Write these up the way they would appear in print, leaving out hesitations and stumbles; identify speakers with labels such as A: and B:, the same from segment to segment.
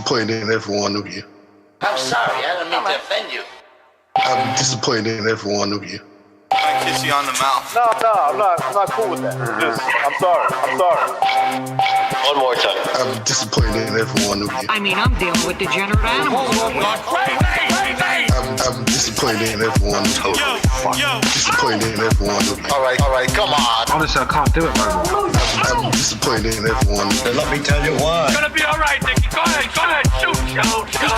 A: disappointed in every one of you.
B: I'm sorry, I don't mean to offend you.
A: I'm disappointed in every one of you.
C: I kiss you on the mouth.
D: No, I'm not cool with that. I'm sorry.
B: One more time.
A: I'm disappointed in every one of you.
E: I mean, I'm dealing with degenerate animals.
C: Wait!
A: I'm disappointed in every one of you. Disappointed in every one of you.
B: All right, come on.
F: Honestly, I can't do it, man.
A: I'm disappointed in every one of you.
B: Let me tell you why.
C: It's gonna be all right, Nicky. Go ahead, shoot.
B: He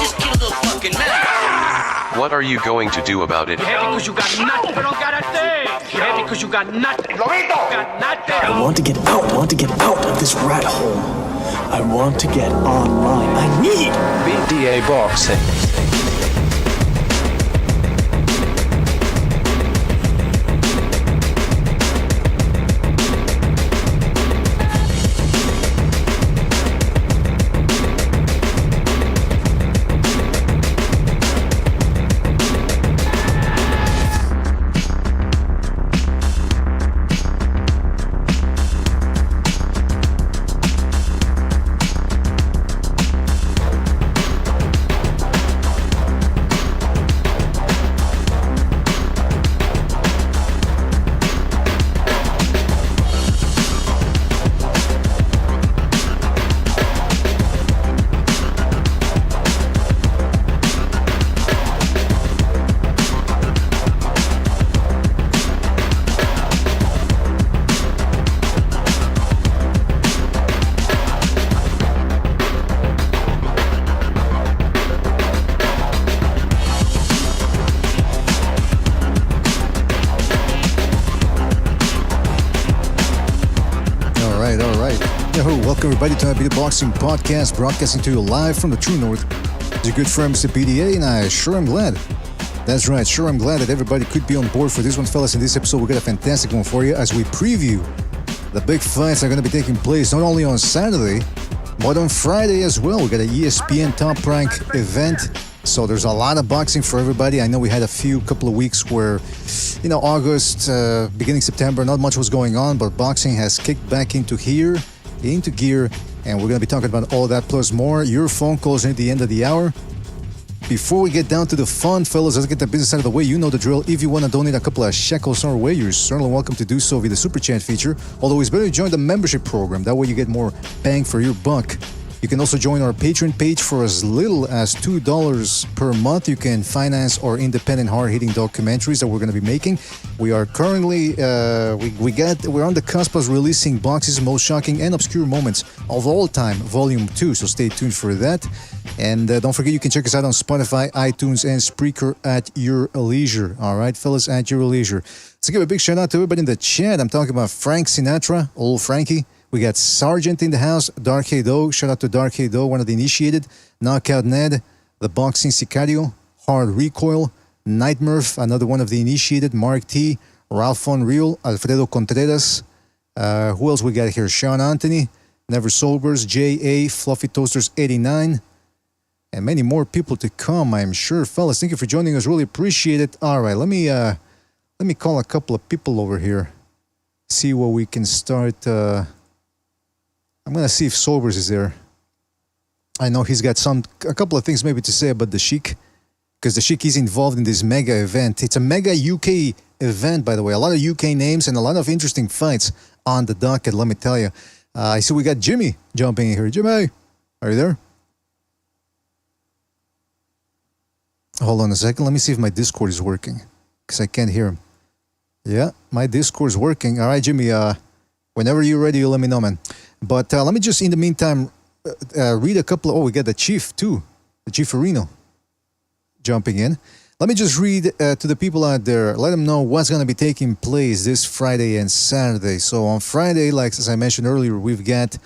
B: just killed a fucking man.
G: What are you going to do about it?
E: Yeah, because you got nothing. You don't got a thing. Yeah, because you got nothing. You got nothing.
H: I want to get out. I want to get out of this rat hole. I want to get online. I need
F: BDA boxing.
I: Welcome everybody to the Boxing Podcast, broadcasting to you live from the True North. It's your good friend Mr. PDA, and I sure am glad. That's right, sure I'm glad that everybody could be on board for this one, fellas. In this episode, we got a fantastic one for you as we preview the big fights that are going to be taking place not only on Saturday, but on Friday as well. We got an ESPN Top Rank event, so there's a lot of boxing for everybody. I know we had a couple of weeks where, August, beginning September, not much was going on, but boxing has kicked back into gear, and we're going to be talking about all that plus more. Your phone calls at the end of the hour. Before we get down to the fun, fellas, let's get the business out of the way. You know the drill. If you want to donate a couple of shekels our way, you're certainly welcome to do so via the Super Chat feature. Although it's better to join the membership program. That way you get more bang for your buck. You can also join our Patreon page for as little as $2 per month. You can finance our independent, hard-hitting documentaries that we're going to be making. We are currently, we're on the cusp of releasing Boxing's Most Shocking and Obscure Moments of All Time, Volume 2, so stay tuned for that. And don't forget, you can check us out on Spotify, iTunes, and Spreaker at your leisure. All right, fellas, at your leisure. Let's give a big shout-out to everybody in the chat. I'm talking about Frank Sinatra, old Frankie. We got Sargent in the house, Dark Hado. Shout out to Dark Hado, one of the initiated. Knockout Ned, the Boxing Sicario, Hard Recoil, Night Murph, another one of the initiated. Mark T, Ralph Von Real, Alfredo Contreras. Who else we got here? Sean Anthony, Never Sobers, J.A., Fluffy Toasters 89, and many more people to come, I'm sure. Fellas, thank you for joining us. Really appreciate it. All right, let me call a couple of people over here. See what we can start. I'm going to see if Sobers is there. I know he's got a couple of things maybe to say about the Sheik, because the Sheik is involved in this mega event. It's a mega UK event, by the way. A lot of UK names and a lot of interesting fights on the docket, let me tell you. I see we got Jimmy jumping in here. Jimmy, are you there? Hold on a second. Let me see if my Discord is working, because I can't hear him. Yeah, my Discord is working. All right, Jimmy, whenever you're ready, you let me know, man. But let me just, in the meantime, read a couple of... Oh, we got the Chief, too. The Chief Areno jumping in. Let me just read to the people out there. Let them know what's going to be taking place this Friday and Saturday. So on Friday, like as I mentioned earlier, we've got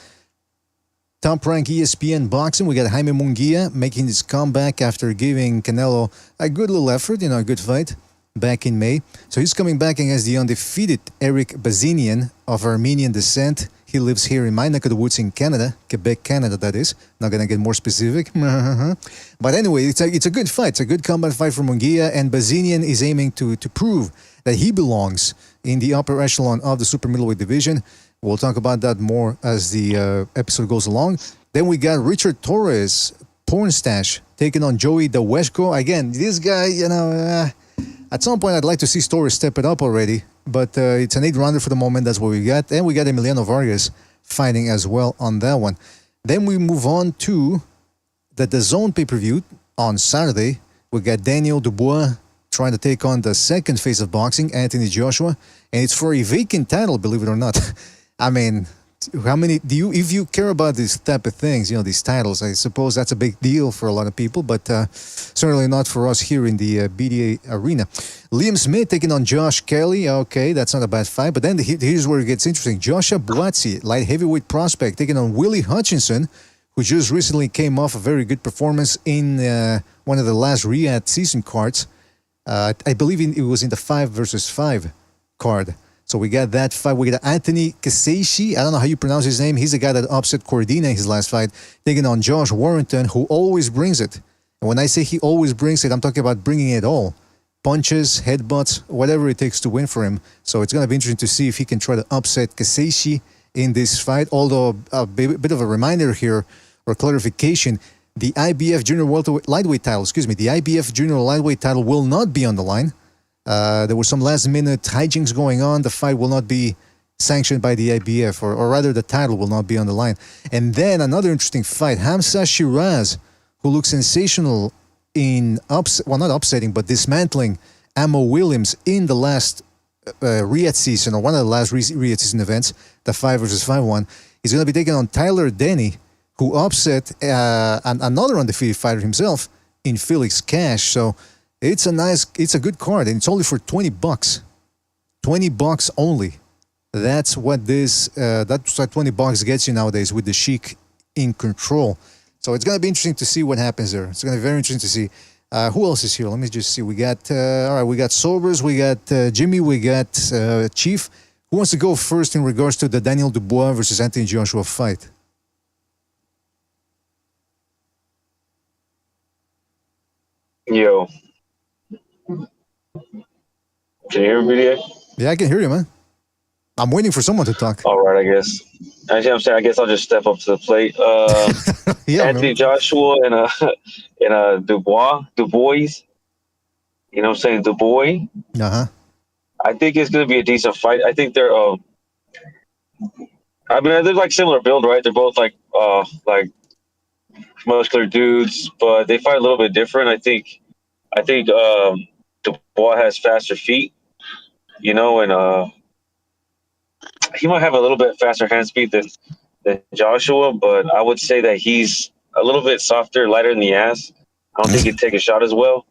I: Top Rank ESPN Boxing. We got Jaime Munguia making his comeback after giving Canelo a good little effort, a good fight back in May. So he's coming back against the undefeated Eric Bazinyan of Armenian descent. He lives here in my neck of the woods in Canada, Quebec, Canada, that is. Not going to get more specific. But anyway, it's a good fight. It's a good combat fight for Munguia, and Bazinyan is aiming to prove that he belongs in the upper echelon of the super middleweight division. We'll talk about that more as the episode goes along. Then we got Richard Torres Porn Stash taking on Joey Daweshko. Again, this guy, at some point I'd like to see Story step it up already, but it's an 8-rounder for the moment. That's what we got. And we got Emiliano Vargas fighting as well on that one. Then we move on to the DAZN pay-per-view on Saturday. We got Daniel Dubois trying to take on the second face of boxing, Anthony Joshua, and it's for a vacant title, believe it or not. I mean, how many do you, if you care about these type of things, these titles, I suppose that's a big deal for a lot of people, but certainly not for us here in the BDA arena. Liam Smith taking on Josh Kelly. Okay, that's not a bad fight, but then here's where it gets interesting. Joshua Buatsi, light heavyweight prospect, taking on Willie Hutchinson, who just recently came off a very good performance in one of the last Riyadh season cards. I believe it was in the 5 versus 5 card. So we got that fight. We got Anthony Kaseishi. I don't know how you pronounce his name. He's the guy that upset Cordina in his last fight, taking on Josh Warrington, who always brings it. And when I say he always brings it, I'm talking about bringing it all. Punches, headbutts, whatever it takes to win for him. So it's going to be interesting to see if he can try to upset Kaseishi in this fight. Although a bit of a reminder here, or clarification, the IBF Junior Lightweight title, the IBF Junior Lightweight title will not be on the line. There were some last-minute hijinks going on. The fight will not be sanctioned by the IBF, or rather the title will not be on the line. And then another interesting fight, Hamza Shiraz, who looks sensational in, not upsetting, but dismantling Amo Williams in the last Riyadh season, or one of the last Riyadh season events, the 5 versus 5 one. He's going to be taking on Tyler Denny, who upset another undefeated fighter himself in Felix Cash. So it's a good card, and it's only for $20. $20 only. That's what that's what $20 gets you nowadays with the Sheik in control. So it's going to be interesting to see what happens there. It's going to be very interesting to see. Who else is here? Let me just see. We got, we got Sobers, we got Jimmy, we got Chief. Who wants to go first in regards to the Daniel Dubois versus Anthony Joshua fight?
J: Yo. Can you hear me, BDA?
I: Yeah, I can hear you, man. I'm waiting for someone to talk.
J: All right, I guess. Actually, I'm saying, I guess I'll just step up to the plate.
I: Yeah,
J: Anthony Joshua and Dubois. You know what I'm saying? Dubois.
I: Uh-huh.
J: I think it's going to be a decent fight. I think they're like similar build, right? They're both like muscular dudes, but they fight a little bit different. I think Dubois has faster feet, and he might have a little bit faster hand speed than Joshua, but I would say that he's a little bit softer, lighter in the ass. I don't think he'd take a shot as well.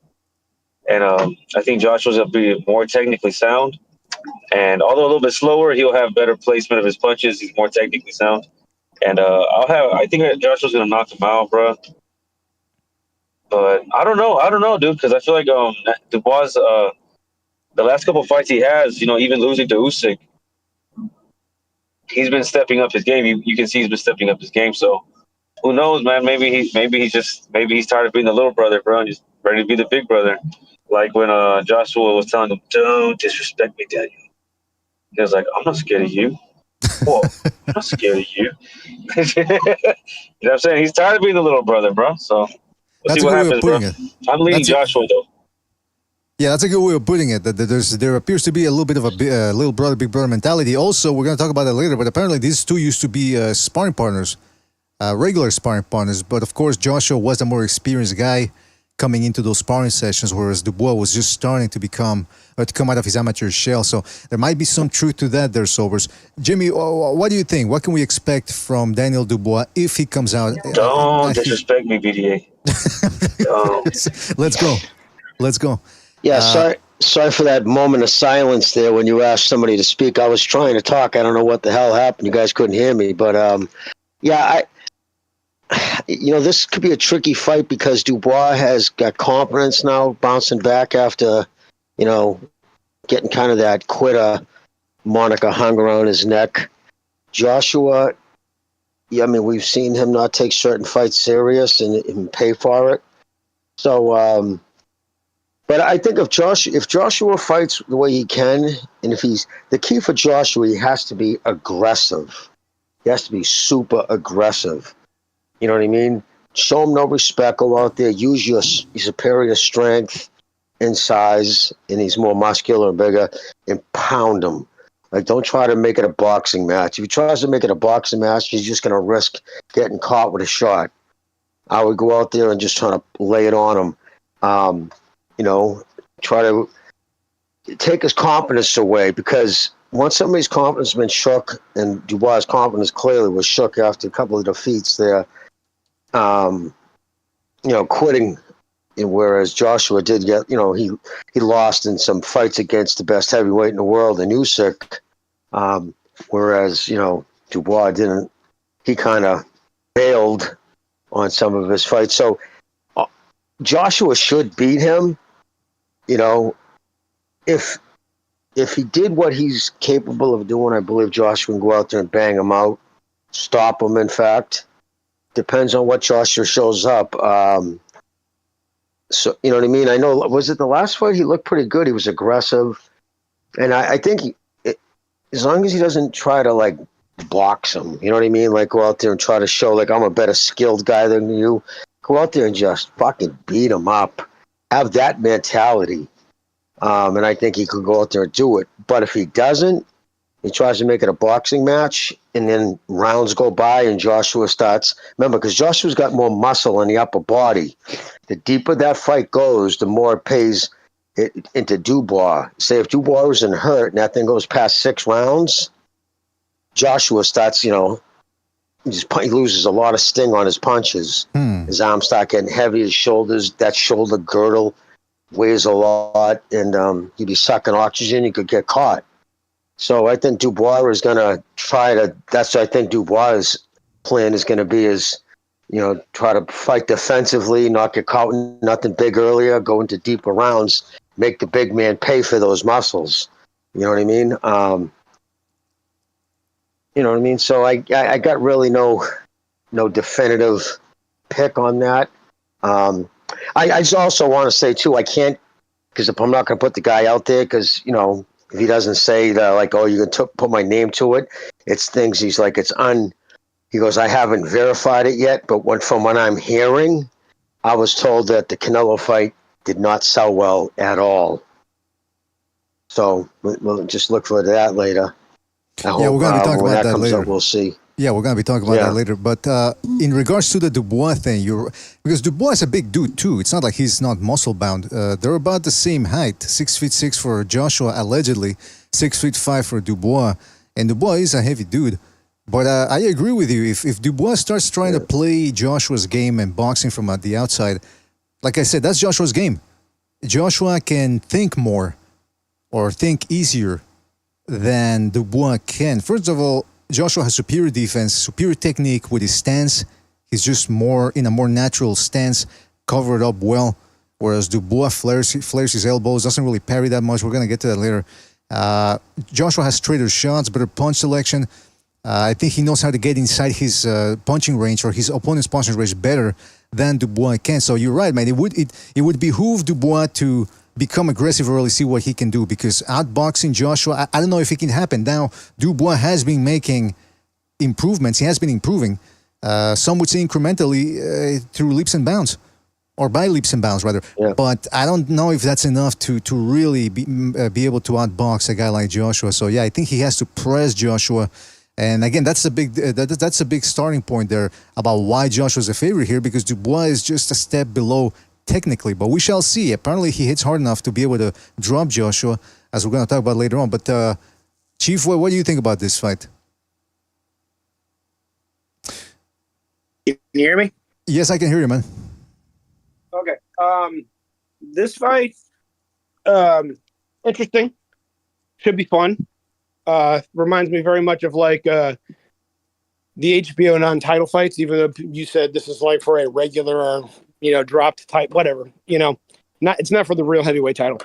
J: And I think Joshua's going to be more technically sound. And although a little bit slower, he'll have better placement of his punches. He's more technically sound. And I think that Joshua's going to knock him out, bro. But I don't know, dude, because I feel like Dubois, the last couple fights he has, even losing to Usyk, he's been stepping up his game. You can see he's been stepping up his game. So who knows, man? Maybe he's tired of being the little brother, bro, and he's ready to be the big brother. Like when Joshua was telling him, "Don't disrespect me, Daniel." He was like, "I'm not scared of you. Whoa, I'm not scared of you." You know what I'm saying? He's tired of being the little brother, bro. So we'll see what happens, bro. I'm leading Joshua, though.
I: Yeah, that's a good way of putting it. That there appears to be a little bit of a little brother, big brother mentality. Also, we're going to talk about that later, but apparently these two used to be sparring partners, regular sparring partners. But of course, Joshua was the more experienced guy coming into those sparring sessions, whereas Dubois was just starting to come out of his amateur shell. So there might be some truth to that there, Sobers. Jimmy, what do you think? What can we expect from Daniel Dubois if he comes out?
J: Don't disrespect me, BDA.
I: Let's go.
K: Yeah, sorry for that moment of silence there when you asked somebody to speak. I was trying to talk. I don't know what the hell happened. You guys couldn't hear me. But, this could be a tricky fight because Dubois has got confidence now, bouncing back after, getting kind of that quitter moniker hung around his neck. Joshua, we've seen him not take certain fights serious and pay for it. So, but I think if Joshua fights the way he can, and the key for Joshua, he has to be aggressive. He has to be super aggressive. You know what I mean? show him no respect. Go out there, use your superior strength and size, and he's more muscular and bigger, and pound him. Like, don't try to make it a boxing match. If he tries to make it a boxing match, he's just going to risk getting caught with a shot. I would go out there and just try to lay it on him. Try to take his confidence away, because once somebody's confidence has been shook, and Dubois' confidence clearly was shook after a couple of defeats there, quitting, whereas Joshua did get, he lost in some fights against the best heavyweight in the world, in Usyk, whereas, Dubois didn't. He kind of bailed on some of his fights. So Joshua should beat him, if he did what he's capable of doing. I believe Joshua can go out there and bang him out, stop him, in fact. Depends on what Joshua shows up. So, you know what I mean? I know, was it the last fight? He looked pretty good. He was aggressive. And I think as long as he doesn't try to, like, box him, you know what I mean? Like, go out there and try to show, like, I'm a better skilled guy than you. Go out there and just fucking beat him up. Have that mentality. And I think he could go out there and do it. But if he doesn't, he tries to make it a boxing match, and then rounds go by and Joshua starts. Remember, because Joshua's got more muscle in the upper body. The deeper that fight goes, the more it pays it into Dubois. Say if Dubois isn't hurt and that thing goes past 6 rounds, Joshua starts, he loses a lot of sting on his punches. His arms start getting heavy, his shoulders, that shoulder girdle weighs a lot, and he'd be sucking oxygen, he could get caught. So I think Dubois is going to try to, that's what I think Dubois' plan is going to be, is, try to fight defensively, not get caught with nothing big earlier, go into deeper rounds, make the big man pay for those muscles. You know what I mean? So I got really no definitive pick on that. I just also want to say too, I can't, because if I'm not going to put the guy out there, because if he doesn't say that, like, oh, you can put my name to it, it's things he's like, he goes, I haven't verified it yet, but from what I'm hearing, I was told that the Canelo fight did not sell well at all. So we'll just look for that later.
I: We're going to be talking about that later.
K: Up, we'll see.
I: Yeah, we're going to be talking about that later. But in regards to the Dubois thing, because Dubois is a big dude too. It's not like he's not muscle bound. They're about the same height, 6'6" for Joshua, allegedly 6'5" for Dubois, and Dubois is a heavy dude. But I agree with you. If Dubois starts trying to play Joshua's game and boxing from the outside, like I said, that's Joshua's game. Joshua can think more or think easier than Dubois can. First of all, Joshua has superior defense, superior technique with his stance. He's just in a more natural stance, covered up well, whereas Dubois flares his elbows, doesn't really parry that much. We're going to get to that later. Joshua has straighter shots, better punch selection. I think he knows how to get inside his punching range or his opponent's punching range better than Dubois can. So you're right, man. It would behoove Dubois to become aggressive early, see what he can do, because outboxing Joshua, I don't know if it can happen. Now, Dubois has been making improvements. He has been improving. Some would say incrementally through leaps and bounds, or by leaps and bounds, rather. Yeah. But I don't know if that's enough to really be able to outbox a guy like Joshua. So, yeah, I think he has to press Joshua. And again, that's a big starting point there about why Joshua's a favorite here, because Dubois is just a step below technically, but we shall see. Apparently, he hits hard enough to be able to drop Joshua, as we're going to talk about later on. But Chief, what do you think about this fight?
L: Can you hear me?
I: Yes, I can hear you, man.
L: Okay. This fight, interesting. Should be fun. Reminds me very much of like the HBO non-title fights, even though you said this is like for a regular, dropped type, whatever, it's not for the real heavyweight title.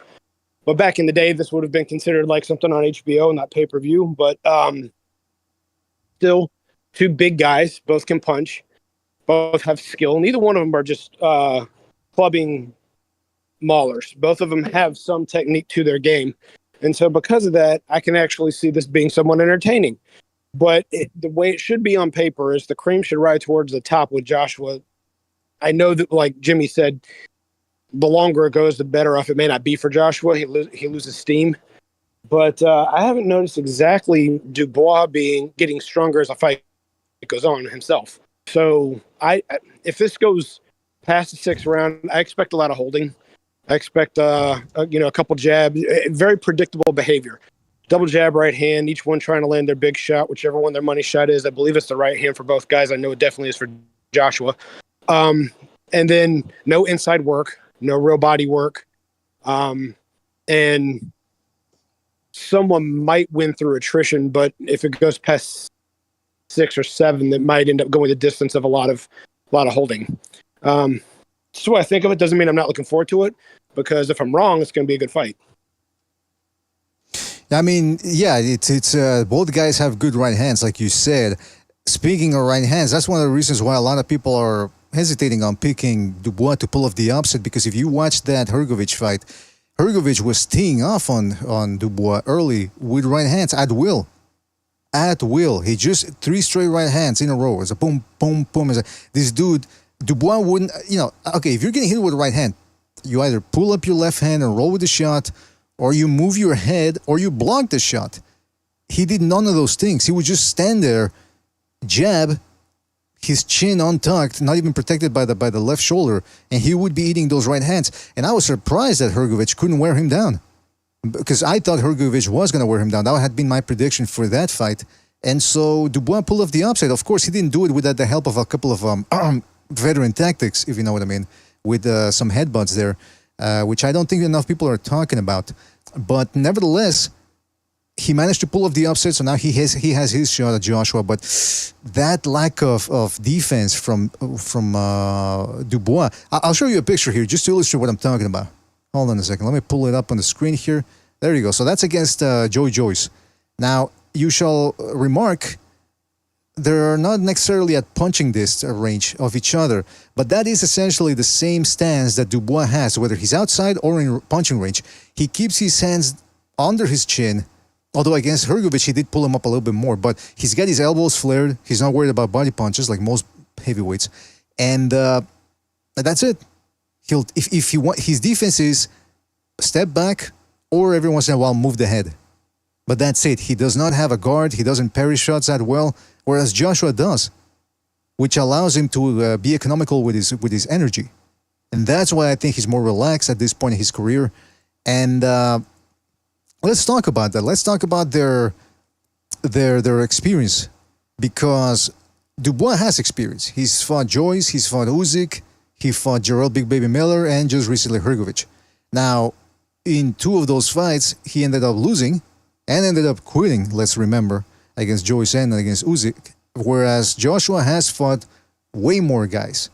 L: But back in the day, this would have been considered like something on HBO, not pay-per-view. But still, two big guys, both can punch, both have skill. Neither one of them are just clubbing maulers. Both of them have some technique to their game. And so because of that, I can actually see this being somewhat entertaining. But the way it should be on paper is the cream should ride towards the top with Joshua I know that, like Jimmy said, the longer it goes, the better off it may not be for Joshua. He loses steam. But I haven't noticed exactly Dubois getting stronger as the fight goes on himself. So if this goes past the 6th round, I expect a lot of holding. I expect a couple jabs, very predictable behavior. Double jab, right hand, each one trying to land their big shot, whichever one their money shot is. I believe it's the right hand for both guys. I know it definitely is for Joshua. And then no inside work, no real body work. And someone might win through attrition, but if it goes past 6 or 7, that might end up going the distance of a lot of holding. That's what I think of it. Doesn't mean I'm not looking forward to it, because if I'm wrong, it's going to be a good fight.
I: I mean, yeah, it's both guys have good right hands, like you said. Speaking of right hands, that's one of the reasons why a lot of people are hesitating on picking Dubois to pull off the upset, because if you watch that Hrgovic fight, Hrgovic was teeing off on Dubois early with right hands at will. At will. He just 3 straight right hands in a row. It's a boom, boom, boom. This dude, Dubois wouldn't, okay, if you're getting hit with the right hand, you either pull up your left hand and roll with the shot, or you move your head, or you block the shot. He did none of those things. He would just stand there, jab, his chin untucked, not even protected by the left shoulder, and he would be eating those right hands. And I was surprised that Hrgovic couldn't wear him down, because I thought Hrgovic was going to wear him down. That had been my prediction for that fight. And so Dubois pulled off the upset. Of course, he didn't do it without the help of a couple of veteran tactics, if you know what I mean, with some headbutts there, which I don't think enough people are talking about. But nevertheless, he managed to pull off the upset, so now he has his shot at Joshua. But that lack of defense from Dubois, I'll show you a picture here just to illustrate what I'm talking about. Hold on a second. Let me pull it up on the screen here. There you go. So that's against Joey Joyce. Now, you shall remark, they're not necessarily at punching distance range of each other, but that is essentially the same stance that Dubois has, whether he's outside or in punching range. He keeps his hands under his chin, although against Hrgovic, he did pull him up a little bit more, but he's got his elbows flared. He's not worried about body punches like most heavyweights. And that's it. If he want, his defense is step back or every once in a while move the head. But that's it. He does not have a guard. He doesn't parry shots that well, whereas Joshua does, which allows him to be economical with his energy. And that's why I think he's more relaxed at this point in his career. And let's talk about that. Let's talk about their experience, because Dubois has experience. He's fought Joyce, he's fought Usyk, he fought Jarrell Big Baby Miller, and just recently Hrgovic. Now, in 2 of those fights, he ended up losing and ended up quitting, let's remember, against Joyce and against Usyk, whereas Joshua has fought way more guys.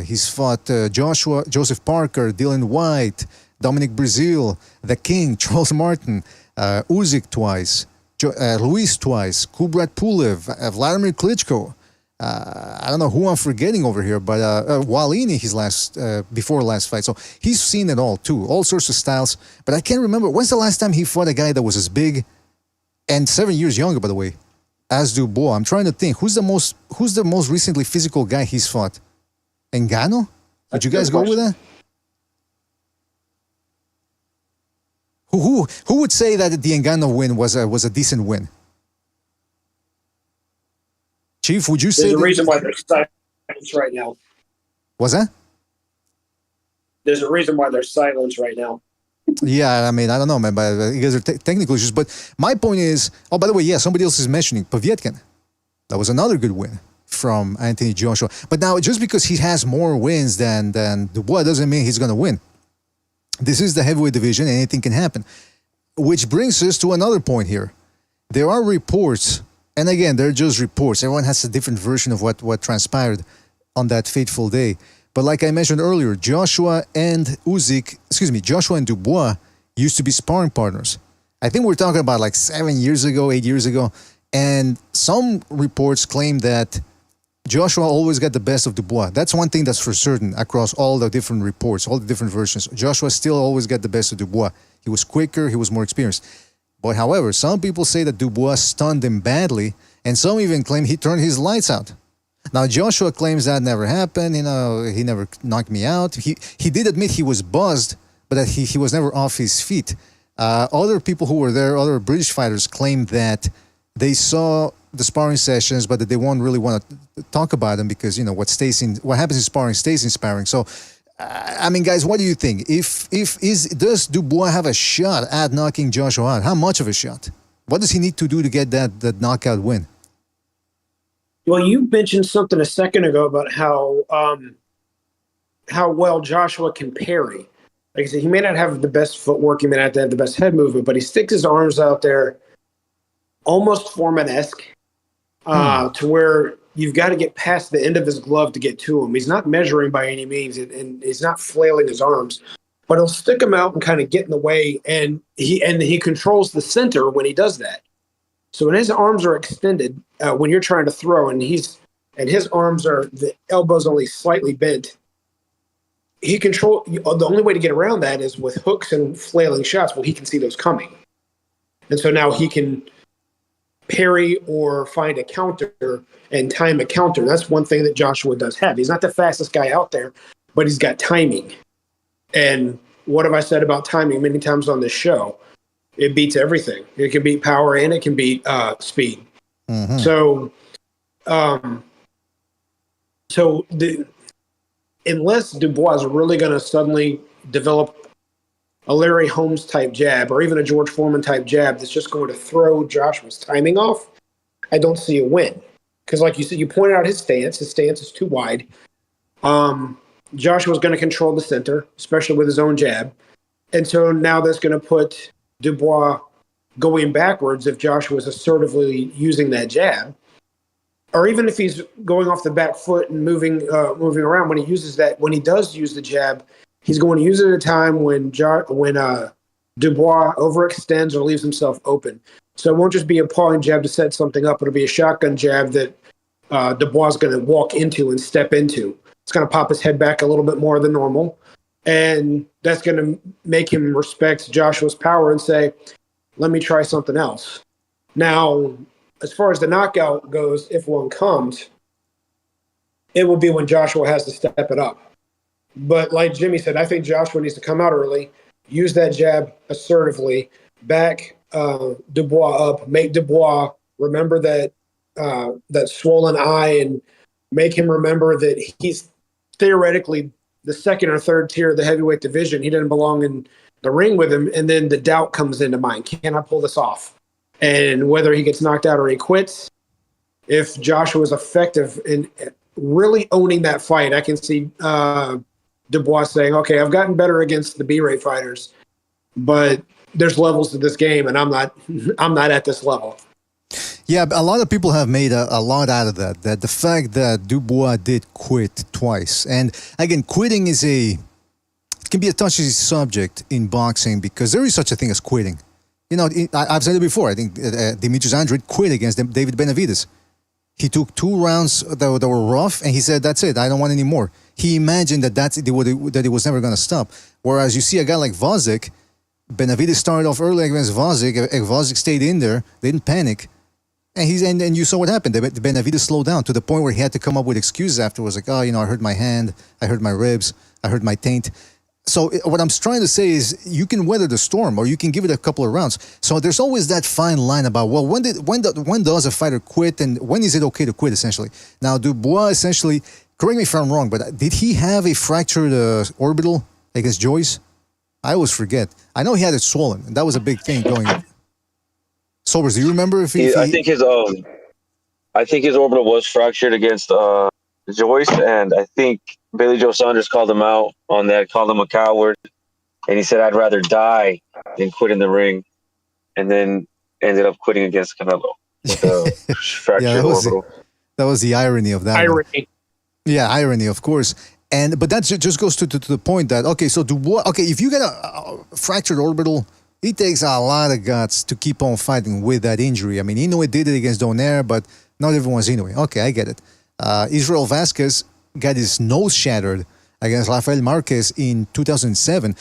I: He's fought Joseph Parker, Dylan White, Dominic Brazil, The King, Charles Martin, Usyk twice, Luis twice, Kubrat Pulev, Vladimir Klitschko. I don't know who I'm forgetting over here, but Walini, his before last fight. So he's seen it all too, all sorts of styles. But I can't remember, when's the last time he fought a guy that was as big and 7 years younger, by the way, as Dubois? I'm trying to think, who's the most recently physical guy he's fought? Ngannou? Would you guys go with that? Who would say that the Ngannou win was a decent win? Chief, would you say
L: there's a reason why there's silence right now?
I: Was that?
L: There's a reason why there's silence right now.
I: Yeah, I mean, I don't know, man, but you guys are technical issues. But my point is, oh, by the way, yeah, somebody else is mentioning Povetkin. That was another good win from Anthony Joshua. But now, just because he has more wins than Dubois doesn't mean he's going to win. This is the heavyweight division, and anything can happen. Which brings us to another point here. There are reports, and again, they're just reports. Everyone has a different version of what transpired on that fateful day. But like I mentioned earlier, Joshua and Dubois used to be sparring partners. I think we're talking about like 8 years ago. And some reports claim that Joshua always got the best of Dubois. That's one thing that's for certain across all the different reports, all the different versions. Joshua still always got the best of Dubois. He was quicker, he was more experienced. But however, some people say that Dubois stunned him badly, and some even claim he turned his lights out. Now, Joshua claims that never happened. You know, he never knocked me out. He did admit he was buzzed, but that he was never off his feet. Other people who were there, other British fighters, claimed that they saw the sparring sessions, but that they won't really want to talk about them because, you know, what happens in sparring stays in sparring. So, I mean, guys, what do you think? Does Dubois have a shot at knocking Joshua out? How much of a shot? What does he need to do to get that knockout win?
L: Well, you mentioned something a second ago about how well Joshua can parry. Like I said, he may not have the best footwork, he may not have the best head movement, but he sticks his arms out there almost Foreman-esque to where you've got to get past the end of his glove to get to him. He's not measuring by any means, and he's not flailing his arms, but he'll stick them out and kind of get in the way, and he controls the center when he does that. So when his arms are extended, when you're trying to throw, and his arms are, the elbows only slightly bent, the only way to get around that is with hooks and flailing shots. Well, he can see those coming. And so now he can parry or find a counter and time a counter. That's one thing that Joshua does have. He's not the fastest guy out there, but he's got timing. And what have I said about timing many times on this show? It beats everything. It can beat power and it can beat speed. Mm-hmm. Unless Dubois is really going to suddenly develop a Larry Holmes type jab or even a George Foreman type jab that's just going to throw Joshua's timing off, I don't see a win. Because like you said, you pointed out his stance. His stance is too wide. Joshua's going to control the center, especially with his own jab. And so now that's going to put Dubois going backwards if Joshua's assertively using that jab. Or even if he's going off the back foot and moving around, when he does use the jab, he's going to use it at a time when Dubois overextends or leaves himself open. So it won't just be a pawing jab to set something up. It'll be a shotgun jab that Dubois is going to walk into and step into. It's going to pop his head back a little bit more than normal. And that's going to make him respect Joshua's power and say, let me try something else. Now, as far as the knockout goes, if one comes, it will be when Joshua has to step it up. But like Jimmy said, I think Joshua needs to come out early, use that jab assertively, back Dubois up, make Dubois remember that swollen eye and make him remember that he's theoretically the second or third tier of the heavyweight division. He doesn't belong in the ring with him. And then the doubt comes into mind. Can I pull this off? And whether he gets knocked out or he quits, if Joshua is effective in really owning that fight, I can see Dubois saying, okay, I've gotten better against the B-rate fighters, but there's levels to this game, and I'm not at this level.
I: Yeah, a lot of people have made a lot out of that the fact that Dubois did quit twice. And again, quitting can be a touchy subject in boxing because there is such a thing as quitting. You know, I've said it before. I think Demetrius Andrade quit against David Benavidez. He took 2 rounds that were rough, and he said, that's it, I don't want any more. He imagined that it was never going to stop. Whereas you see a guy like Vozick, Benavidez started off early against Vozick. Vozick stayed in there, didn't panic. And you saw what happened. Benavidez slowed down to the point where he had to come up with excuses afterwards, like, I hurt my hand, I hurt my ribs, I hurt my taint. So what I'm trying to say is you can weather the storm or you can give it a couple of rounds. So there's always that fine line about, well, when does a fighter quit and when is it okay to quit, essentially? Now, Dubois, essentially, correct me if I'm wrong, but did he have a fractured orbital against Joyce? I always forget. I know he had it swollen, and that was a big thing going on. Sobers, do you remember if he... I think his
J: orbital was fractured against Joyce, and I think Billy Joe Saunders called him out on that, called him a coward, and he said, I'd rather die than quit in the ring, and then ended up quitting against Canelo with a fractured orbital.
I: That was the irony of that.
L: Irony.
I: Yeah, irony, of course. But that just goes to the point that, okay, so Dubois, if you get a fractured orbital, it takes a lot of guts to keep on fighting with that injury. I mean, Inoue did it against Donaire, but not everyone's Inoue. Okay, I get it. Israel Vasquez got his nose shattered against Rafael Marquez in 2007.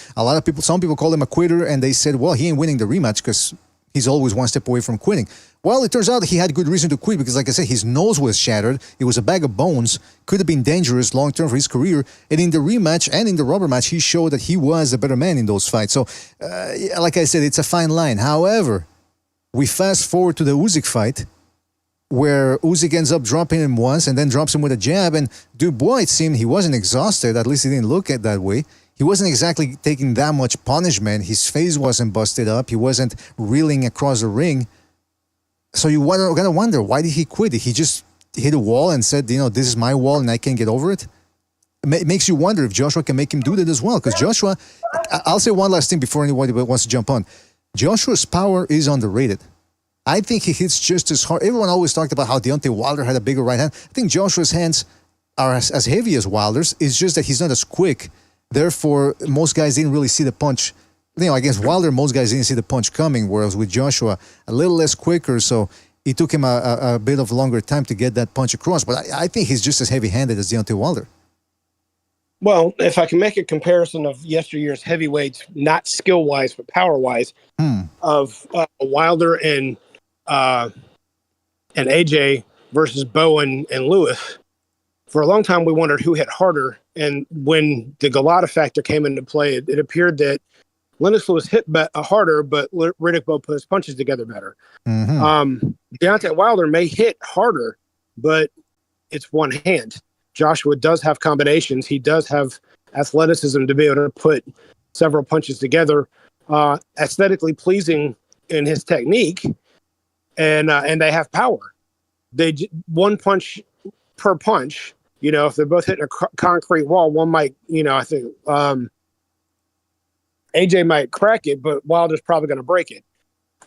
I: Some people call him a quitter, and they said, well, he ain't winning the rematch because he's always one step away from quitting. Well, it turns out he had good reason to quit because, like I said, his nose was shattered. It was a bag of bones. Could have been dangerous long-term for his career. And in the rematch and in the rubber match, he showed that he was a better man in those fights. So, like I said, it's a fine line. However, we fast forward to the Usyk fight, where Usyk ends up dropping him once and then drops him with a jab. And Dubois, it seemed he wasn't exhausted. At least he didn't look at that way. He wasn't exactly taking that much punishment. His face wasn't busted up. He wasn't reeling across the ring. So you gotta wonder, why did he quit? Did he just hit a wall and said, this is my wall and I can't get over it? It makes you wonder if Joshua can make him do that as well. Because Joshua, I'll say one last thing before anybody wants to jump on. Joshua's power is underrated. I think he hits just as hard. Everyone always talked about how Deontay Wilder had a bigger right hand. I think Joshua's hands are as heavy as Wilder's. It's just that he's not as quick. Therefore, most guys didn't really see the punch. Against Wilder, most guys didn't see the punch coming, whereas with Joshua, a little less quicker, so it took him a bit of longer time to get that punch across. But I think he's just as heavy-handed as Deontay Wilder.
L: Well, if I can make a comparison of yesteryear's heavyweights, not skill-wise, but power-wise, of Wilder and AJ versus Bowen and Lewis, for a long time we wondered who hit harder. And when the Galata factor came into play, it appeared that Lennox Lewis hit harder, but Riddick Bowe put his punches together better. Deontay Wilder may hit harder, but it's one hand. Joshua does have combinations. He does have athleticism to be able to put several punches together, aesthetically pleasing in his technique, and they have power. They one punch per punch. If they're both hitting a concrete wall, one might, I think AJ might crack it, but Wilder's probably going to break it.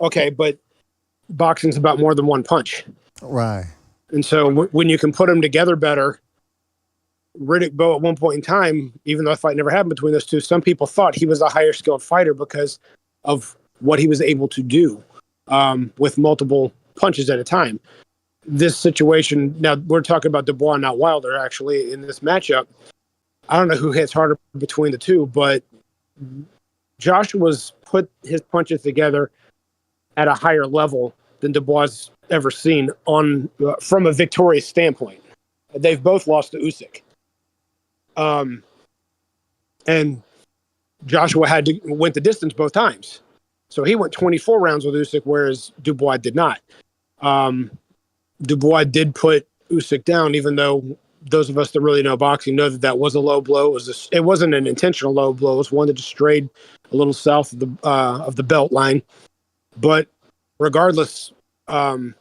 L: Okay, but boxing's about more than one punch.
I: Right.
L: And so when you can put them together better, Riddick Bowe at one point in time, even though the fight never happened between those two, some people thought he was a higher skilled fighter because of what he was able to do with multiple punches at a time. This situation, now we're talking about Dubois, not Wilder, actually, in this matchup. I don't know who hits harder between the two, but Joshua's put his punches together at a higher level than Dubois ever seen from a victorious standpoint. They've both lost to Usyk. And Joshua went the distance both times. So he went 24 rounds with Usyk, whereas Dubois did not. Dubois did put Usyk down, even though those of us that really know boxing know that was a low blow. It wasn't an intentional low blow. It was one that just strayed a little south of the belt line. But regardless, I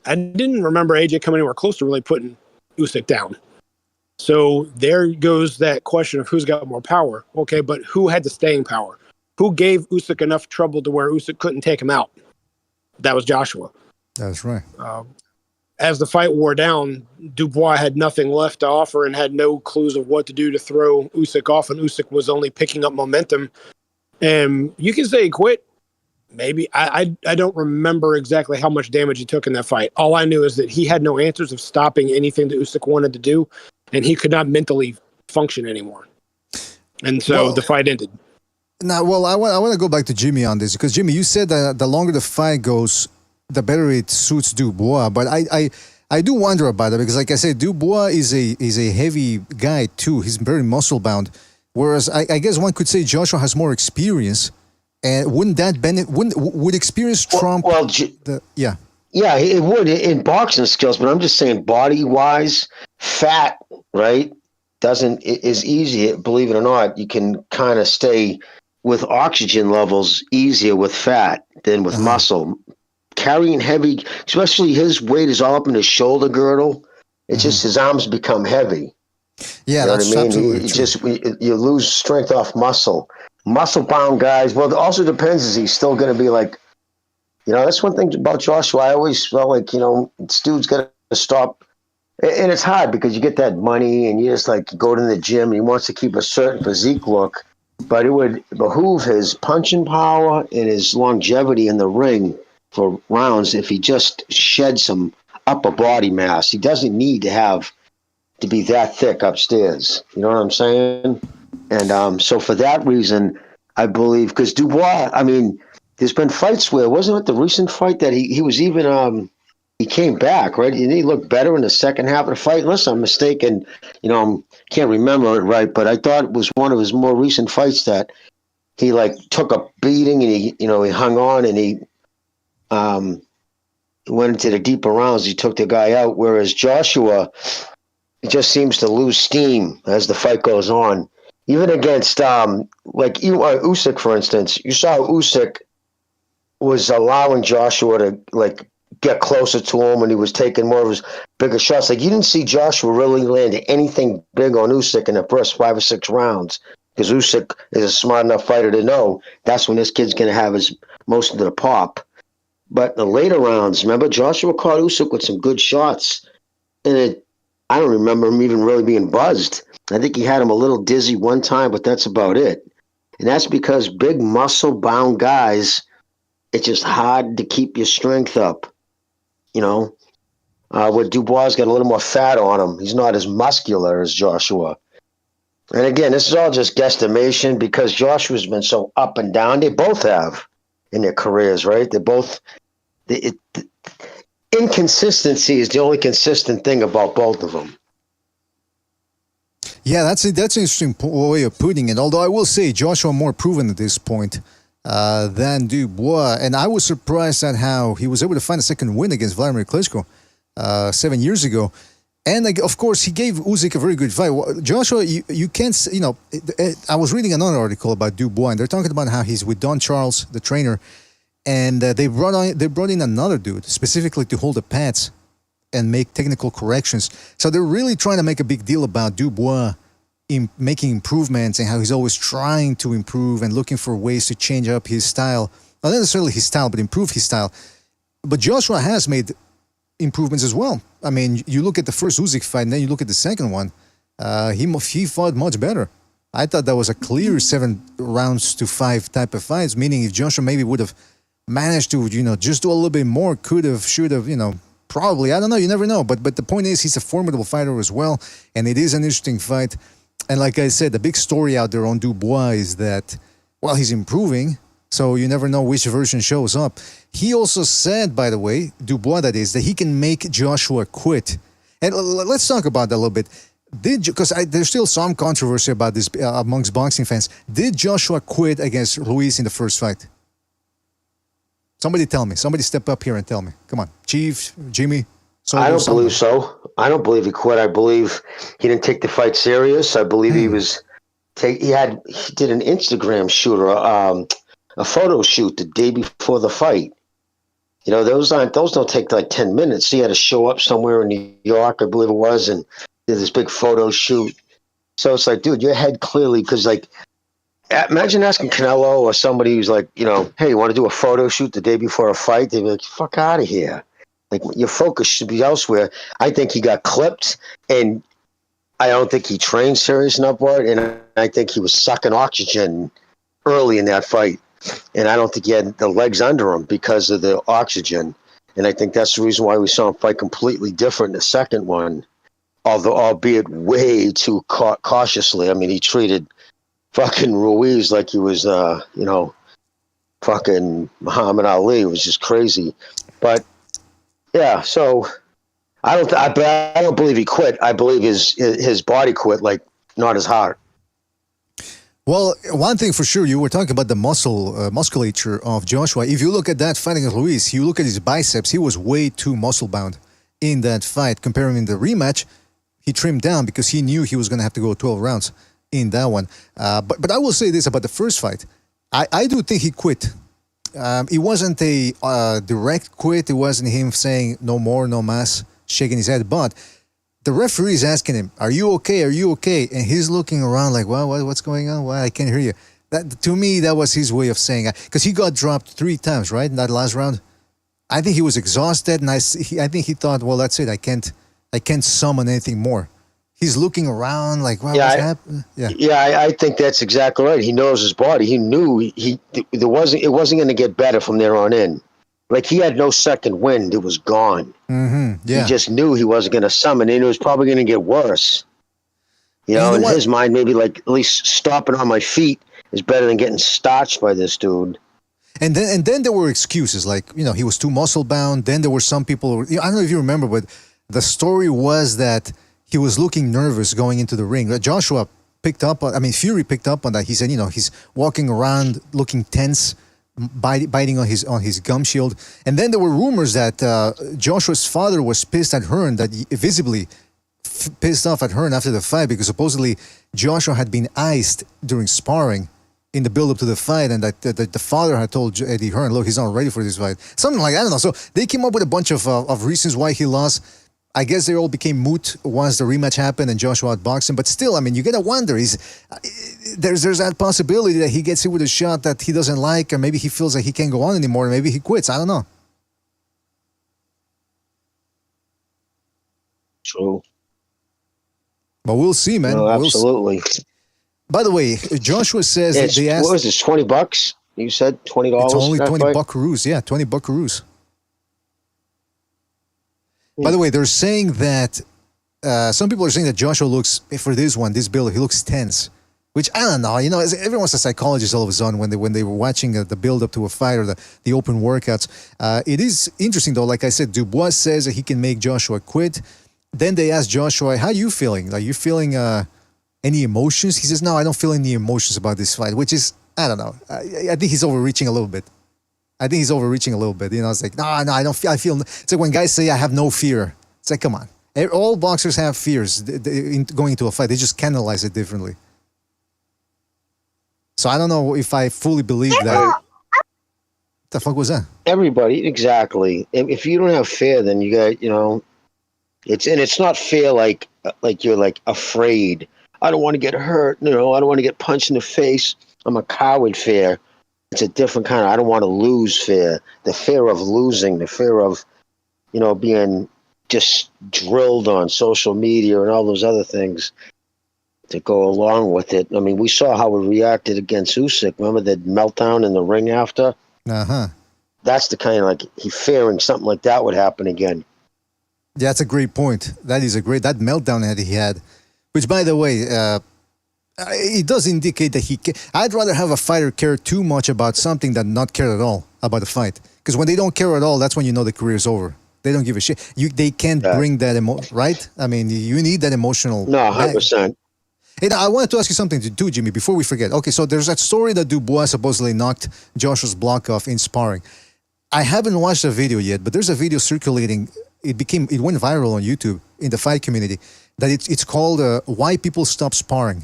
L: didn't remember AJ coming anywhere close to really putting Usyk down. So there goes that question of who's got more power. Okay, but who had the staying power? Who gave Usyk enough trouble to where Usyk couldn't take him out? That was Joshua.
I: That's right.
L: As the fight wore down, Dubois had nothing left to offer and had no clues of what to do to throw Usyk off, and Usyk was only picking up momentum. And you can say he quit. Maybe. I don't remember exactly how much damage he took in that fight. All I knew is that he had no answers of stopping anything that Usyk wanted to do, and he could not mentally function anymore. And so the fight ended.
I: Now, I want to go back to Jimmy on this, because Jimmy, you said that the longer the fight goes, the better it suits Dubois. But I do wonder about it, because like I said, Dubois is a heavy guy too. He's very muscle bound. Whereas I guess one could say Joshua has more experience. And wouldn't that would experience trump? Yeah, it would in boxing skills. But I'm just saying, body wise, fat, right? Is easy. Believe it or not, you can kind of stay with oxygen levels easier with fat than with muscle. Carrying heavy, especially his weight is all up in his shoulder girdle. It's just his arms become heavy. Yeah,
L: You know
I: that's
L: what I mean?
I: absolutely
L: You lose strength off muscle. Muscle-bound guys, well, it also depends, is he still going to be like, that's one thing about Joshua. I always felt like, this dude's got to stop. And it's hard because you get that money and you just go to the gym. He wants to keep a certain physique look, but it would behoove his punching power and his longevity in the ring for rounds if he just shed some upper body mass. He doesn't need to be that thick upstairs. You know what I'm saying? And so for that reason, I believe, because Dubois,
K: there's been fights where, wasn't it the recent fight that he was even he came back, right? And he looked better in the second half of the fight, unless I'm mistaken. Can't remember it right, but I thought it was one of his more recent fights that he took a beating and he hung on and he went into the deeper rounds. He took the guy out, whereas Joshua, he just seems to lose steam as the fight goes on. Even against Usyk, for instance, you saw Usyk was allowing Joshua to get closer to him, and he was taking more of his bigger shots. You didn't see Joshua really land anything big on Usyk in the first 5 or 6 rounds, because Usyk is a smart enough fighter to know that's when this kid's going to have most of the pop. But in the later rounds, remember, Joshua caught Usyk with some good shots, and I don't remember him even really being buzzed. I think he had him a little dizzy one time, but that's about it. And that's because big muscle-bound guys, it's just hard to keep your strength up. Where Dubois got a little more fat on him. He's not as muscular as Joshua. And again, this is all just guesstimation because Joshua's been so up and down. They both have in their careers, right? Inconsistency is the only consistent thing about both of them.
I: Yeah, that's an interesting way of putting it. Although I will say Joshua more proven at this point than Dubois. And I was surprised at how he was able to find a second win against Vladimir Klitschko 7 years ago. And of course, he gave Usyk a very good fight. Joshua, you can't, I was reading another article about Dubois, and they're talking about how he's with Don Charles, the trainer, and they brought in another dude specifically to hold the pads and make technical corrections. So they're really trying to make a big deal about Dubois in making improvements and how he's always trying to improve and looking for ways to change up his style. Not necessarily his style, but improve his style. But Joshua has made improvements as well. I mean, you look at the first Usyk fight and then you look at the second one. He fought much better. I thought that was a clear 7 rounds to 5 type of fights, meaning if Joshua maybe would have managed to, just do a little bit more, could have, should have, probably. I don't know. You never know. But the point is, he's a formidable fighter as well, and it is an interesting fight. And like I said, the big story out there on Dubois is that, he's improving, so you never know which version shows up. He also said, by the way, Dubois that is, that he can make Joshua quit. And let's talk about that a little bit. Because there's still some controversy about this amongst boxing fans. Did Joshua quit against Ruiz in the first fight? Somebody tell me. Somebody step up here and tell me. Come on. Chief, Jimmy.
K: I don't believe so. I don't believe he quit. I believe he didn't take the fight serious. I believe he was he did an Instagram shoot or a photo shoot the day before the fight. Those don't take 10 minutes. He had to show up somewhere in New York, I believe it was, and did this big photo shoot. So it's dude, your head clearly, because imagine asking Canelo or somebody who's hey, you want to do a photo shoot the day before a fight? They'd be like, fuck out of here. Your focus should be elsewhere. I think he got clipped, and I don't think he trained serious enough for it, and I think he was sucking oxygen early in that fight. And I don't think he had the legs under him because of the oxygen. And I think that's the reason why we saw him fight completely different in the second one, albeit way too cautiously. I mean, he treated fucking Ruiz like he was, fucking Muhammad Ali. It was just crazy. But yeah, so I don't believe he quit. I believe his body quit, not his heart.
I: Well, one thing for sure, you were talking about the musculature of Joshua. If you look at that fight against Ruiz, you look at his biceps, he was way too muscle-bound in that fight. Comparing in the rematch, he trimmed down because he knew he was going to have to go 12 rounds in that one. But I will say this about the first fight. I do think he quit. It wasn't a direct quit. It wasn't him saying no more, no mas, shaking his head. But the referee is asking him, "Are you okay? Are you okay?" And he's looking around like, "Well, what's going on? Why I can't hear you?" To me, that was his way of saying, because he got dropped 3 times, right, in that last round. I think he was exhausted, and I think he thought, "Well, that's it. I can't summon anything more." He's looking around like, "What's happening?"
K: I think that's exactly right. He knows his body. He knew it wasn't going to get better from there on in. He had no second wind. It was gone.
I: Mm-hmm. Yeah.
K: He just knew he wasn't going to summon, and it was probably going to get worse. In his mind, maybe at least stopping on my feet is better than getting starched by this dude.
I: And then there were excuses like, he was too muscle bound. Then there were some people, I don't know if you remember, but the story was that he was looking nervous going into the ring. Joshua Fury picked up on that. He said, he's walking around looking tense, biting on his gum shield. And then there were rumors that Joshua's father was pissed at Hearn, that visibly pissed off at Hearn after the fight, because supposedly Joshua had been iced during sparring in the build-up to the fight, and that the father had told Eddie Hearn, look, he's not ready for this fight. Something like that. I don't know. So they came up with a bunch of reasons why he lost. I guess they all became moot once the rematch happened and Joshua outboxed him. But still, you got to wonder, there's that possibility that he gets hit with a shot that he doesn't like, or maybe he feels like he can't go on anymore, maybe he quits. I don't know.
K: True.
I: But we'll see, man.
K: No, absolutely.
I: By the way, Joshua says that they asked...
K: What was this, $20? You said $20?
I: It's only 20 buckaroos. Yeah, 20 buckaroos. By the way, they're saying that... some people are saying that Joshua looks, for this build, he looks tense. Which, I don't know. Everyone's a psychologist all of a sudden when they were watching the build-up to a fight or the open workouts. It is interesting, though. Like I said, Dubois says that he can make Joshua quit. Then they asked Joshua, how are you feeling? Are you feeling... any emotions? He says, no, I don't feel any emotions about this fight, which is, I don't know. I think he's overreaching a little bit. It's like, no, I don't feel, it's like when guys say, I have no fear. It's like, come on. All boxers have fears in going into a fight. They just canalize it differently. So I don't know if I fully believe that. What the fuck was that?
K: Everybody, exactly. If you don't have fear, then you got, it's not fear like you're like afraid. I don't want to get hurt. I don't want to get punched in the face. I'm a coward fear. It's a different kind of, I don't want to lose fear. The fear of losing, the fear of, being just drilled on social media and all those other things to go along with it. We saw how we reacted against Usyk. Remember the meltdown in the ring after?
I: Uh-huh.
K: That's the kind of he fearing something like that would happen again.
I: Yeah, that's a great point. That meltdown that he had. Which, by the way, it does indicate that I'd rather have a fighter care too much about something than not care at all about the fight. Because when they don't care at all, that's when you know the career is over. They don't give a shit. They can't bring that right? You need that emotional...
K: No, 100%.
I: Hey, now, I wanted to ask you something too, Jimmy, before we forget. Okay, so there's that story that Dubois supposedly knocked Joshua's block off in sparring. I haven't watched the video yet, but there's a video circulating. It went viral on YouTube in the fight community. That it's called Why People Stop Sparring.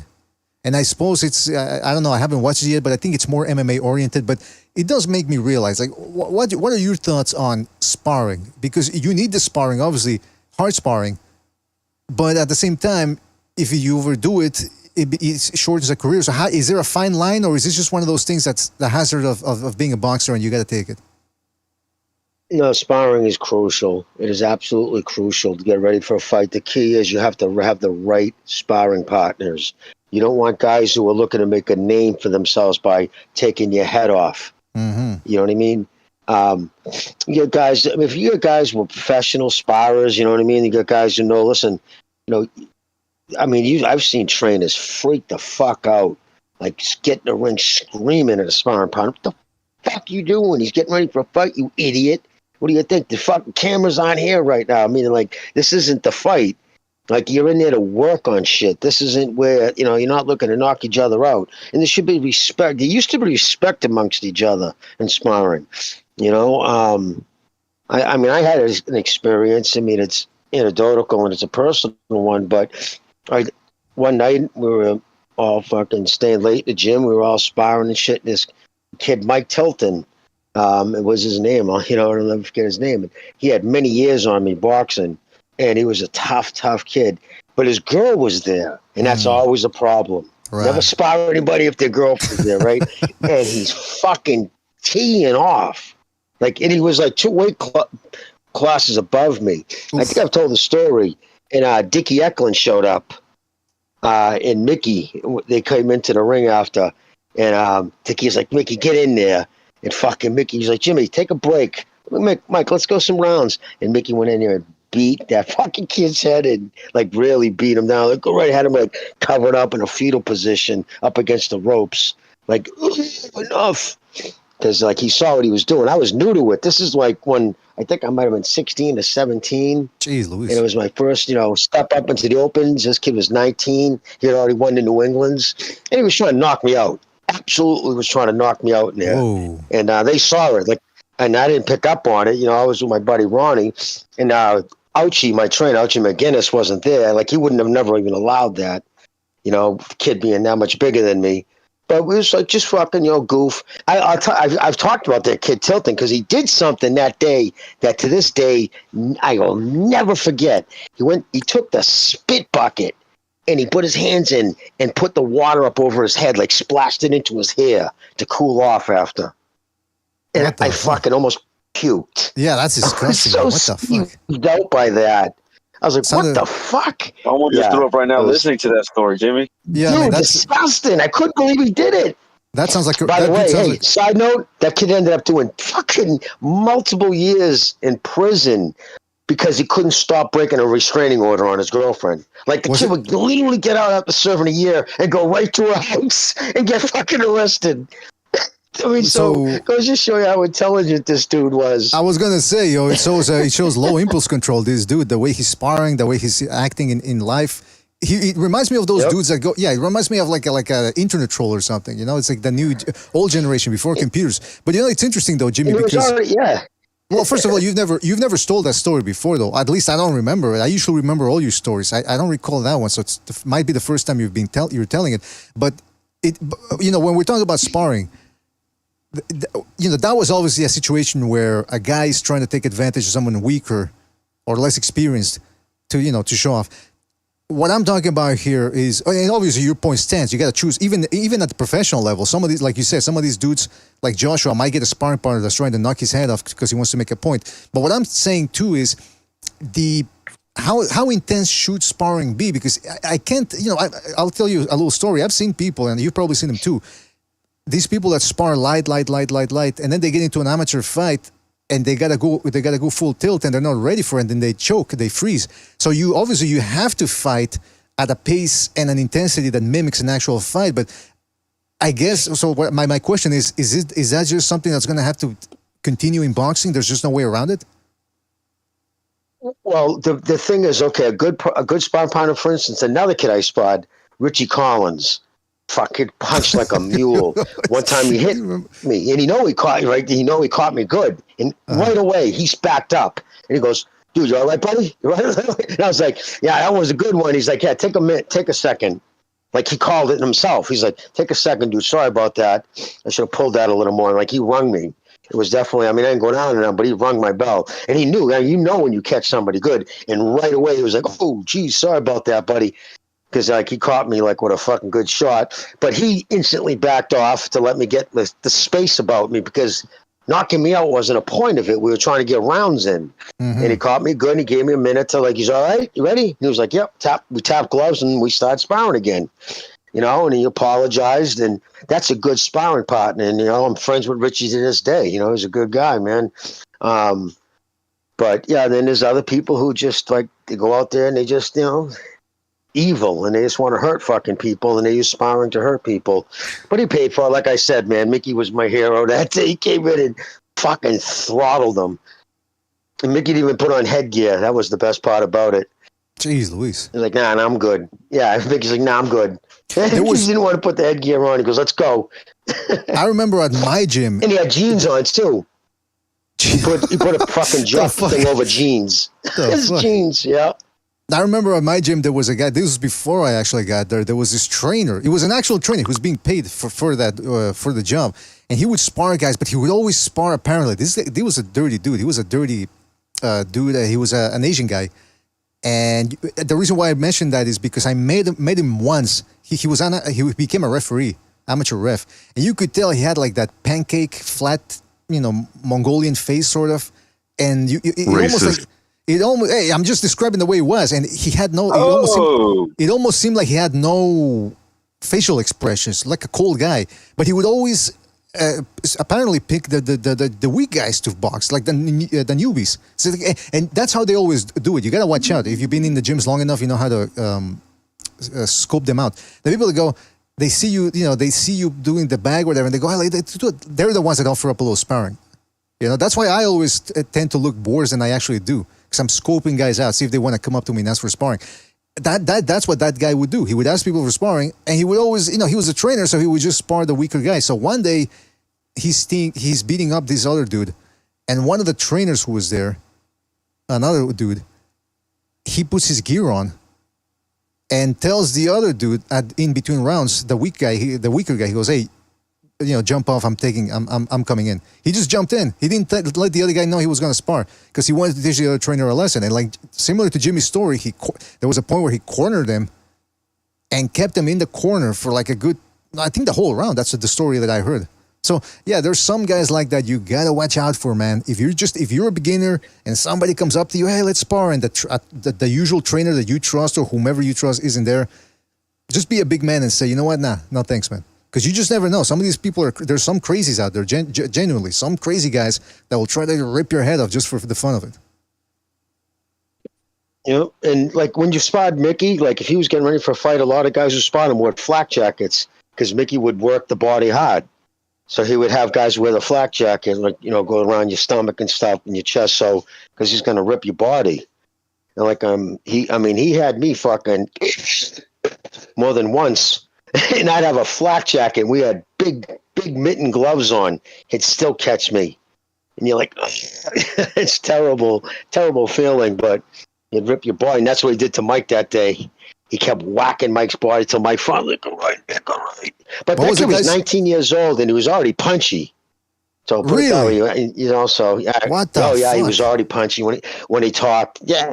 I: And I suppose it's, I don't know, I haven't watched it yet, but I think it's more MMA oriented. But it does make me realize, what are your thoughts on sparring? Because you need the sparring, obviously, hard sparring. But at the same time, if you overdo it, it shortens a career. So is there a fine line, or is this just one of those things that's the hazard of being a boxer and you got to take it?
K: No, sparring is crucial. It is absolutely crucial to get ready for a fight. The key is you have to have the right sparring partners. You don't want guys who are looking to make a name for themselves by taking your head off.
I: Mm-hmm.
K: You know what I mean? You get guys, if you get guys who are professional sparrers, you know what I mean? You get guys who know, listen, I've seen trainers freak the fuck out, like get in the ring screaming at a sparring partner. What the fuck you doing? He's getting ready for a fight, you idiot. What do you think? The fucking camera's on here right now. This isn't the fight. You're in there to work on shit. This isn't where, you're not looking to knock each other out. And there should be respect. There used to be respect amongst each other in sparring. I had an experience. It's anecdotal and it's a personal one, but one night we were all fucking staying late at the gym. We were all sparring and shit. This kid, Mike Tilton, it was his name. I'll never forget his name. He had many years on me boxing, and he was a tough kid. But his girl was there, and that's always a problem. Right. Never spar anybody if their girlfriend's there, right? And he's fucking teeing off. And he was 2 weight classes above me. Oof. I think I've told the story. And Dickie Eklund showed up, and Mickey. They came into the ring after, and Dickie's like, Mickey, get in there. And fucking Mickey's like, Jimmy, take a break. Mike, let's go some rounds. And Mickey went in there and beat that fucking kid's head and really beat him down. Go right ahead, him covered up in a fetal position up against the ropes. Enough. because like he saw what he was doing. I was new to it. This is like when I think I might have been 16 to 17.
I: Jeez, Louise.
K: And it was my first, step up into the Opens. This kid was 19. He had already won the New England's. And he was trying to knock me out. Absolutely was trying to knock me out in there.
I: Whoa.
K: And they saw it. And I didn't pick up on it. I was with my buddy Ronnie. And Ouchie, my trainer, Ouchie McGinnis, wasn't there. Like, he wouldn't have never even allowed that. The kid being that much bigger than me. But we was like, just fucking, goof. I've talked about that kid tilting because he did something that day that to this day I will never forget. He took the spit bucket and he put his hands in and put the water up over his head, like splashed it into his hair to cool off after. And I fucking almost puked.
I: Yeah, that's disgusting.
K: I
I: What
K: was so
I: the fuck?
K: out by that. I was like, what the fuck?
J: I almost just threw up right now listening to that story, Jimmy.
I: Yeah,
K: Dude, that's disgusting. I couldn't believe he did it.
I: That sounds like.
K: By the way, side note, that kid ended up doing fucking multiple years in prison because he couldn't stop breaking a restraining order on his girlfriend. Like, the kid would literally get out after serving a year and go right to her house and get fucking arrested. I mean, so goes to show you how intelligent this dude was.
I: I was gonna say, it shows low impulse control. This dude, the way he's sparring, the way he's acting in life, it reminds me of those dudes that go. Yeah, it reminds me of like a internet troll or something. It's like the old generation before computers. But it's interesting though, Jimmy, because well, first of all, you've never told that story before though. At least I don't remember it. I usually remember all your stories. I don't recall that one, so it might be the first time you're telling it. But when we're talking about sparring. That was obviously a situation where a guy is trying to take advantage of someone weaker or less experienced to show off. What I'm talking about here is, and obviously your point stands. You got to choose, even at the professional level. Some of these, like you said, some of these dudes, like Joshua, might get a sparring partner that's trying to knock his head off because he wants to make a point. But what I'm saying too is how intense should sparring be? Because I can't, I'll tell you a little story. I've seen people, and you've probably seen them too. These people that spar light, and then they get into an amateur fight, and they gotta go full tilt, and they're not ready for it, and then they choke, they freeze. So you have to fight at a pace and an intensity that mimics an actual fight. But I guess so. My question is that just something that's gonna have to continue in boxing? There's just no way around it.
K: Well, the thing is, okay, a good sparring partner, for instance, another kid I sparred, Richie Collins. Fucking punched like a mule. One time he hit me, and he caught me good. And right away, he's backed up. And he goes, dude, you all right, buddy? You all right? And I was like, yeah, that was a good one. He's like, yeah, take a minute, take a second. Like, he called it himself. He's like, take a second, dude. Sorry about that. I should have pulled that a little more. Like, he rung me. It was definitely, I didn't go down and down, but he rung my bell. And he knew, when you catch somebody good. And right away, he was like, oh, geez, sorry about that, buddy. Because he caught me with a fucking good shot, but he instantly backed off to let me get the space about me, because knocking me out wasn't a point of it. We were trying to get rounds in, and he caught me good. And he gave me a minute to he's all right, you ready? And he was like, yep. We tapped gloves and we started sparring again. And he apologized, and that's a good sparring partner. And I'm friends with Richie to this day. He's a good guy, man. But yeah, then there's other people who just they go out there and they just evil, and they just want to hurt fucking people, and they use sparring to hurt people. But he paid for it. Like I said, man, Mickey was my hero that day. He came in and fucking throttled them. And Mickey didn't even put on headgear. That was the best part about it.
I: Jeez Louise.
K: He's like, nah, I'm good. Yeah, Mickey's like, nah, I'm good. He didn't want to put the headgear on. He goes, let's go.
I: I remember at my gym.
K: And he had jeans on too. He put a fucking jump thing over jeans. His jeans, yeah.
I: I remember at my gym there was a guy. This was before I actually got there. There was this trainer. It was an actual trainer who was being paid for the job, and he would spar guys. But he would always spar. Apparently, he was a dirty dude. He was a dirty dude. He was an Asian guy, and the reason why I mentioned that is because I made him once. He became a referee, amateur ref, and you could tell he had like that pancake flat, Mongolian face sort of, and I'm just describing the way it was, and he had no. It almost seemed like he had no facial expressions, like a cold guy. But he would always apparently pick the weak guys to box, like the newbies. So, and that's how they always do it. You gotta watch out. If you've been in the gyms long enough, you know how to scope them out. The people that go, they see you, they see you doing the bag or whatever, and they go, hey, they're the ones that offer up a little sparring. That's why I always tend to look worse than I actually do, because I'm scoping guys out, see if they want to come up to me and ask for sparring. That's what that guy would do. He would ask people for sparring, and he would always, he was a trainer, so he would just spar the weaker guy. So one day, he's beating up this other dude, and one of the trainers who was there, another dude, he puts his gear on and tells the other dude in between rounds, the weaker guy, he goes, hey, jump off, I'm coming in. He just jumped in. He didn't let the other guy know he was going to spar, because he wanted to teach the other trainer a lesson. And like, similar to Jimmy's story, there was a point where he cornered him and kept him in the corner for like a good, I think the whole round. That's the story that I heard. So yeah, there's some guys like that you gotta watch out for, man. If you're a beginner and somebody comes up to you, hey, let's spar, and the usual trainer that you trust or whomever you trust isn't there, just be a big man and say, you know what, no thanks, man. Because you just never know. Some of these people there's some crazies out there, genuinely, some crazy guys that will try to rip your head off just for the fun of it.
K: And like when you sparred Mickey, like if he was getting ready for a fight, a lot of guys who sparred him wore flak jackets, because Mickey would work the body hard. So he would have guys wear the flak jacket, like, go around your stomach and stuff and your chest, so because he's going to rip your body. And like he had me fucking more than once, and I'd have a flak jacket. We had big mitten gloves on. He'd still catch me, and you're like, it's terrible feeling, but he'd rip your body. And that's what he did to Mike that day. He kept whacking Mike's body till Mike finally, all right. But that kid was 19 years old, and he was already punchy. So
I: really,
K: so yeah.
I: What the
K: fuck?
I: He
K: was already punchy when he talked. Yeah.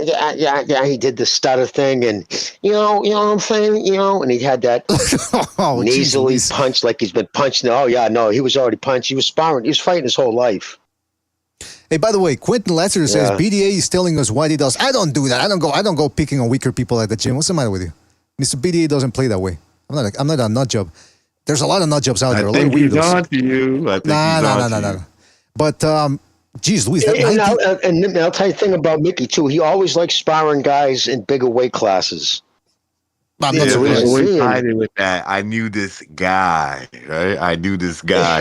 K: He did the stutter thing, and you know what I'm saying. And he had that nasally punch, like he's been punched. Oh yeah, no, he was already punched. He was sparring. He was fighting his whole life.
I: Hey, by the way, Quentin Lassiter says BDA is telling us what he does. I don't do that. I don't go picking on weaker people at the gym. What's the matter with you? Mr. BDA doesn't play that way. I'm not a nut job. There's a lot of nut jobs out there.
M: I think he's on to you.
I: No. But, geez, Luis.
K: And I'll tell you a thing about Mickey, too. He always likes sparring guys in bigger weight classes.
I: I'm not
M: excited with that. I knew this guy, right?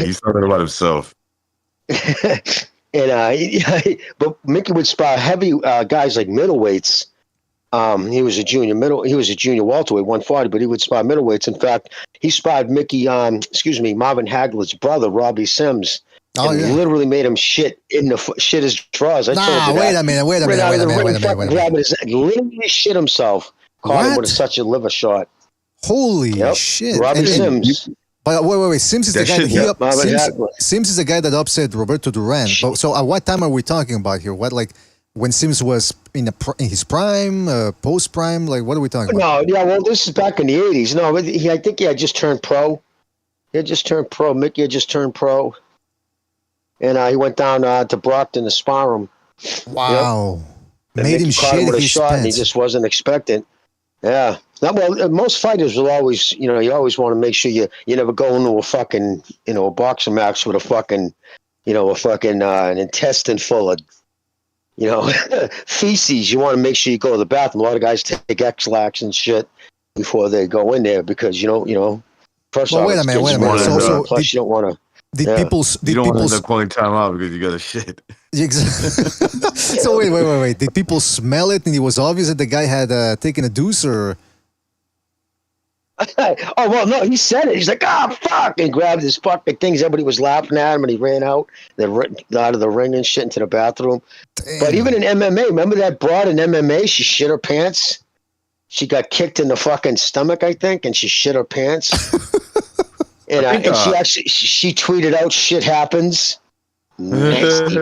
M: He's talking about himself.
K: But Mickey would spar heavy guys like middleweights. He was a junior welterweight, 140, but he would spar middleweights. In fact, he sparred Marvin Hagler's brother, Robbie Sims, and literally made him shit his drawers.
I: Wait a minute.
K: Literally shit himself. Caught him with such a liver shot.
I: Holy shit!
K: Robbie Sims.
I: But wait. Sims is the guy. Sims is the guy that upset Roberto Duran. So at what time are we talking about here? What, like when Sims was in his prime, post prime? Like what are we talking about?
K: No, yeah. Well, this is back in the 80s. No, I think he had just turned pro. Mickey had just turned pro, and he went down to Brockton to spar him.
I: Wow.
K: Yep.
I: Made him shit
K: with a
I: his
K: shot,
I: pants.
K: and he just wasn't expectant. Yeah. Well, most fighters will always, you always want to make sure you never go into a fucking, a boxing match with a fucking, an intestine full of, feces. You want to make sure you go to the bathroom. A lot of guys take X-Lax and shit before they go in there because, first off,
I: wait a minute. So
K: plus you don't want to.
I: You don't
M: want to end up calling time out because you got a shit.
I: Exactly. So wait. Did people smell it and it was obvious that the guy had taken a deuce or?
K: Oh, well, no, he said it. He's like, fuck, and grabbed his fucking things. Everybody was laughing at him and he ran out of the ring and shit into the bathroom. Damn. But even in MMA, remember that broad in MMA? She shit her pants. She got kicked in the fucking stomach, I think, and she shit her pants. And she tweeted out, "Shit happens." Nasty.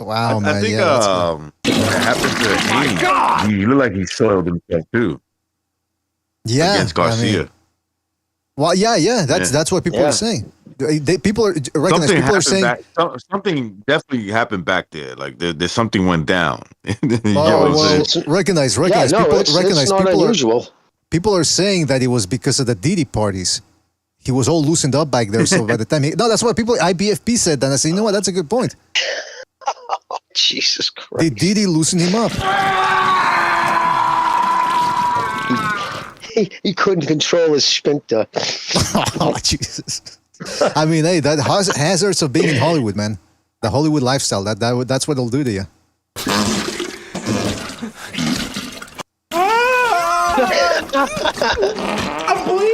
I: Wow, man.
M: I think what happened to him, he looked like he soiled himself too.
I: Yeah,
M: against Garcia.
I: That's what people are saying. People are saying
M: something definitely happened back there. Like there's something went down.
I: Recognize.
K: Yeah, no, it's not unusual.
I: People are saying that it was because of the Diddy parties. He was all loosened up back there. So by the time that's what IBFP said. And I said, you know what? That's a good point.
K: Oh, Jesus Christ.
I: Did Diddy loosen him up?
K: he couldn't control his sphincter.
I: Oh, Jesus. I mean, hey, that hazards of being in Hollywood, man. The Hollywood lifestyle. That's what it'll do to you.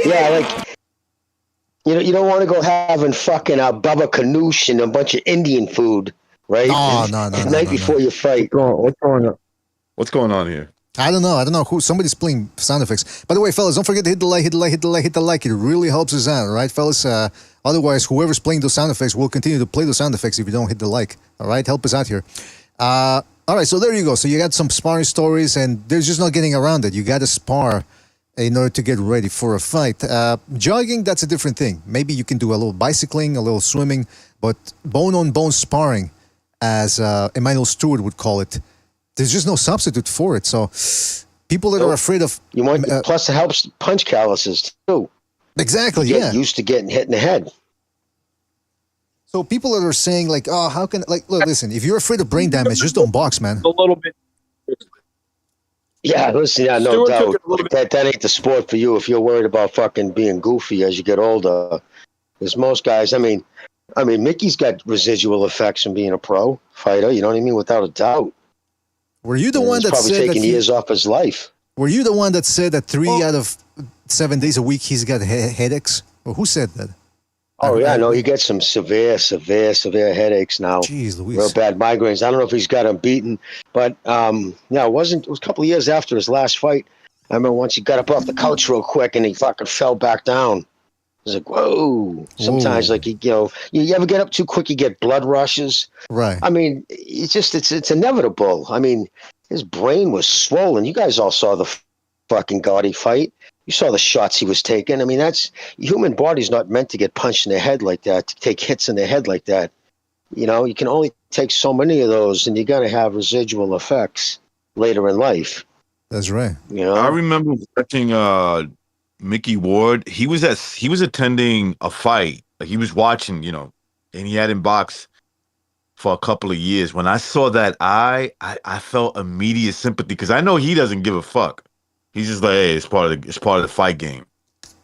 K: Yeah, like you don't want to go having fucking Bubba Ganoush and a bunch of Indian food, right?
I: No.
K: The night before you fight.
M: What's going on? What's going on here?
I: I don't know who. Somebody's playing sound effects. By the way, fellas, don't forget to hit the like. It really helps us out, all right, fellas? Otherwise, whoever's playing those sound effects will continue to play those sound effects if you don't hit the like. All right, help us out here. All right, so there you go. So you got some sparring stories, and there's just not getting around it. You got to spar in order to get ready for a fight. Jogging, that's a different thing. Maybe you can do a little bicycling, a little swimming, but bone-on-bone sparring, as Emmanuel Stewart would call it, there's just no substitute for it. So people that are afraid of...
K: Plus, it helps punch calluses, too.
I: Exactly,
K: you get used to getting hit in the head.
I: So people that are saying, like, oh, how can... Like, look, listen, if you're afraid of brain damage, just don't box, man.
L: A little bit.
K: Yeah, listen, no
L: Stewart
K: doubt.
L: took it a little
K: That ain't the sport for you if you're worried about fucking being goofy as you get older. Because most guys, I mean, Mickey's got residual effects from being a pro fighter, you know what I mean? Without a doubt.
I: Were you the one that
K: probably
I: said
K: taking years off his life?
I: Were you the one that said that 3 out of 7 days a week he's got headaches? Or who said that?
K: Oh, yeah, no, he gets some severe headaches now.
I: Jeez Louise.
K: Real bad migraines. I don't know if he's got him beaten, but it was a couple of years after his last fight. I remember once he got up off the couch real quick and he fucking fell back down. I was like, whoa. Sometimes, like, you ever get up too quick, you get blood rushes.
I: Right.
K: I mean, it's inevitable. I mean, his brain was swollen. You guys all saw the fucking Gotti fight. You saw the shots he was taking. I mean, human body's not meant to get punched in the head like that, to take hits in the head like that. You know, you can only take so many of those, and you're going to have residual effects later in life.
I: That's right.
K: You know?
M: I remember watching Mickey Ward. He was attending a fight. Like, he was watching, and he hadn't boxed for a couple of years. When I saw that, I felt immediate sympathy because I know he doesn't give a fuck. He's just like, hey, it's part of the fight game.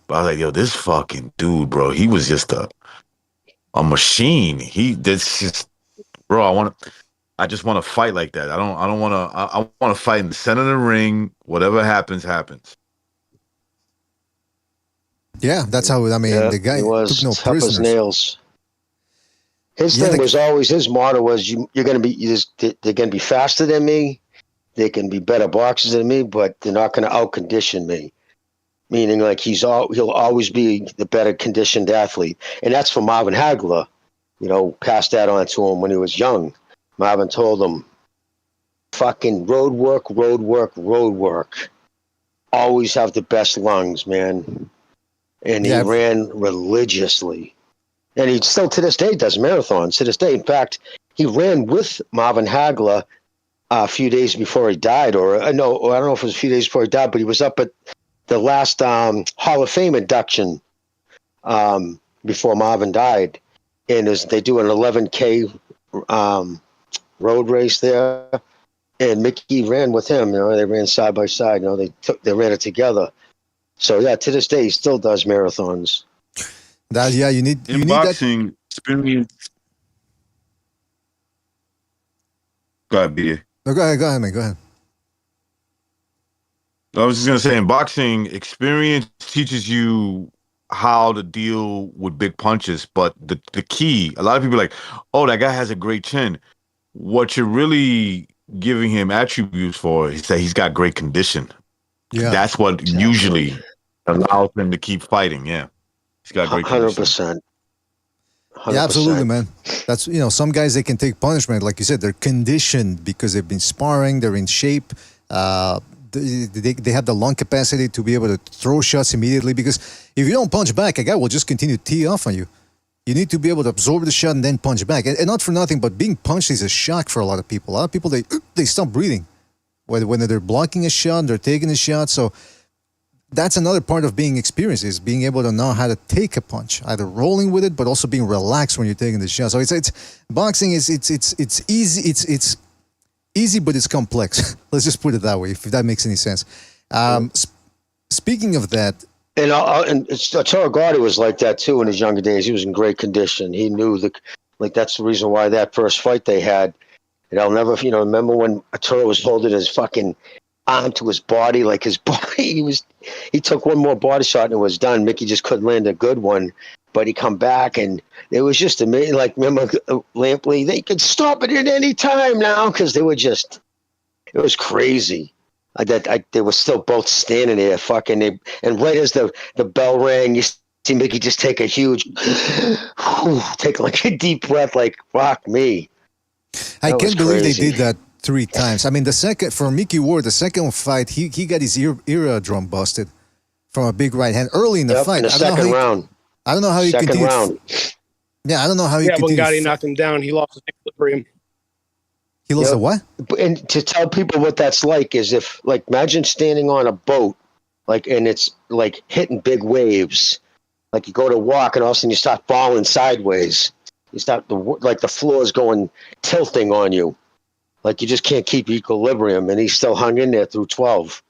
M: But I was like, yo, this fucking dude, bro, he was just a machine. Bro, I just want to fight like that. I want to fight in the center of the ring. Whatever happens, happens.
I: Yeah, that's how. I mean, the guy took no
K: tough
I: prisoners.
K: as nails. His thing was always, his motto was, they're going to be faster than me. They can be better boxers than me, but they're not going to out-condition me. Meaning, like, he'll always be the better conditioned athlete. And that's for Marvin Hagler. Passed that on to him when he was young. Marvin told him, fucking road work. Always have the best lungs, man. And he ran religiously. And he still, to this day, does marathons. To this day. In fact, he ran with Marvin Hagler a few days before he died, or I don't know if it was a few days before he died, but he was up at the last Hall of Fame induction before Marvin died. And they do an 11K road race there, and Mickey ran with him. They ran side by side. They ran it together. So yeah, to this day, he still does marathons.
I: You need
M: boxing
I: that
M: experience. Go ahead, B.
I: No, go ahead, man. Go ahead.
M: I was just gonna say, in boxing, experience teaches you how to deal with big punches, but the key, a lot of people are like, oh, that guy has a great chin. What you're really giving him attributes for is that he's got great condition. Yeah, that's what usually allows him to keep fighting. Yeah, he's got great condition.
K: 100%.
I: Yeah, absolutely, man. That's, some guys, they can take punishment. Like you said, they're conditioned because they've been sparring, they're in shape. They have the lung capacity to be able to throw shots immediately, because if you don't punch back, a guy will just continue to tee off on you. You need to be able to absorb the shot and then punch back. And not for nothing, but being punched is a shock for a lot of people. A lot of people, they stop breathing when they're blocking a shot, they're taking a shot. So that's another part of being experienced, is being able to know how to take a punch, either rolling with it, but also being relaxed when you're taking the shot. So it's boxing is it's easy. It's easy, but it's complex. Let's just put it that way, if that makes any sense. Speaking of that,
K: and Arturo Gotti was like that too in his younger days. He was in great condition. He knew that's the reason why that first fight they had. And I'll never, remember when Arturo was holding his fucking arm to his body, like his body, he took one more body shot and it was done. Mickey just couldn't land a good one, but he come back and it was just amazing. Like, remember Lampley, they could stop it at any time now because they were just, it was crazy. They were still both standing there fucking, and right as the bell rang, you see Mickey just take a huge, take like a deep breath, like, fuck me.
I: I can't believe they did that 3 times. I mean, for Mickey Ward, the second fight, he got his eardrum busted from a big right hand early in the fight.
K: In the second round.
I: I don't know how he continued.
K: Round.
I: Yeah, I don't know how he continued.
L: Yeah, when Gotti knocked him down, he lost his equilibrium.
I: He lost a what?
K: And to tell people what that's like is if, like, imagine standing on a boat, like, and it's like hitting big waves. Like you go to walk and all of a sudden you start falling sideways. You start the floor is going tilting on you. Like you just can't keep equilibrium. And he's still hung in there through 12.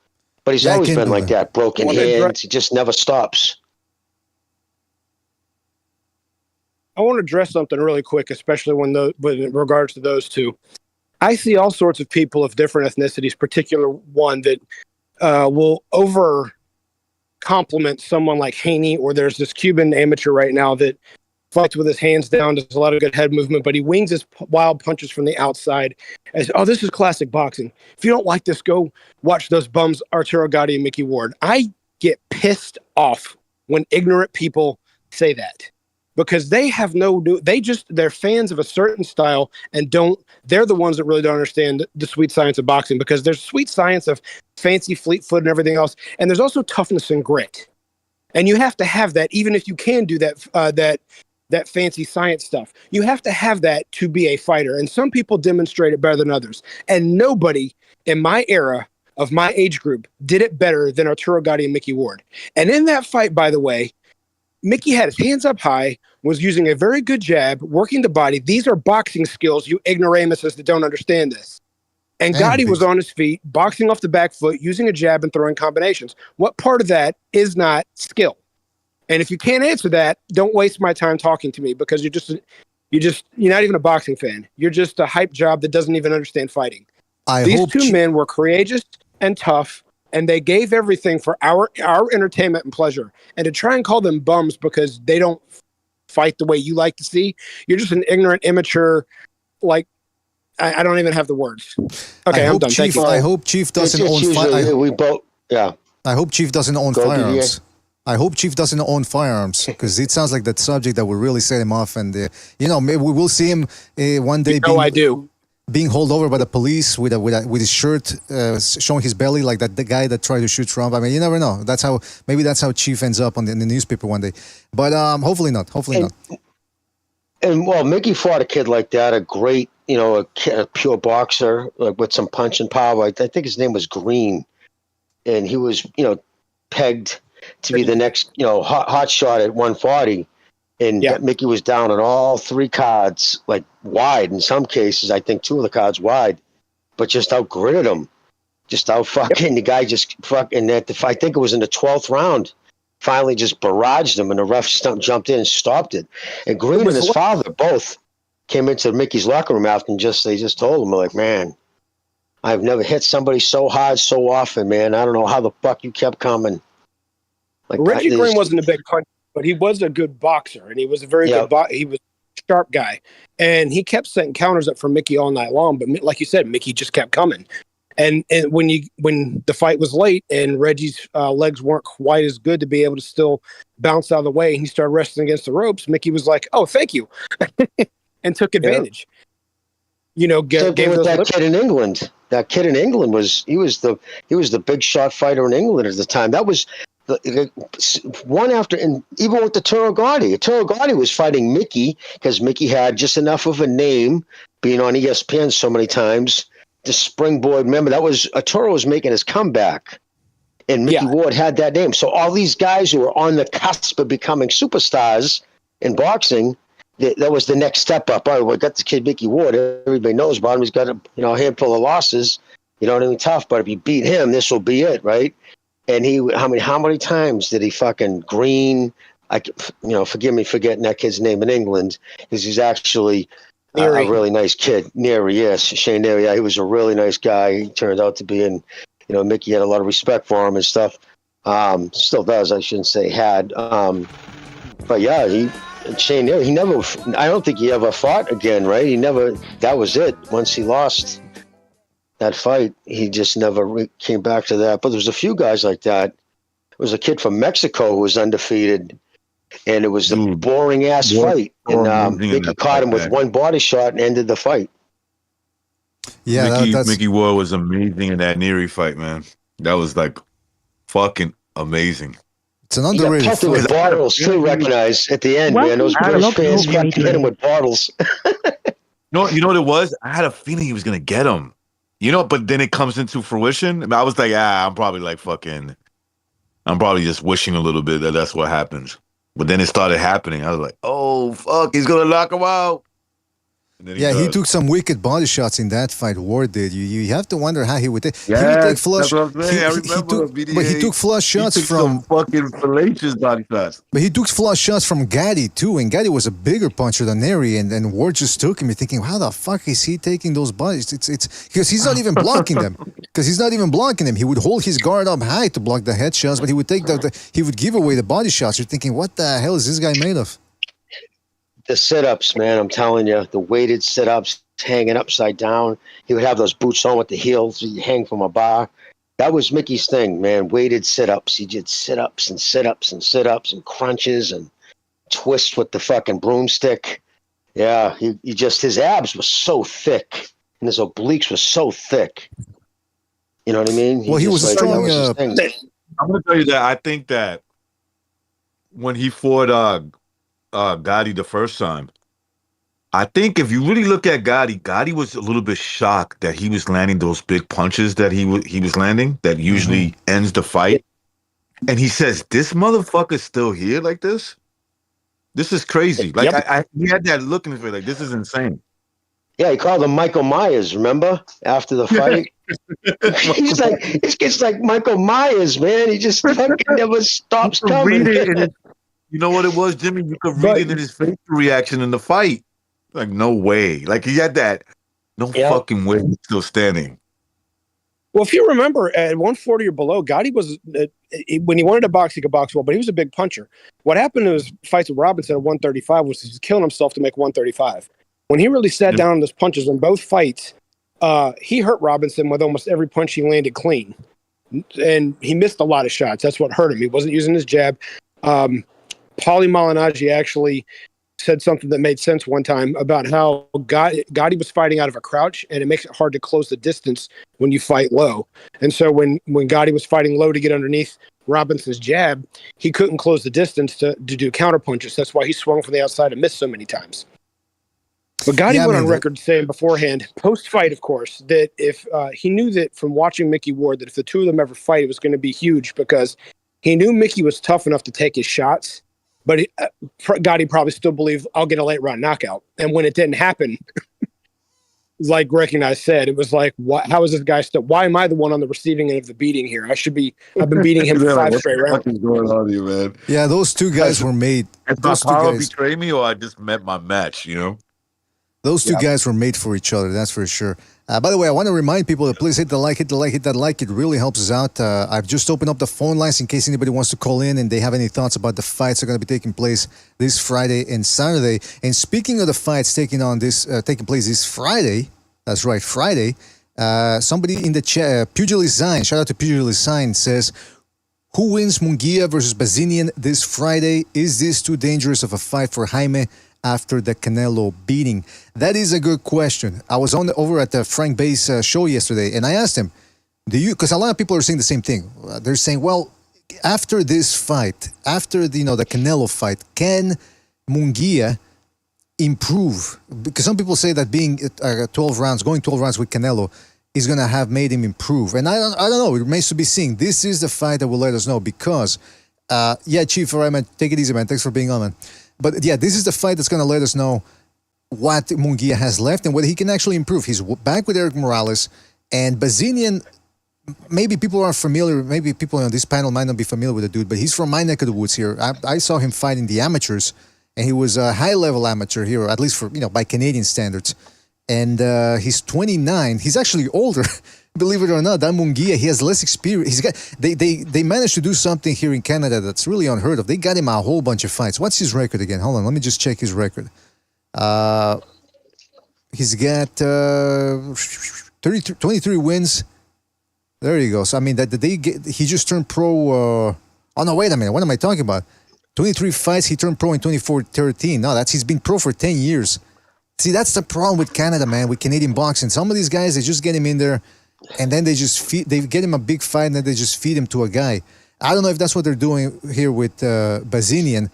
K: But he's always been like that. Broken hands. He just never stops.
L: I want to address something really quick, especially in regards to those two. I see all sorts of people of different ethnicities, particular one that will over compliment someone like Haney, or there's this Cuban amateur right now that fights with his hands down, does a lot of good head movement, but he wings his wild punches from the outside as, oh, this is classic boxing. If you don't like this, go watch those bums, Arturo Gotti and Mickey Ward. I get pissed off when ignorant people say that. Because they have they're fans of a certain style and they're the ones that really don't understand the sweet science of boxing, because there's sweet science of fancy fleet foot and everything else. And there's also toughness and grit. And you have to have that, even if you can do that fancy science stuff. You have to have that to be a fighter. And some people demonstrate it better than others. And nobody in my era of my age group did it better than Arturo Gotti and Mickey Ward. And in that fight, by the way, Mickey had his hands up high, was using a very good jab, working the body. These are boxing skills, you ignoramuses that don't understand this. And Gotti was on his feet, boxing off the back foot, using a jab and throwing combinations. What part of that is not skill? And if you can't answer that, don't waste my time talking to me, because you're not even a boxing fan. You're just a hype job that doesn't even understand fighting. These two men were courageous and tough, and they gave everything for our entertainment and pleasure. And to try and call them bums because they don't fight the way you like to see, you're just an ignorant, immature, like, I don't even have the words. Okay, I'm done. Thank you.
I: I hope Chief doesn't own firearms. I hope Chief doesn't own firearms. I hope Chief doesn't own firearms, because it sounds like that subject that will really set him off. And, maybe we will see him one day.
L: I do.
I: Being hauled over by the police with his shirt showing his belly, like the guy that tried to shoot Trump. I mean, you never know. That's how Chief ends up in the newspaper one day. But hopefully not.
K: And well, Mickey fought a kid like that, a great, a pure boxer, like with some punch and power. I think his name was Green, and he was, pegged to be the next, hot shot at 140. And Mickey was down on all 3 cards, like wide in some cases. I think 2 of the cards wide, but just outgritted him. Just out fucking the guy just fucking I think it was in the 12th round. Finally, just barraged him, and the ref jumped in and stopped it. And Green and his father both came into Mickey's locker room after, and they just told him, like, man, I've never hit somebody so hard so often, man. I don't know how the fuck you kept coming. Like
L: Reggie Green wasn't a big puncher, but he was a good boxer, and he was a very good he was a sharp guy. And he kept setting counters up for Mickey all night long. But like you said, Mickey just kept coming. And when the fight was late and Reggie's legs weren't quite as good to be able to still bounce out of the way, and he started wrestling against the ropes, Mickey was like, "Oh, thank you," and took advantage. Gave
K: that kid in England. That kid in England was the big shot fighter in England at the time. That was one after, and even with the Arturo Gotti was fighting Mickey because Mickey had just enough of a name, being on ESPN so many times. The springboard, remember, that was Arturo was making his comeback, and Mickey Ward had that name. So all these guys who were on the cusp of becoming superstars in boxing, that was the next step up. All right, we got this kid Mickey Ward. Everybody knows about him. He's got a handful of losses. Tough. But if you beat him, this will be it, right? And how many times did he fucking green? Forgive me for getting that kid's name in England, because he's actually a really nice kid. Neary, yes, Shane Neary. Yeah, he was a really nice guy. He turned out to be, and Mickey had a lot of respect for him and stuff. Still does, I shouldn't say had. But yeah, Shane Neary, he never. I don't think he ever fought again, right? He never. That was it. Once he lost that fight, he just never came back to that. But there's a few guys like that. There was a kid from Mexico who was undefeated. And it was a boring ass fight, and Mickey caught him with one body shot and ended the fight.
M: Yeah, Mickey Ward was amazing in that Neary fight, man. That was like fucking amazing.
I: It's an underrated
K: fight. With bottles too, recognize at the end, man. Those British fans kept hit him with bottles.
M: No, you know what it was? I had a feeling he was gonna get him. But then it comes into fruition. I was like, I'm probably just wishing a little bit that that's what happens. But then it started happening. I was like, oh, fuck, he's going to knock him out.
I: He took some wicked body shots in that fight. Ward did. You have to wonder how he would take. He would take flush.
M: That's what I'm saying. I remember
I: but he took flush shots from
M: fucking fallacious body shots.
I: But he took flush shots from Gotti too, and Gotti was a bigger puncher than Neary, and Ward just took him. You're thinking, how the fuck is he taking those bodies? It's because he's not even blocking them. He would hold his guard up high to block the headshots, but he would take he would give away the body shots. You're thinking, what the hell is this guy made of?
K: The sit-ups, man, I'm telling you, the weighted sit-ups, hanging upside down. He would have those boots on with the heels. He'd hang from a bar. That was Mickey's thing, man, weighted sit-ups. He did sit-ups and sit-ups and sit-ups and crunches and twists with the fucking broomstick. Yeah, his abs were so thick, and his obliques were so thick. You know what I mean?
I: He was a strong...
M: I'm going to tell you that I think that when he fought... Gotti the first time, I think if you really look at Gotti was a little bit shocked that he was landing those big punches that he was landing that usually ends the fight, and he says, "This motherfucker's still here like this. This is crazy." Like he had that look in his face, like this is insane.
K: Yeah, he called him Michael Myers. Remember after the fight, he's like, it's like Michael Myers, man. He just fucking never stops coming.
M: You know what it was, Jimmy? You could read it in his facial reaction in the fight. Like, no way. Like, he had that, fucking way he's still standing.
L: Well, if you remember, at 140 or below, Gotti was, when he wanted to box, he could box well, but he was a big puncher. What happened in his fights with Robinson at 135 was he was killing himself to make 135. When he really sat down on those punches in both fights, he hurt Robinson with almost every punch he landed clean. And he missed a lot of shots. That's what hurt him. He wasn't using his jab. Paulie Malignaggi actually said something that made sense one time about how Gotti was fighting out of a crouch, and it makes it hard to close the distance when you fight low. And so when Gotti was fighting low to get underneath Robinson's jab, he couldn't close the distance to do counter punches. That's why he swung from the outside and missed so many times. But Gotti went on record saying beforehand, post-fight, of course, that if he knew that from watching Mickey Ward, that if the two of them ever fight, it was going to be huge because he knew Mickey was tough enough to take his shots. But Gotti probably still believed, I'll get a late round knockout. And when it didn't happen, like Recognize said, it was like, how is this guy still? Why am I the one on the receiving end of the beating here? I've been beating him for 5 straight rounds.
M: What's going on here, man?
I: Yeah, those two guys were made.
M: If my power betrayed me, or I just met my match,
I: Those two guys were made for each other, that's for sure. By the way, I want to remind people to please hit that like. It really helps us out. I've just opened up the phone lines in case anybody wants to call in and they have any thoughts about the fights that are going to be taking place this Friday and Saturday. And speaking of the fights taking place this Friday, that's right, Friday, somebody in the chat, Pugilist Sign, shout out to Pugilist Sign, says, who wins Munguia versus Bazinyan this Friday? Is this too dangerous of a fight for Jaime after the Canelo beating? That is a good question. I was over at the Frank Bay's show yesterday, and I asked him, because a lot of people are saying the same thing. They're saying, well, after this fight, after the Canelo fight, can Munguia improve? Because some people say that being going 12 rounds with Canelo is going to have made him improve. And I don't know. It remains to be seen. This is the fight that will let us know because, Chief, all right, man, take it easy, man. Thanks for being on, man. But yeah, this is the fight that's going to let us know what Munguia has left and whether he can actually improve. He's back with Eric Morales, and Bazinyan maybe people aren't familiar. Maybe people on this panel might not be familiar with the dude, but he's from my neck of the woods here. I saw him fight in the amateurs, and he was a high-level amateur here, or at least for by Canadian standards. And he's 29. He's actually older, believe it or not. That Munguia, he has less experience. He's got they managed to do something here in Canada that's really unheard of. They got him a whole bunch of fights. What's his record again? Hold on, let me just check his record. He's got 23 wins. There you go. So I mean he just turned pro. Oh no, wait a minute. What am I talking about? 23 fights. He turned pro in 2013. No, he's been pro for 10 years. See, that's the problem with Canada, man. With Canadian boxing, some of these guys, they just get him in there, and then they get him a big fight, and then they just feed him to a guy. I don't know if that's what they're doing here with Bazinyan.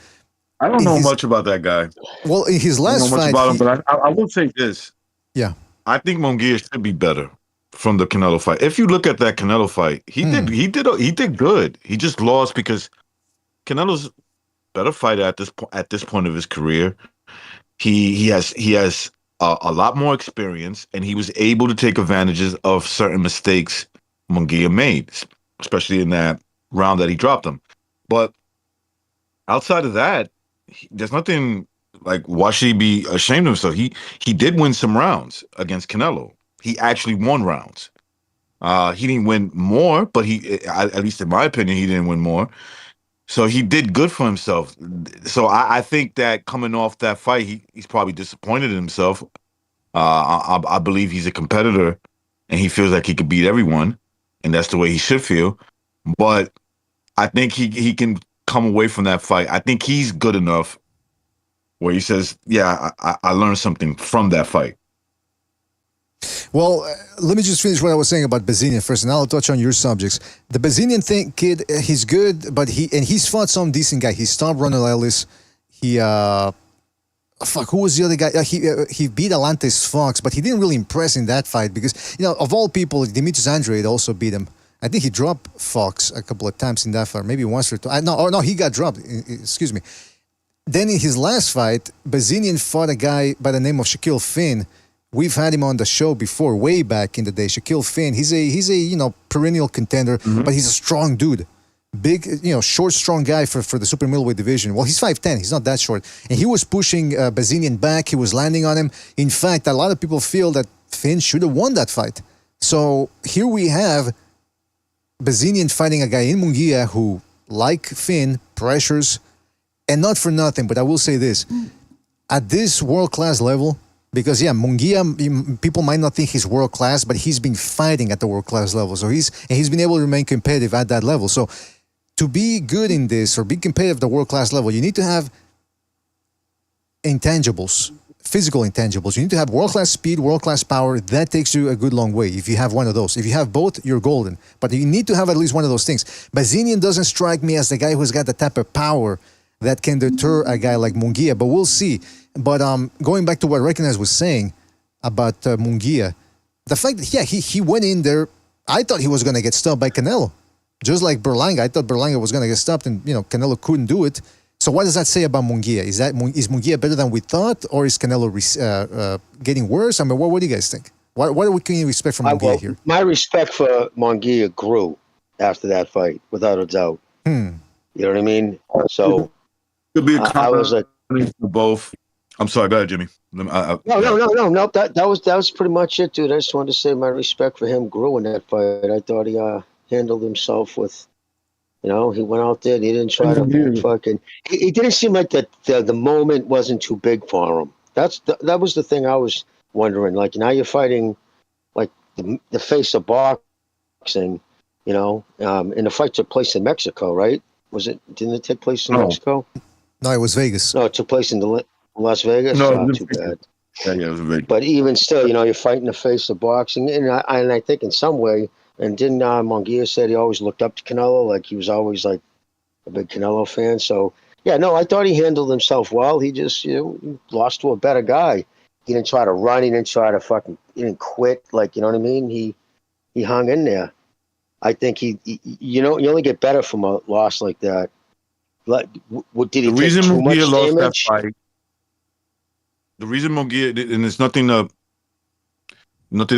M: I don't know much about that guy.
I: Well, in his last fight,
M: I don't know much about him, but I will say this.
I: Yeah,
M: I think Munguia should be better from the Canelo fight. If you look at that Canelo fight, he did good. He just lost because Canelo's better fighter at this point of his career. He has a lot more experience, and he was able to take advantages of certain mistakes Munguia made, especially in that round that he dropped him. But outside of that, there's nothing like why should he be ashamed of himself? He did win some rounds against Canelo. He actually won rounds. He didn't win more, but at least in my opinion, he didn't win more. So he did good for himself. So I think that coming off that fight, he's probably disappointed in himself. I believe he's a competitor, and he feels like he could beat everyone, and that's the way he should feel. But I think he can come away from that fight. I think he's good enough where he says, yeah, I learned something from that fight.
I: Well, let me just finish what I was saying about Bazinyan first, and I'll touch on your subjects. The Bazinyan kid, he's good, but he's fought some decent guy. He stopped Ronald Ellis. He who was the other guy? He beat Alantes Fox, but he didn't really impress in that fight because of all people, Demetrius Andrade also beat him. I think he dropped Fox a couple of times in that fight, maybe once or twice. No, he got dropped. Excuse me. Then in his last fight, Bazinyan fought a guy by the name of Shaquille Finn. We've had him on the show before, way back in the day. Shaquille Finn, he's a perennial contender, but he's a strong dude, big, short, strong guy for the super middleweight division. Well, he's 5'10", he's not that short, and he was pushing Bazinyan back. He was landing on him. In fact, a lot of people feel that Finn should have won that fight. So here we have Bazinyan fighting a guy in Munguia who, like Finn, pressures, and not for nothing. But I will say this: at this world-class level. Because, Munguia, people might not think he's world-class, but he's been fighting at the world-class level. So he's been able to remain competitive at that level. So to be good in this or be competitive at the world-class level, you need to have intangibles, physical intangibles. You need to have world-class speed, world-class power. That takes you a good long way if you have one of those. If you have both, you're golden. But you need to have at least one of those things. Bazinyan doesn't strike me as the guy who's got the type of power that can deter a guy like Munguia, but we'll see. But going back to what Recognize was saying about Munguia, the fact that, he went in there, I thought he was going to get stopped by Canelo. Just like Berlanga, I thought Berlanga was going to get stopped and, Canelo couldn't do it. So what does that say about Munguia? Is Munguia better than we thought, or is Canelo getting worse? I mean, what do you guys think? What can you expect from Munguia here?
K: My respect for Munguia grew after that fight, without a doubt. You know what I mean? So
M: could be a
K: I was like,
M: for both. I'm sorry, go ahead, Jimmy.
K: No. That was pretty much it, dude. I just wanted to say my respect for him grew in that fight. I thought he handled himself with, he went out there and he didn't try to fucking. He didn't seem like that. The moment wasn't too big for him. That was the thing I was wondering. Like now you're fighting, like the face of boxing, and the fight took place in Mexico, right? Didn't it take place in Mexico?
I: No, it was Vegas.
K: No, it took place in Las Vegas.
M: No,
K: too bad.
M: Yeah, it was Vegas.
K: But even still, you're fighting the face of boxing, and I think in some way, and didn't Munguia said he always looked up to Canelo, like he was always like a big Canelo fan. So I thought he handled himself well. He just lost to a better guy. He didn't try to run. He didn't try to he didn't quit. Like, you know what I mean? He hung in there. I think you only get better from a loss like that. Like, did he take too much damage? That fight,
M: the reason Munguia, and it's nothing to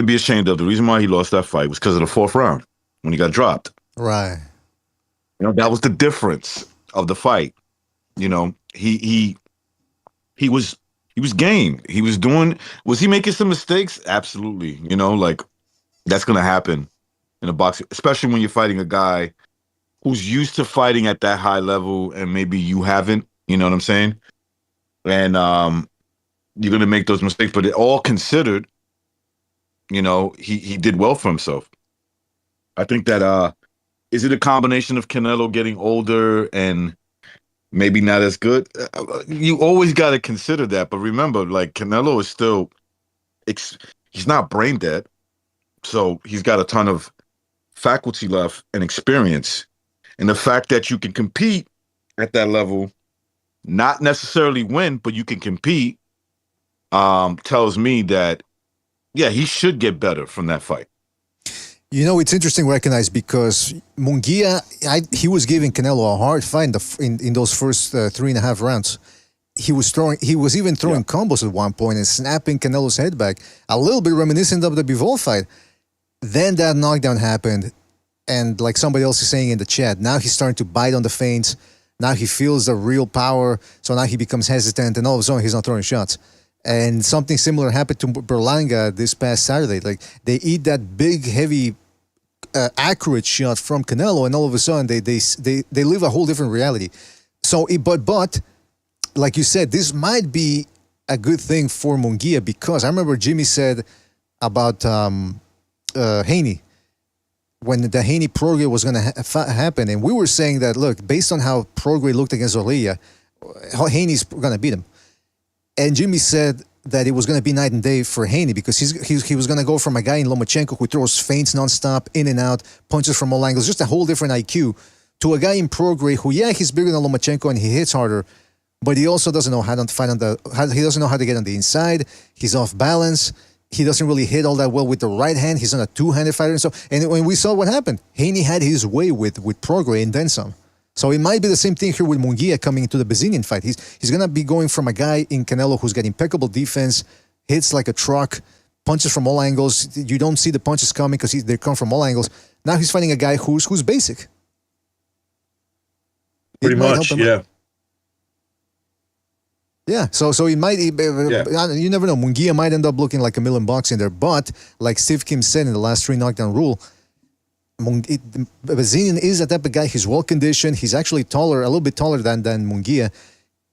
M: be ashamed of, the reason why he lost that fight was because of the fourth round. when he got dropped.
I: Right.
M: That was the difference of the fight. He was game. He was doing. Was he making some mistakes? Absolutely. That's gonna happen in a boxing, especially when you're fighting a guy who's used to fighting at that high level, and maybe you haven't. You know what I'm saying? And you're gonna make those mistakes, but it all considered, he did well for himself. I think that is it a combination of Canelo getting older and maybe not as good? You always got to consider that. But remember, like, Canelo is still, he's not brain dead. So he's got a ton of faculty left and experience. And the fact that you can compete at that level, not necessarily win, but you can compete, tells me that, yeah, he should get better from that fight.
I: It's interesting to recognize because Munguia, he was giving Canelo a hard fight in those first 3.5 rounds. He was even throwing combos at one point and snapping Canelo's head back, a little bit reminiscent of the Bivol fight. Then that knockdown happened, and like somebody else is saying in the chat, now he's starting to bite on the feints. Now he feels the real power, so now he becomes hesitant, and all of a sudden he's not throwing shots. And something similar happened to Berlanga this past Saturday. Like, they eat that big, heavy, accurate shot from Canelo, and all of a sudden they live a whole different reality. So, but like you said, this might be a good thing for Munguia, because I remember Jimmy said about Haney, when the Haney Prograis was going to happen, and we were saying that, look, based on how Prograis looked against Zorrilla, Haney's going to beat him. And Jimmy said that it was going to be night and day for Haney, because he was going to go from a guy in Lomachenko who throws feints nonstop, in and out, punches from all angles, just a whole different IQ, to a guy in Prograis who, he's bigger than Lomachenko and he hits harder, but he also doesn't know how to fight he doesn't know how to get on the inside. He's off balance. He doesn't really hit all that well with the right hand. He's not a two-handed fighter. And when we saw what happened, Haney had his way with Prograis and then some. So it might be the same thing here with Munguia coming into the Bazinyan fight. He's going to be going from a guy in Canelo who's got impeccable defense, hits like a truck, punches from all angles. You don't see the punches coming because they come from all angles. Now he's fighting a guy who's basic.
M: Pretty much, yeah.
I: Yeah, so it might, you never know. Munguia might end up looking like a million bucks in there, but like Steve Kim said in the last 3 knockdown rule, Bazinyan is a type of guy. He's well conditioned. He's actually taller, a little bit taller than Munguia.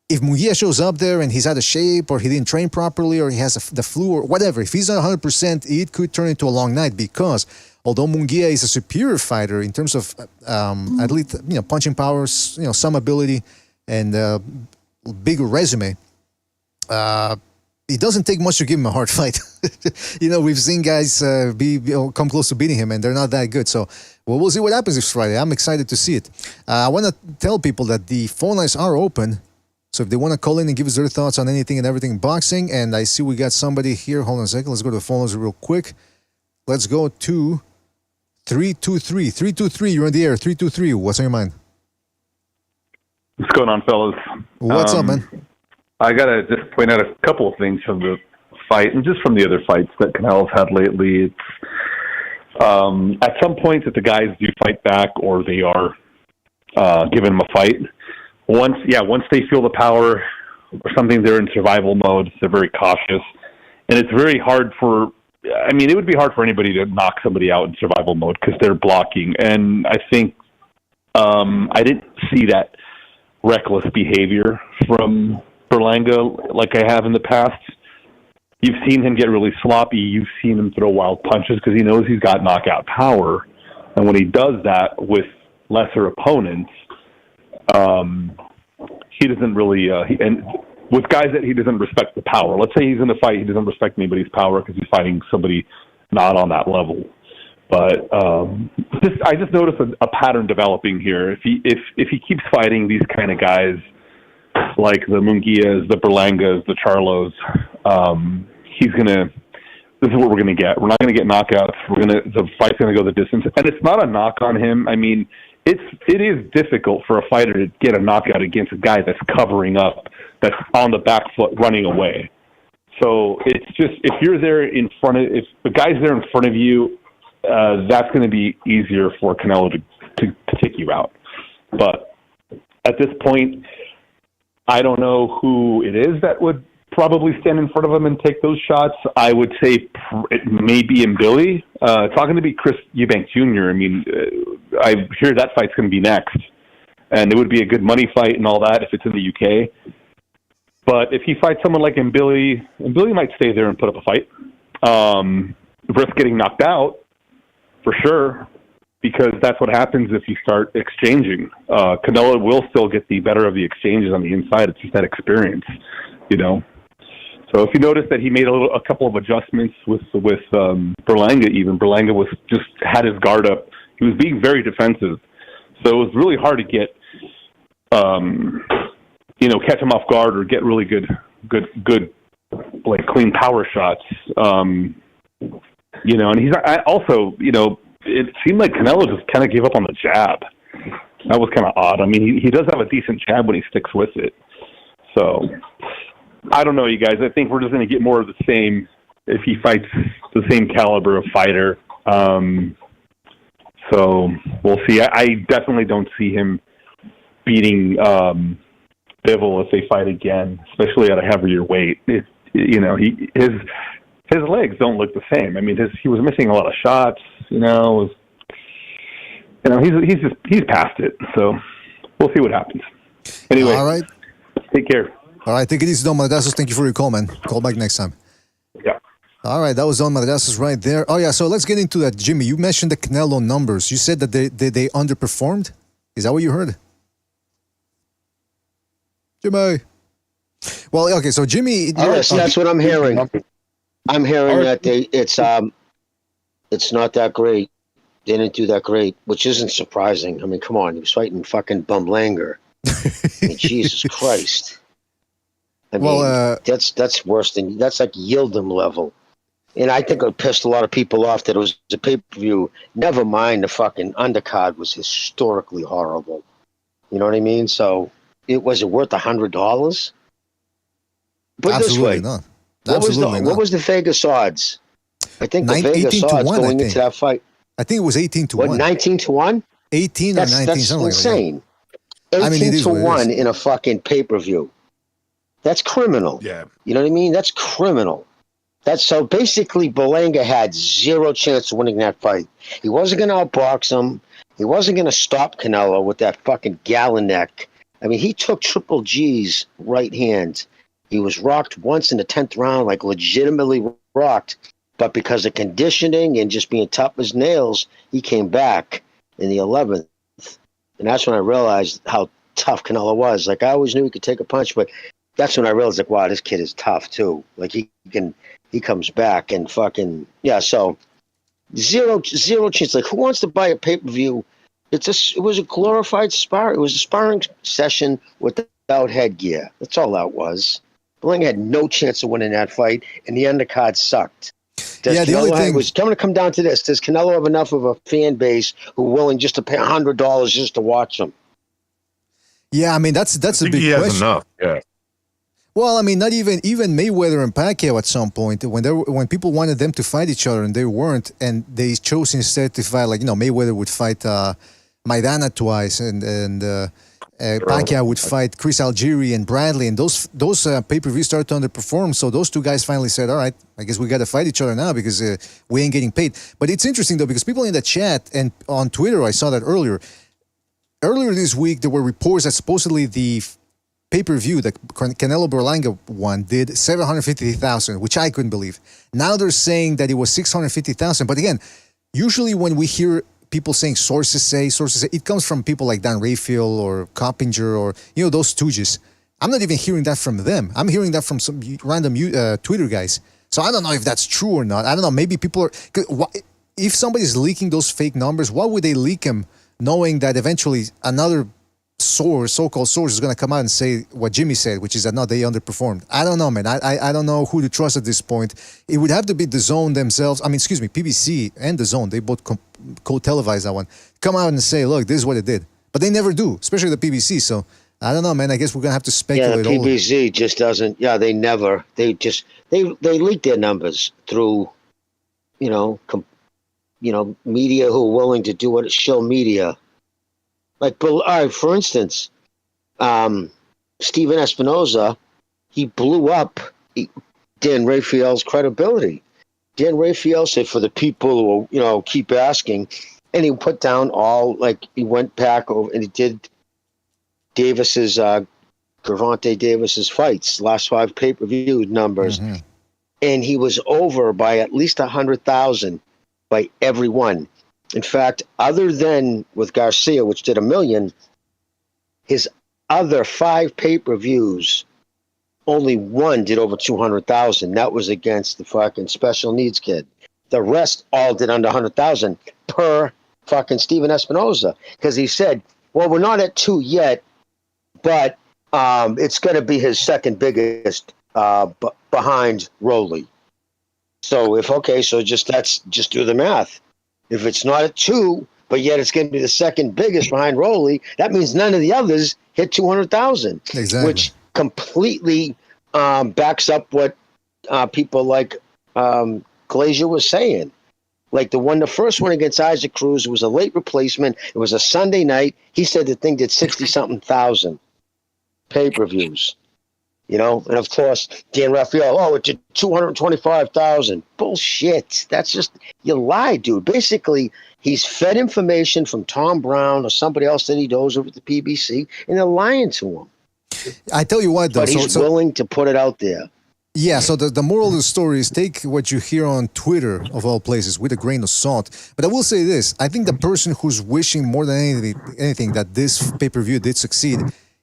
I: If Munguia shows up there and he's out of shape, or he didn't train properly, or he has the flu, or whatever, if he's not 100%, it could turn into a long night, because although Munguia is a superior fighter in terms of at least punching powers, some ability and bigger resume, it doesn't take much to give him a hard fight. We've seen guys come close to beating him, and they're not that good. So we'll see what happens this Friday. I'm excited to see it. I want to tell people that the phone lines are open. So if they want to call in and give us their thoughts on anything and everything boxing, and I see we got somebody here. Hold on a second. Let's go to the phone lines real quick. Let's go to 323. 323, you're on the air. 323, what's on your mind?
N: What's going on, fellas?
I: What's up, man?
N: I got to just point out a couple of things from the fight and just from the other fights that Canelo's had lately. It's at some point that the guys do fight back, or they are giving them a fight. Once they feel the power or something, they're in survival mode. They're very cautious. And it's very hard it would be hard for anybody to knock somebody out in survival mode because they're blocking. And I think I didn't see that reckless behavior from Berlanga like I have in the past. You've seen him get really sloppy. You've seen him throw wild punches because he knows he's got knockout power. And when he does that with lesser opponents, he doesn't really, and with guys that he doesn't respect the power. Let's say he's in a fight, he doesn't respect anybody's power because he's fighting somebody not on that level. But I just noticed a pattern developing here. If he keeps fighting these kind of guys, like the Munguias, the Berlangas, the Charlos, this is what we're gonna get. We're not gonna get knockouts. The fight's gonna go the distance, and it's not a knock on him. I mean, it is difficult for a fighter to get a knockout against a guy that's covering up, that's on the back foot, running away. So it's just, if the guy's there in front of you, that's going to be easier for Canelo to take you out. But at this point, I don't know who it is that would probably stand in front of him and take those shots. I would say it may be in Billy. It's not going to be Chris Eubank Jr. I mean, I hear that fight's going to be next. And it would be a good money fight and all that if it's in the UK. But if he fights someone like Billy might stay there and put up a fight. Risk getting knocked out, for sure, because that's what happens if you start exchanging. Canelo will still get the better of the exchanges on the inside. It's just that experience, you know. So if you notice that he made a couple of adjustments with Berlanga, even Berlanga had his guard up. He was being very defensive, so it was really hard to get, catch him off guard or get really good, like clean power shots. And it seemed like Canelo just kind of gave up on the jab. That was kind of odd. I mean, he does have a decent jab when he sticks with it. So I don't know, you guys. I think we're just going to get more of the same if he fights the same caliber of fighter. So we'll see. I definitely don't see him beating Bivol if they fight again, especially at a heavier weight. His legs don't look the same. I mean, he was missing a lot of shots. He's past it. So we'll see what happens. Anyway,
I: all right.
N: Take care.
I: All right, take it easy, Don Madrazos. Thank you for your call, man. Call back next time.
N: Yeah.
I: All right, that was Don Madrazos right there. Oh, yeah, so let's get into that. Jimmy, you mentioned the Canelo numbers. You said that they underperformed? Is that what you heard? Jimmy. Well, okay, so Jimmy...
K: Yes, that's what I'm hearing. I'm hearing that it's not that great. They didn't do that great, which isn't surprising. I mean, come on. He was fighting fucking Bumlanger. I mean, Jesus Christ. I mean, that's worse than... That's like Yildirim level. And I think it pissed a lot of people off that it was a pay-per-view. Never mind the fucking undercard was historically horrible. You know what I mean? So, was it worth $100? Put it this way.
I: Not.
K: What was the Vegas odds? I think the Vegas odds going into that fight.
I: I think it was 18 to 1.
K: What, 19 to 1?
I: 18 or 19,
K: that's
I: something
K: insane.
I: Like that.
K: 18 to 1 in a fucking pay-per-view. That's criminal.
M: Yeah.
K: You know what I mean? That's criminal. So basically Berlanga had zero chance of winning that fight. He wasn't going to outbox him. He wasn't going to stop Canelo with that fucking gallon neck. I mean, he took Triple G's right hand. He was rocked once in the 10th round, like legitimately rocked. But because of conditioning and just being tough as nails, he came back in the 11th. And that's when I realized how tough Canelo was. Like, I always knew he could take a punch, but that's when I realized, like, wow, this kid is tough too. Like, he comes back and fucking, yeah, so zero chance. Like, who wants to buy a pay-per-view? It was a glorified sparring. It was a sparring session without headgear. That's all that was. Berlanga had no chance of winning that fight, and the undercard sucked. The only thing was going to come down to this: does Canelo have enough of a fan base who are willing just to pay $100 just to watch him?
I: Yeah, I mean that's a big question.
M: He has enough. Yeah.
I: Well, I mean, not even Mayweather and Pacquiao at some point when people wanted them to fight each other and they weren't, and they chose instead to fight, like, Mayweather would fight Maidana twice, and Pacquiao would fight Chris Algieri and Bradley, and those pay-per-views started to underperform. So those two guys finally said, "All right, I guess we got to fight each other now because we ain't getting paid." But it's interesting though, because people in the chat and on Twitter, I saw that earlier. Earlier this week, there were reports that supposedly the pay-per-view that Canelo Berlanga one did $750,000, which I couldn't believe. Now they're saying that it was $650,000. But again, usually when we hear people saying sources say, it comes from people like Dan Rayfield or Coppinger or, those stooges. I'm not even hearing that from them. I'm hearing that from some random Twitter guys. So I don't know if that's true or not. I don't know. Maybe people are... If somebody's leaking those fake numbers, why would they leak them knowing that eventually another so-called source is going to come out and say what Jimmy said, which is that no, they underperformed? I don't know, man. I don't know who to trust at this point. It would have to be the Zone themselves. I mean, excuse me, PBC and the Zone. They both co-televise that one. Come out and say, look, this is what it did. But they never do, especially the PBC. So I don't know, man. I guess we're going to have to speculate.
K: Yeah, the PBC just doesn't. Yeah, they never. They leak their numbers through, media who are willing to do it, show media. Like, all right, for instance, Steven Espinoza, he blew up Dan Raphael's credibility. Dan Raphael said, for the people who, keep asking, and he put down he went back over and he did Davis's, Gervonta Davis's fights, last 5 pay-per-view numbers. Mm-hmm. And he was over by at least 100,000 by everyone. In fact, other than with Garcia, which did 1 million, his other 5 pay-per-views, only one did over 200,000. That was against the fucking special needs kid. The rest all did under 100,000 per fucking Steven Espinoza. Because he said, well, we're not at 2 yet, but it's going to be his second biggest behind Rolly. So just do the math. If it's not at 2, but yet it's going to be the second biggest behind Rolly, that means none of the others hit 200,000.
I: Exactly.
K: Which completely backs up what people like Glazier was saying. Like the first one against Isaac Cruz, it was a late replacement. It was a Sunday night. He said the thing did 60-something thousand pay-per-views. And of course, Dan Raphael, it did 225,000. Bullshit. That's just, you lie, dude. Basically, he's fed information from Tom Brown or somebody else that he knows over at the PBC, and they're lying to him.
I: I tell you what, though.
K: But he's willing to put it out there.
I: Yeah, so the moral of the story is take what you hear on Twitter, of all places, with a grain of salt. But I will say this. I think the person who's wishing more than anything that this pay-per-view did succeed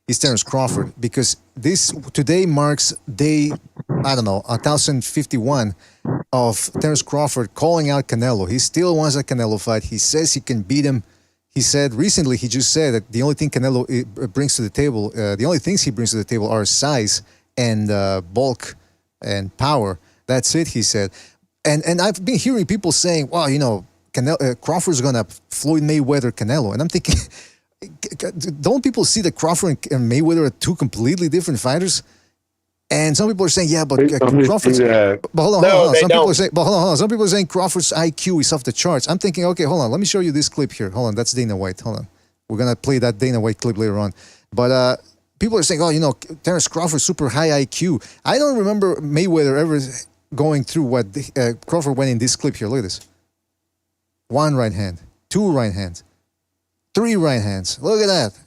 I: is Terence Crawford, because this today marks day, 1051 of Terence Crawford calling out Canelo. He still wants a Canelo fight. He says he can beat him. He said recently, he just said that the only thing Canelo brings to the table, the only things he brings to the table are size and bulk and power. That's it, he said. And I've been hearing people saying, well, Crawford's going to Floyd Mayweather Canelo. And I'm thinking, don't people see that Crawford and Mayweather are 2 completely different fighters? And some people are saying, yeah, but Crawford's... But hold on. Some people are saying Crawford's IQ is off the charts. I'm thinking, okay, hold on. Let me show you this clip here. Hold on, that's Dana White. Hold on. We're going to play that Dana White clip later on. But people are saying, Terence Crawford's super high IQ. I don't remember Mayweather ever going through what Crawford went in this clip here. Look at this. 1 right hand, 2 right hands, 3 right hands. Look at that.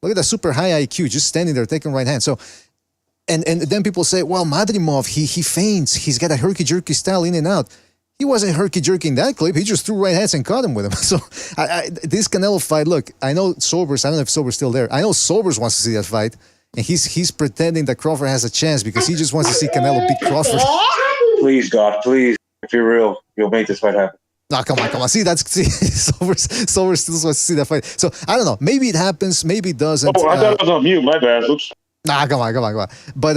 I: Look at that super high IQ, just standing there taking right hand. So, and then people say, well, Madrimov, he feints. He's got a herky-jerky style in and out. He wasn't herky-jerky in that clip. He just threw right hands and caught him with him. So this Canelo fight, look, I know Sobers, I don't know if Sobers still there. I know Sobers wants to see that fight, and he's pretending that Crawford has a chance because he just wants to see Canelo beat Crawford.
J: Please, God, please, if you're real, you'll make this fight happen.
I: No, come on. See, Sobers still wants to see that fight. So, I don't know. Maybe it happens. Maybe it doesn't.
J: Oh, I thought I was on mute. My bad. Oops.
I: Nah, come on. But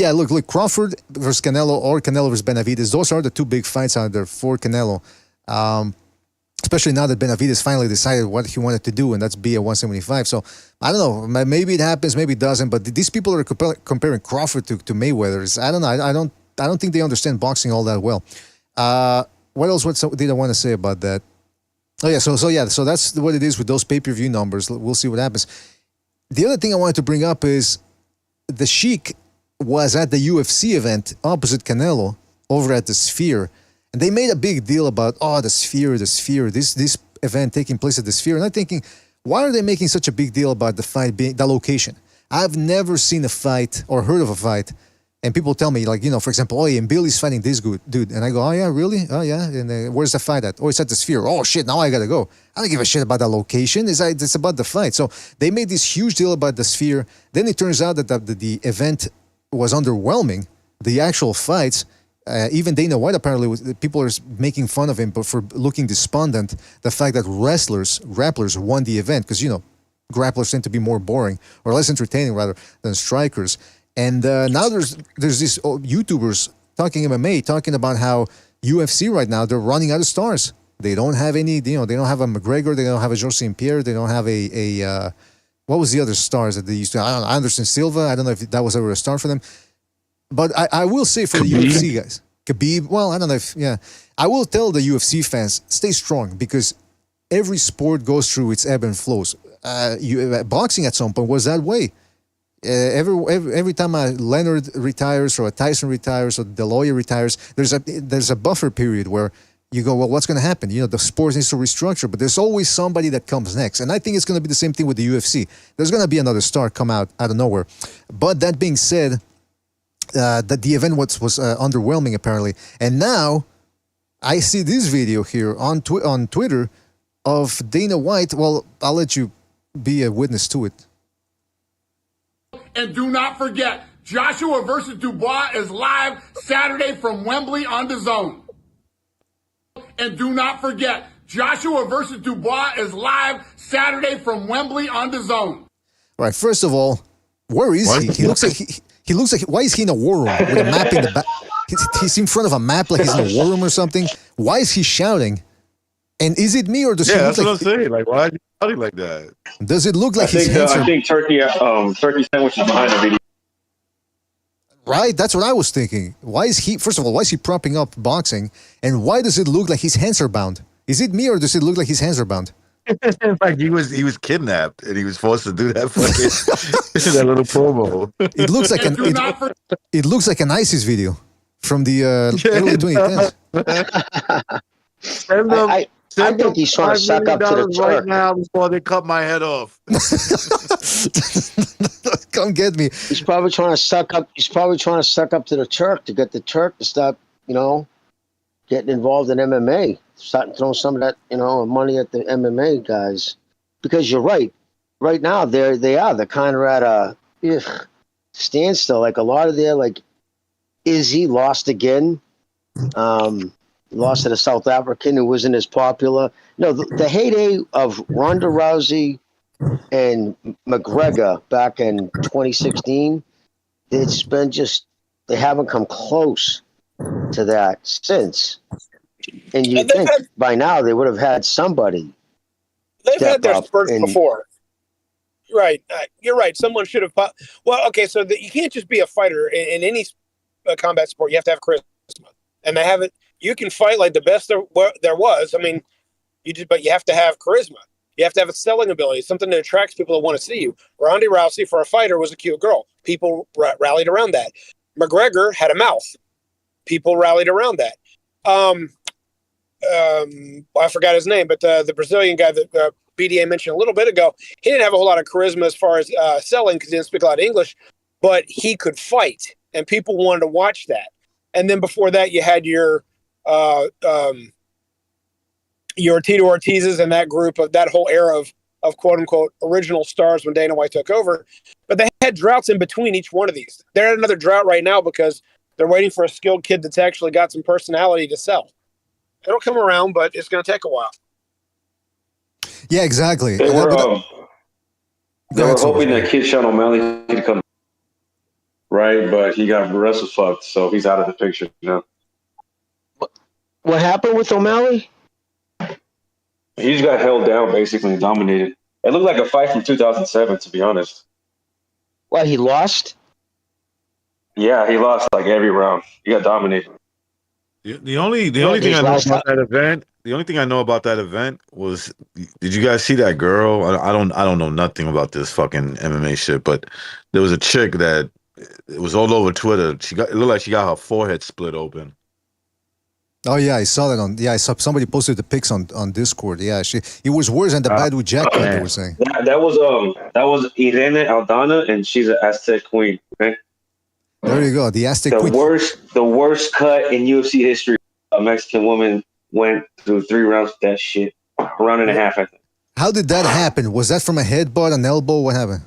I: yeah, look, Crawford versus Canelo or Canelo versus Benavidez. Those are the 2 big fights out there for Canelo. Especially now that Benavidez finally decided what he wanted to do, and that's be at 175. So, I don't know. Maybe it happens, maybe it doesn't. But these people are comparing Crawford to Mayweather. I don't know. I don't think they understand boxing all that well. What else did I want to say about that? Oh, yeah. So that's what it is with those pay-per-view numbers. We'll see what happens. The other thing I wanted to bring up is the Sheik was at the UFC event opposite Canelo over at the Sphere. And they made a big deal about, the Sphere, this event taking place at the Sphere. And I'm thinking, why are they making such a big deal about the fight being, the location? I've never seen a fight or heard of a fight. And people tell me, for example, and Billy's fighting this dude. And I go, oh, yeah, really? Oh, yeah. And where's the fight at? Oh, it's at the Sphere. Oh, shit, now I got to go. I don't give a shit about the location. It's about the fight. So they made this huge deal about the Sphere. Then it turns out that the event was underwhelming. The actual fights, even Dana White apparently, people are making fun of him for looking despondent. The fact that grapplers won the event. Because, grapplers tend to be more boring or less entertaining, rather, than strikers. And now there's these YouTubers talking MMA, talking about how UFC right now, they're running out of stars. They don't have any, they don't have a McGregor, they don't have a Georges St. Pierre, they don't have a what was the other stars that they used to, I don't know, Anderson Silva, I don't know if that was ever a star for them. But I will say for the UFC guys, Khabib, well, I don't know if, yeah. I will tell the UFC fans, stay strong because every sport goes through its ebb and flows. Boxing at some point was that way. Every time a Leonard retires or a Tyson retires or De La Hoya retires, there's a buffer period where you go, well, what's going to happen? You know, the sport needs to restructure, but there's always somebody that comes next. And I think it's going to be the same thing with the UFC. There's going to be another star come out of nowhere. But that being said, that the event was underwhelming apparently. And now I see this video here on Twitter of Dana White. Well, I'll let you be a witness to it.
O: And do not forget, Joshua versus Dubois is live Saturday from Wembley on DAZN. And do not forget, Joshua versus Dubois is live Saturday from Wembley on DAZN.
I: All right, first of all, where is he? He looks like he looks like, why is he in a war room with a map in the back? He's in front of a map like he's in a war room or something. Why is he shouting? And is it me or does he look
M: that's
I: like...
M: what I'm saying. Like, why is he shouting like that?
I: Does it look like his hands are...
J: I think turkey sandwich is behind the video.
I: Right, that's what I was thinking. Why is he, first of all, why is he propping up boxing? And why does it look like his hands are bound? Is it me or does it look like his hands are bound?
M: Like he was kidnapped and he was forced to do that fucking that little promo.
I: It looks like it looks like an ISIS video from the early 2010s.
K: I think he's trying to suck up to the Turk
M: right now before they cut my head off.
I: Come get me.
K: He's probably trying to suck up. He's probably trying to suck up to the Turk to get the Turk to stop, getting involved in MMA. Start throwing some of that, money at the MMA guys. Because you're right. Right now, they are. They're kind of at a standstill. Like a lot of their, like, Izzy lost again. Lost to the South African who wasn't as popular. No, the heyday of Ronda Rousey and McGregor back in 2016, it's been they haven't come close to that since. And you think by now they would have had somebody.
L: They've had their spurts before. Right. You're right. Someone should have. Well, okay, so you can't just be a fighter in any combat sport. You have to have charisma. And they haven't. You can fight like the best there was. I mean, but you have to have charisma. You have to have a selling ability, something that attracts people that want to see you. Ronda Rousey, for a fighter, was a cute girl. People rallied around that. McGregor had a mouth. People rallied around that. I forgot his name, but the Brazilian guy that BDA mentioned a little bit ago, he didn't have a whole lot of charisma as far as selling because he didn't speak a lot of English, but he could fight, and people wanted to watch that. And then before that, you had your Tito Ortiz's and that group of that whole era of quote unquote original stars when Dana White took over. But they had droughts in between each one of these. They're at another drought right now because they're waiting for a skilled kid that's actually got some personality to sell. It'll come around, but it's going to take a while.
I: Yeah, exactly.
J: They were hoping that kid Sean O'Malley could come, right? But he got wrestle fucked, so he's out of the picture now.
K: What happened with O'Malley?
J: He just got held down, basically, and dominated. It looked like a fight from 2007, to be honest.
K: Well, he lost?
J: Yeah, he lost like every round. He got dominated.
M: The only thing I know about that event, the only thing I know about that event was, did you guys see that girl? I don't know nothing about this fucking MMA shit, but there was a chick that it was all over Twitter. It looked like she got her forehead split open.
I: Oh yeah, I saw that I saw somebody posted the pics on Discord. Yeah, it was worse than the Badu Jack they were saying.
J: That was Irene Aldana, and she's an Aztec queen. Okay,
I: there you go, the Aztec queen.
J: The worst cut in UFC history. A Mexican woman went through 3 rounds with that shit, a round and a half, I think.
I: How did that happen? Was that from a headbutt, an elbow? What happened?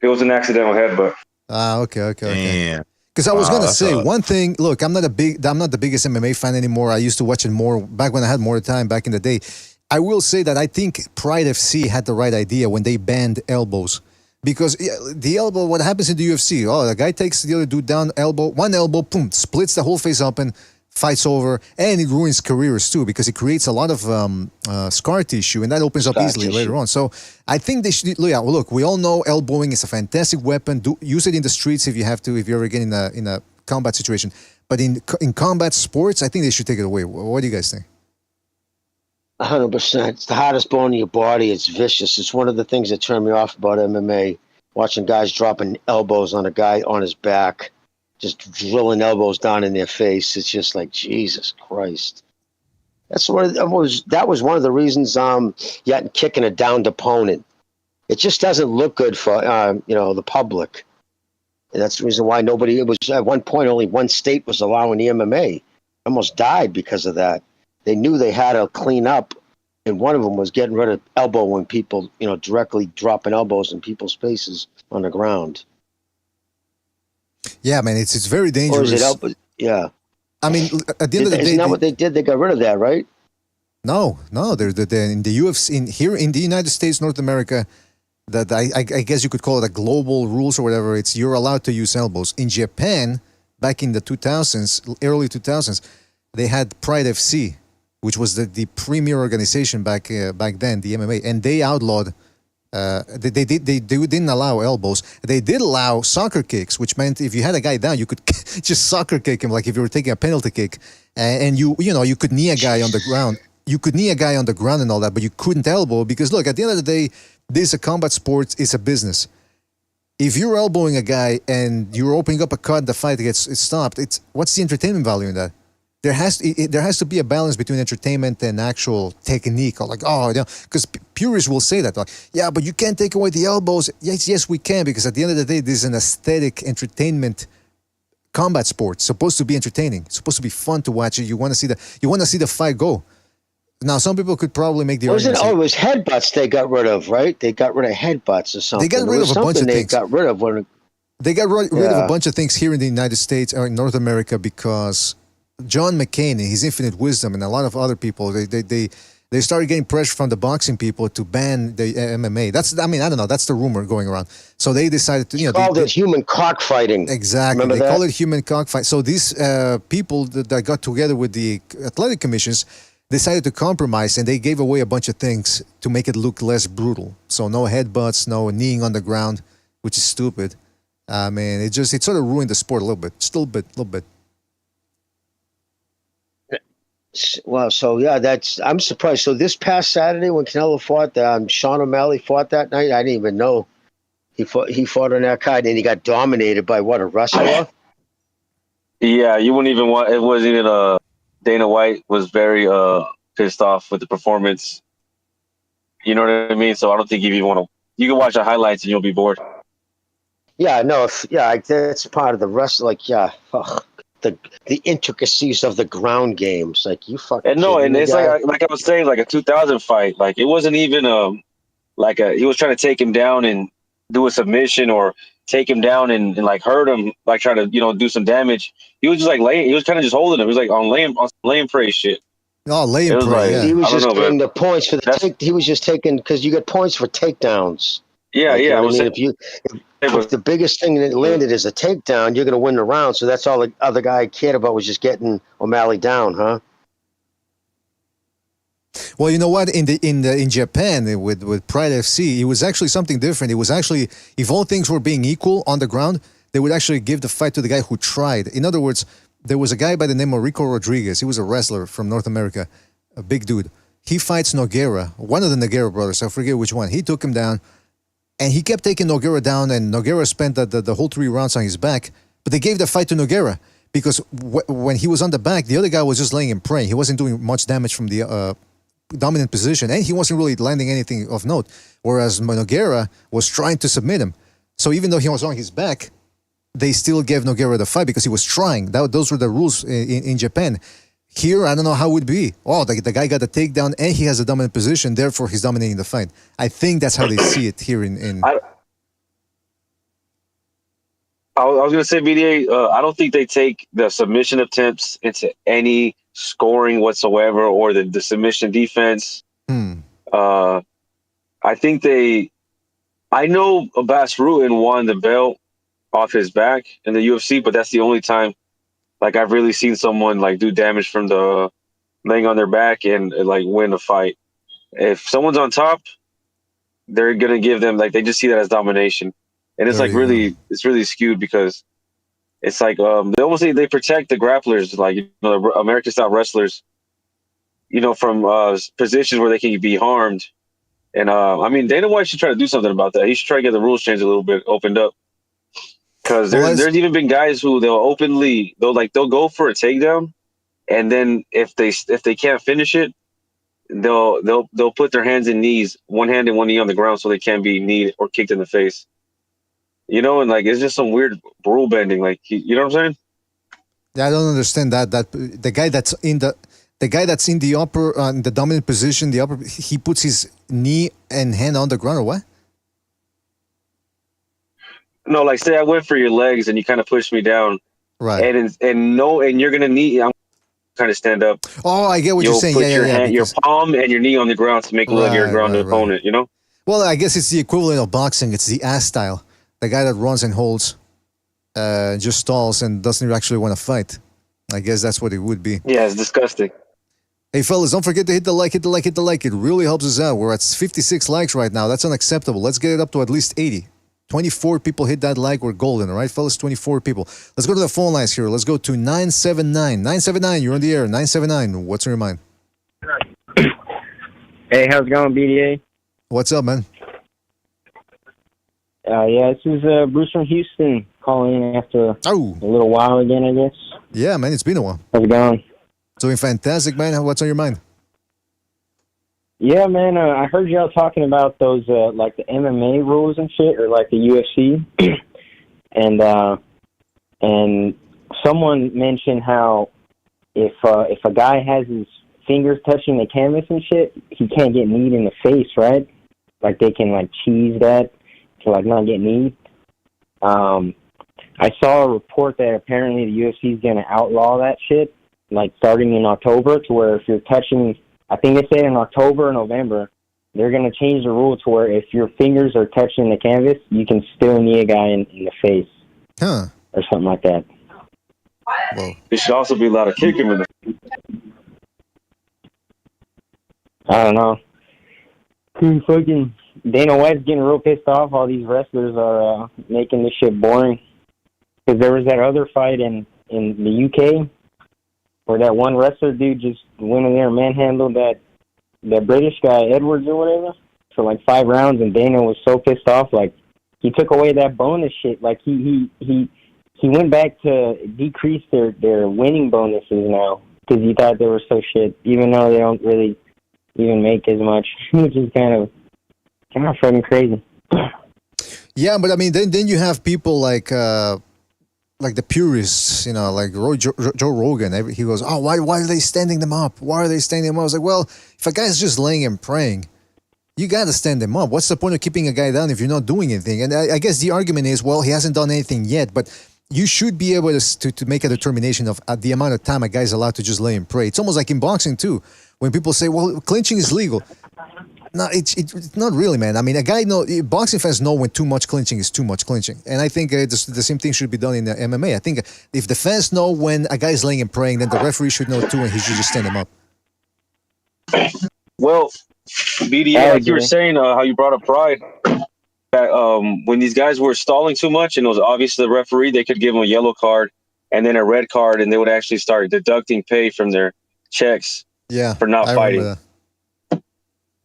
J: It was an accidental headbutt.
I: Okay.
M: Damn.
I: Because I was gonna say one thing. Look, I'm not the biggest MMA fan anymore. I used to watch it more back when I had more time back in the day. I will say that I think Pride FC had the right idea when they banned elbows. Because the elbow, what happens in the UFC? Oh, the guy takes the other dude down, one elbow, boom, splits the whole face open, fights over, and it ruins careers too because it creates a lot of scar tissue, and that opens up easily later on. So I think they should. Yeah, look, we all know elbowing is a fantastic weapon. Use it in the streets if you have to. If you ever get in a combat situation. But in combat sports, I think they should take it away. What do you guys think?
K: 100%. It's the hardest bone in your body. It's vicious. It's one of the things that turned me off about MMA. Watching guys dropping elbows on a guy on his back, just drilling elbows down in their face. It's just like, Jesus Christ. That was one of the reasons yet kicking a downed opponent. It just doesn't look good for the public. And that's the reason why it was at one point only one state was allowing the MMA. Almost died because of that. They knew they had to clean up, and one of them was getting rid of elbowing people, directly dropping elbows in people's faces on the ground.
I: Yeah, man, it's very dangerous.
K: Or is it yeah.
I: I mean, at the end of the day,
K: isn't that what they did? They got rid of that, right?
I: No, they're in the UFC here in the United States, North America. That I guess you could call it a global rules or whatever. It's you're allowed to use elbows. In Japan, back in the 2000s, early 2000s, they had Pride FC, which was the premier organization back then, the MMA, and they outlawed. They didn't allow elbows. They did allow soccer kicks, which meant if you had a guy down, you could just soccer kick him, like if you were taking a penalty kick, and you could knee a guy on the ground. You could knee a guy on the ground and all that, but you couldn't elbow because look, at the end of the day, this is a combat sport. It's a business. If you're elbowing a guy and you're opening up a cut, the fight gets stopped. What's the entertainment value in that? There has to be a balance between entertainment and actual technique. Or because purists will say that, yeah, but you can't take away the elbows. Yes, we can, because at the end of the day, this is an aesthetic entertainment combat sport. It's supposed to be entertaining. It's supposed to be fun to watch it. You want to see the fight go. Now, some people could probably make the argument.
K: It was headbutts they got rid of, right? They got rid of headbutts or something.
I: They got rid of a bunch of things. They got rid of a bunch of things here in the United States or in North America because John McCain, his infinite wisdom, and a lot of other people, they started getting pressure from the boxing people to ban the MMA. I don't know. That's the rumor going around. So they decided to,
K: called it human cockfighting.
I: Exactly.
K: Remember
I: they
K: that?
I: call it human cockfight. So these people that got together with the athletic commissions decided to compromise, and they gave away a bunch of things to make it look less brutal. So no headbutts, no kneeing on the ground, which is stupid. I mean, it sort of ruined the sport a little bit, still a little bit.
K: Well, so yeah, I'm surprised. So this past Saturday when Canelo fought, Sean O'Malley fought that night. I didn't even know he fought on that card, and he got dominated by a wrestler.
J: Yeah, you wouldn't even want. It wasn't even Dana White was very pissed off with the performance. You know what I mean? So I don't think you even want to. You can watch the highlights and you'll be bored.
K: Yeah, no, that's part of the rest. The intricacies of the ground games, like you fucking.
J: And no, and it's like I was saying, like a 2000 fight. Like it wasn't even he was trying to take him down and do a submission or take him down and like hurt him, like try to do some damage. He was just like laying. He was kind of just holding him. He was like on laying prey shit.
I: Oh, laying prey.
J: Like,
I: yeah.
K: He was just getting the points for the. He was just taking because you get points for takedowns.
J: Yeah, yeah.
K: If the biggest thing that landed is a takedown, you're going to win the round. So that's all the other guy cared about was just getting O'Malley down, huh?
I: Well, you know what? In Japan with Pride FC, it was actually something different. It was actually, if all things were being equal on the ground, they would actually give the fight to the guy who tried. In other words, there was a guy by the name of Rico Rodriguez. He was a wrestler from North America, a big dude. He fights Nogueira, one of the Nogueira brothers. I forget which one. He took him down, and he kept taking Nogueira down, and Nogueira spent the whole 3 rounds on his back. But they gave the fight to Nogueira because when he was on the back, the other guy was just laying in prey. He wasn't doing much damage from the dominant position, and he wasn't really landing anything of note, whereas Nogueira was trying to submit him. So even though he was on his back, they still gave Nogueira the fight because he was trying. Those were the rules in Japan. Here, I don't know how it would be. Oh, the guy got a takedown and he has a dominant position, therefore he's dominating the fight. I think that's how they see it here in
J: I was going to say, BDA, I don't think they take the submission attempts into any scoring whatsoever or the submission defense. I think I know Abbas Rutan won the belt off his back in the UFC, but that's the only time like I've really seen someone like do damage from the laying on their back and like win a fight. If someone's on top, they're going to give them, like, they just see that as domination. And it's like really, it's really skewed because it's like they almost say they protect the grapplers, like the American style wrestlers, from positions where they can be harmed. And I mean, Dana White should try to do something about that. He should try to get the rules changed a little bit, opened up. Because there's even been guys who they'll go for a takedown, and then if they can't finish it, they'll put their hands and knees, one hand and one knee on the ground, so they can't be kneed or kicked in the face. And like it's just some weird rule bending. Like you know what I'm saying?
I: Yeah, I don't understand that. That the guy that's in the upper the dominant position, he puts his knee and hand on the ground, or what?
J: No, like say I went for your legs and you kind of pushed me down,
I: right?
J: And you're gonna knee. I'm kind of stand up.
I: Oh, I get what you're saying.
J: Put your palm and your knee on the ground to make it look like you're a ground opponent. You know?
I: Well, I guess it's the equivalent of boxing. It's the ass style. The guy that runs and holds, just stalls and doesn't actually want to fight. I guess that's what it would be.
J: Yeah, it's disgusting.
I: Hey, fellas, don't forget to hit the like. It really helps us out. We're at 56 likes right now. That's unacceptable. Let's get it up to at least 80. 24 people hit that like. We're golden, all right, fellas? 24 people. Let's go to the phone lines here. Let's go to 979. 979, you're on the air. 979, what's on your mind?
P: Hey, how's it going, BDA?
I: What's up, man?
P: Yeah, this is Bruce from Houston calling in after a little while again, I guess.
I: Yeah, man, it's been a while.
P: How's it going?
I: Doing fantastic, man. What's on your mind?
P: Yeah, man, I heard y'all talking about those, like the MMA rules and shit, or like the UFC. and someone mentioned how if a guy has his fingers touching the canvas and shit, he can't get kneed in the face, right? Like they can like cheese that to like not get kneed. I saw a report that apparently the UFC is going to outlaw that shit, like starting in October, to where if you're touching, I think they said in October or November, they're going to change the rule to where if your fingers are touching the canvas, you can still knee a guy in the face.
I: Huh.
P: Or something like that.
J: Whoa. There should also be a lot of kicking in the
P: I don't know. Fucking Dana White's getting real pissed off. All these wrestlers are making this shit boring. Because there was that other fight in the UK where that one wrestler dude just went in there and manhandled that British guy, Edwards or whatever, for like 5 rounds, and Dana was so pissed off, like, he took away that bonus shit. Like, he went back to decrease their winning bonuses now because he thought they were so shit, even though they don't really even make as much, which is kind of fucking crazy.
I: Yeah, but I mean, then you have people like the purists, like Joe Rogan. He goes, "Oh, why are they standing them up? Why are they standing them up?" I was like, well, if a guy's just laying and praying, you got to stand him up. What's the point of keeping a guy down if you're not doing anything? And I guess the argument is, well, he hasn't done anything yet, but you should be able to make a determination of the amount of time a guy's allowed to just lay and pray. It's almost like in boxing too, when people say, well, clinching is legal. No, it's not really, man. I mean, boxing fans know when too much clinching is too much clinching. And I think the same thing should be done in the MMA. I think if the fans know when a guy is laying and praying, then the referee should know too, and he should just stand him up.
J: Well, BDA, like you were saying, how you brought up pride, that when these guys were stalling too much and it was obvious to the referee, they could give them a yellow card and then a red card, and they would actually start deducting pay from their checks for not fighting.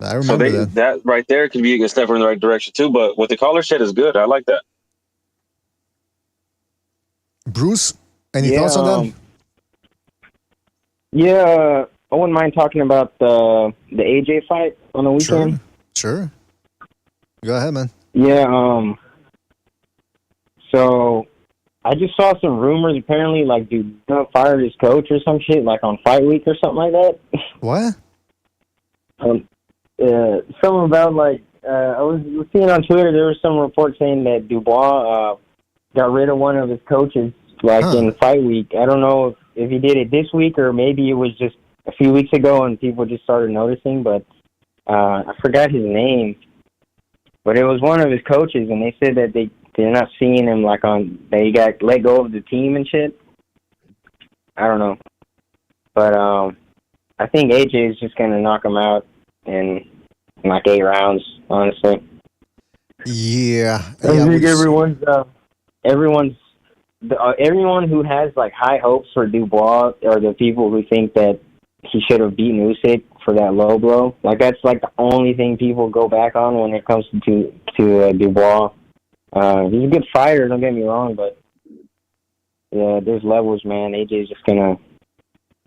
I: I remember
J: that right there could be a step in the right direction too. But what the caller said is good. I like that.
I: Bruce, any thoughts on that?
P: Yeah, I wouldn't mind talking about the AJ fight on the weekend.
I: Sure. Go ahead, man.
P: Yeah. So I just saw some rumors. Apparently, like, dude fired his coach or some shit, like on Fight Week or something like that.
I: What?
P: Something about, like, I was seeing on Twitter, there was some report saying that Dubois got rid of one of his coaches, like, in Fight Week. I don't know if he did it this week or maybe it was just a few weeks ago and people just started noticing, but I forgot his name. But it was one of his coaches, and they said that they're not seeing him, like, they got let go of the team and shit. I don't know. But I think AJ is just going to knock him out in like 8 rounds, honestly.
I: Yeah.
P: I think everyone's everyone who has like high hopes for Dubois are the people who think that he should have beaten Usyk for that low blow. Like that's like the only thing people go back on when it comes to Dubois. He's a good fighter, don't get me wrong, but yeah, there's levels, man. AJ's gonna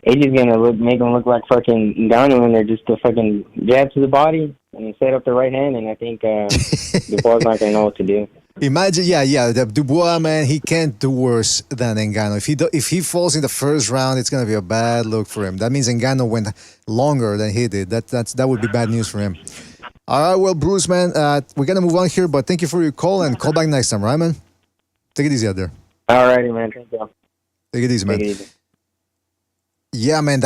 P: make him look like fucking Ngannou, and they're just a fucking jab to the body and set up the right hand, and I think Dubois not gonna know what to do.
I: Imagine, the Dubois, man, he can't do worse than Ngannou. If he falls in the first round, it's gonna be a bad look for him. That means Ngannou went longer than he did. That would be bad news for him. All right, well, Bruce, man, we're gonna move on here, but thank you for your call and call back next time, right, man? Take it easy out there.
P: All righty, man. Thank you.
I: Take it easy, man.
P: Take it easy.
I: Yeah, man,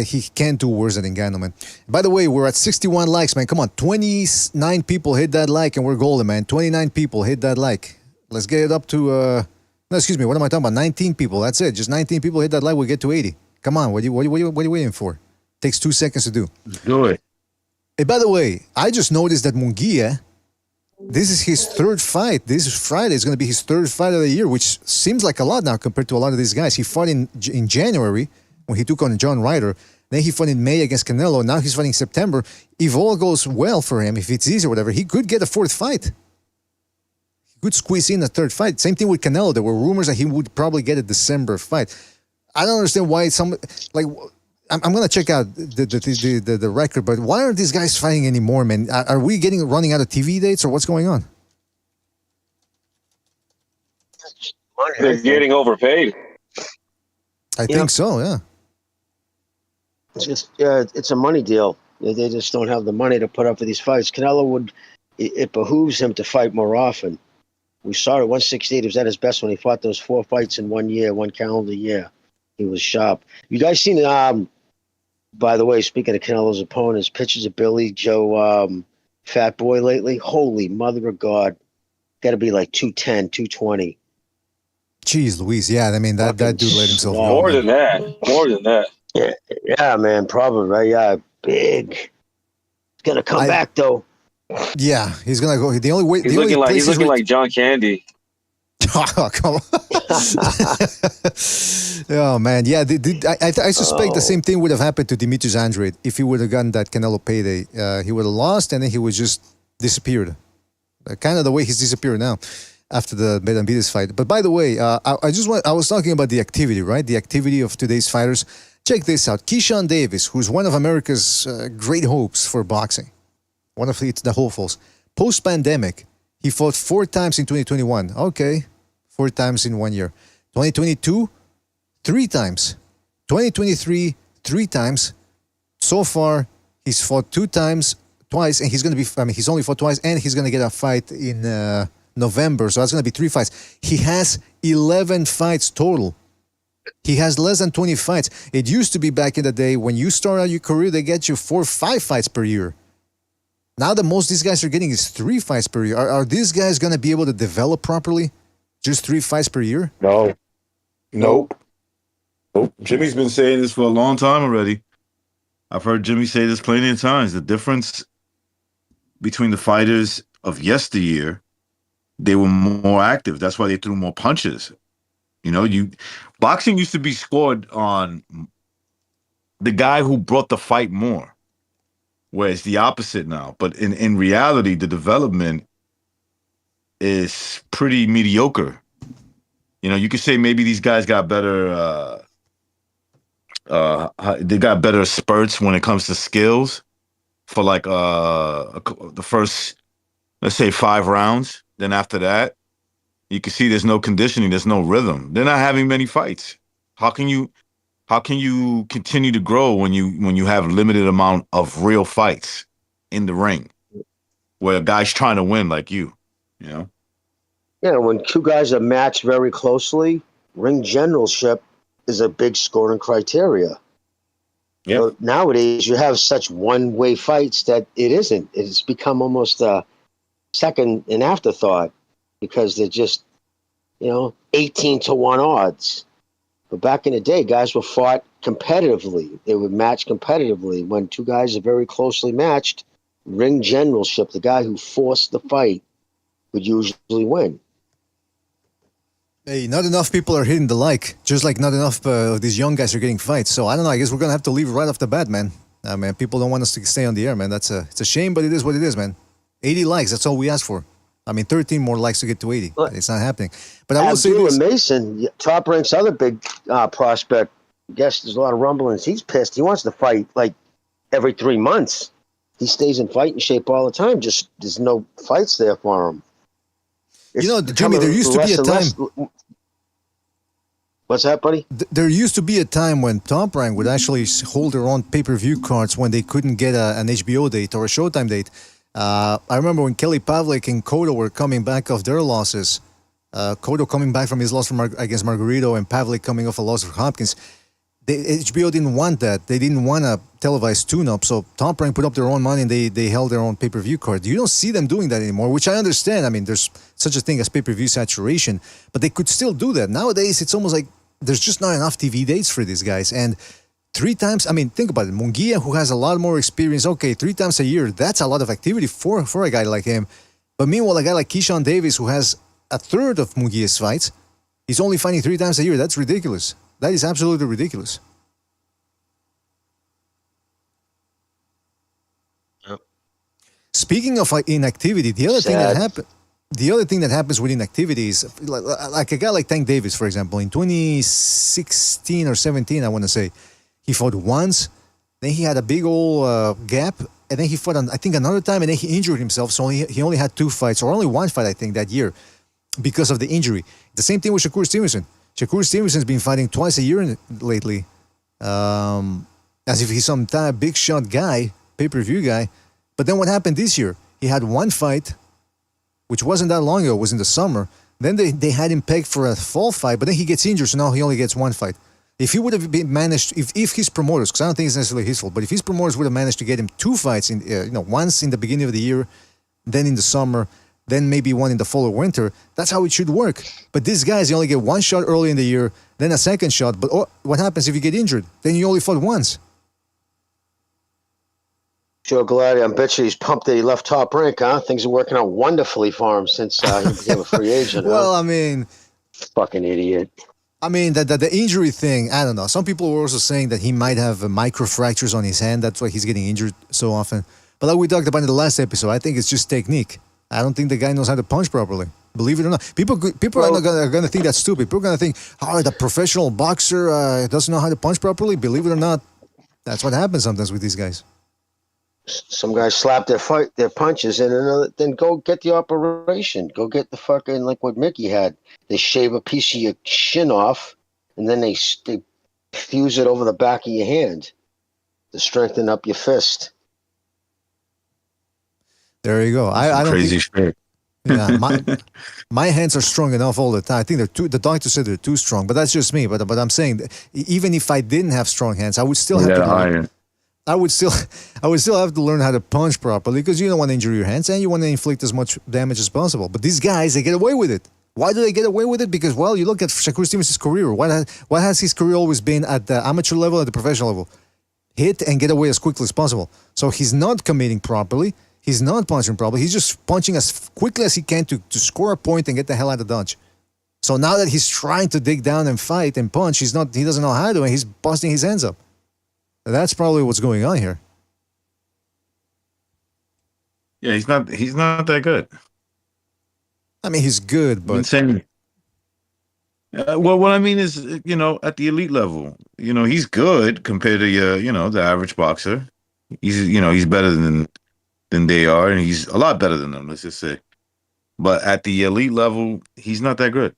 I: he can't do worse than Ngannou, man. By the way, we're at 61 likes, man. Come on, 29 people hit that like and we're golden, man. 29 people hit that like. Let's get it up to, no, excuse me, what am I talking about? 19 people, that's it. Just 19 people hit that like, we'll get to 80. Come on, what are you waiting for? Takes 2 seconds to do.
M: Do it.
I: Hey, by the way, I just noticed that Munguia, this is his third fight. This Friday is going to be his third fight of the year, which seems like a lot now compared to a lot of these guys. He fought in January when he took on John Ryder. Then he fought in May against Canelo. Now he's fighting in September. If all goes well for him, if it's easy or whatever, he could get a fourth fight. He could squeeze in a third fight. Same thing with Canelo. There were rumors that he would probably get a December fight. I don't understand why I'm going to check out the record, but why aren't these guys fighting anymore, man? Are we running out of TV dates or what's going on?
J: They're getting overpaid.
I: I think so, yeah.
K: It's just, it's a money deal. They just don't have the money to put up for these fights. Canelo it behooves him to fight more often. We saw it at 168. He was at his best when he fought those 4 fights in 1 year, 1 calendar year. He was sharp. You guys seen, by the way, speaking of Canelo's opponents, pictures of Billy Joe Fat Boy lately? Holy mother of God. Got to be like 210, 220.
I: Jeez Louise, yeah, I mean, that dude let himself go.
J: More than that.
K: Yeah, man, probably, right? Yeah, big. He's going to come back, though.
I: Yeah, he's going to go. The only way...
J: He's looking like John Candy.
I: Oh, come on. Oh, man. Yeah, I suspect the same thing would have happened to Demetrius Andrade if he would have gotten that Canelo payday. He would have lost, and then he would just disappeared. Kind of the way he's disappeared now after the Benavidez fight. But by the way, I was talking about the activity, right? The activity of today's fighters. Check this out. Keyshawn Davis, who's one of America's great hopes for boxing. One of the hopefuls. Post-pandemic, he fought 4 times in 2021. Okay. 4 times in 1 year. 2022, 3 times. 2023, 3 times. So far, he's fought 2 times, twice, and he's only fought twice, and he's going to get a fight in November. So that's going to be 3 fights. He has 11 fights total. He has less than 20 fights. It used to be back in the day when you start out your career, they get you 4 or 5 fights per year. Now the most these guys are getting is 3 fights per year. Are these guys going to be able to develop properly? Just 3 fights per year?
M: No. Nope. Jimmy's been saying this for a long time already. I've heard Jimmy say this plenty of times. The difference between the fighters of yesteryear, they were more active. That's why they threw more punches. Boxing used to be scored on the guy who brought the fight more, where it's the opposite now. But in reality, the development is pretty mediocre. You could say maybe these guys got better. They got better spurts when it comes to skills for like the first, let's say 5 rounds. Then after that, you can see there's no conditioning, there's no rhythm. They're not having many fights. How can you continue to grow when you have limited amount of real fights in the ring, where a guy's trying to win like you?
K: Yeah, when 2 guys are matched very closely, ring generalship is a big scoring criteria.
M: Yeah.
K: But nowadays, you have such one-way fights that it isn't. It's become almost a second an afterthought because they're just, 18-1 odds. But back in the day, guys were fought competitively. They would match competitively. When 2 guys are very closely matched, ring generalship, the guy who forced the fight, would usually win.
I: Hey, not enough people are hitting the like, just like not enough of these young guys are getting fights. So I don't know. I guess we're gonna have to leave right off the bat, man. Man, people don't want us to stay on the air, man. It's a shame, but it is what it is, man. 80 likes, that's all we asked for. I mean, 13 more likes to get to 80. It's not happening. But I will say this.
K: Mason, Top Rank's other big prospect. I guess there's a lot of rumblings. He's pissed. He wants to fight like every 3 months. He stays in fighting shape all the time. Just there's no fights there for him.
I: You know, Jimmy, there used to be a time.
K: What's that, buddy?
I: There used to be a time when Top Rank would actually hold their own pay-per-view cards when they couldn't get an HBO date or a Showtime date. I remember when Kelly Pavlik and Cotto were coming back off their losses. Cotto coming back from his loss against Margarito and Pavlik coming off a loss for Hopkins. HBO didn't want that. They didn't want a televised tune-up, so Top Rank put up their own money and they held their own pay-per-view card. You don't see them doing that anymore, which I understand. I mean, there's such a thing as pay-per-view saturation, but they could still do that. Nowadays, it's almost like there's just not enough TV dates for these guys. And 3 times, I mean, think about it. Munguia, who has a lot more experience, okay, 3 times a year, that's a lot of activity for a guy like him. But meanwhile, a guy like Keyshawn Davis, who has a third of Munguia's fights, he's only fighting 3 times a year. That's ridiculous. That is absolutely ridiculous.
K: Yep.
I: Speaking of inactivity, the other thing that happens with inactivity is like a guy like Tank Davis, for example, in 2016 or 17, I want to say, he fought once, then he had a big old gap, and then he fought, I think, another time, and then he injured himself, so he only had 2 fights, or only 1 fight, I think, that year, because of the injury. The same thing with Shakur Stevenson. Shakur Stevenson's been fighting twice a year lately, as if he's some big shot guy, pay-per-view guy. But then what happened this year? He had 1 fight, which wasn't that long ago, it was in the summer. Then they had him pegged for a fall fight, but then he gets injured, so now he only gets 1 fight. If he would have been managed, if his promoters, because I don't think it's necessarily his fault, but if his promoters would have managed to get him 2 fights, once in the beginning of the year, then in the summer, then maybe 1 in the fall or winter, that's how it should work. But these guys, you only get 1 shot early in the year, then a second shot. But what happens if you get injured? Then you only fought once.
K: Joe Galati, I bet you he's pumped that he left Top Rank, huh? Things are working out wonderfully for him since he became a free agent.
I: Well, I mean...
K: Fucking idiot.
I: I mean, the injury thing, I don't know. Some people were also saying that he might have microfractures on his hand. That's why he's getting injured so often. But like we talked about in the last episode, I think it's just technique. I don't think the guy knows how to punch properly. Believe it or not. People are going to think that's stupid. People are going to think, the professional boxer doesn't know how to punch properly. Believe it or not, that's what happens sometimes with these guys.
K: Some guys slap their punches, and then go get the operation. Go get the fucking, like what Mickey had. They shave a piece of your shin off, and then they fuse it over the back of your hand to strengthen up your fist.
I: There you go. I don't
M: crazy shit.
I: Yeah, my hands are strong enough all the time. I think the doctor said they're too strong, but that's just me. But I'm saying, even if I didn't have strong hands, I would still have to learn. I would still have to learn how to punch properly, because you don't want to injure your hands and you want to inflict as much damage as possible. But these guys, they get away with it. Why do they get away with it? Because, well, you look at Shakur Stevenson's career. What has his career always been at the amateur level, at the professional level? Hit and get away as quickly as possible. So he's not committing properly. He's not punching properly. He's just punching as quickly as he can to score a point and get the hell out of dodge. So now that he's trying to dig down and fight and punch, he doesn't know how to, and he's busting his hands up. That's probably what's going on here.
M: Yeah, he's not that good.
I: I mean, he's good, but
M: insane. Well, what I mean is, at the elite level, he's good compared to the average boxer. He's better than they are, and he's a lot better than them. Let's just say, but at the elite level, he's not that good.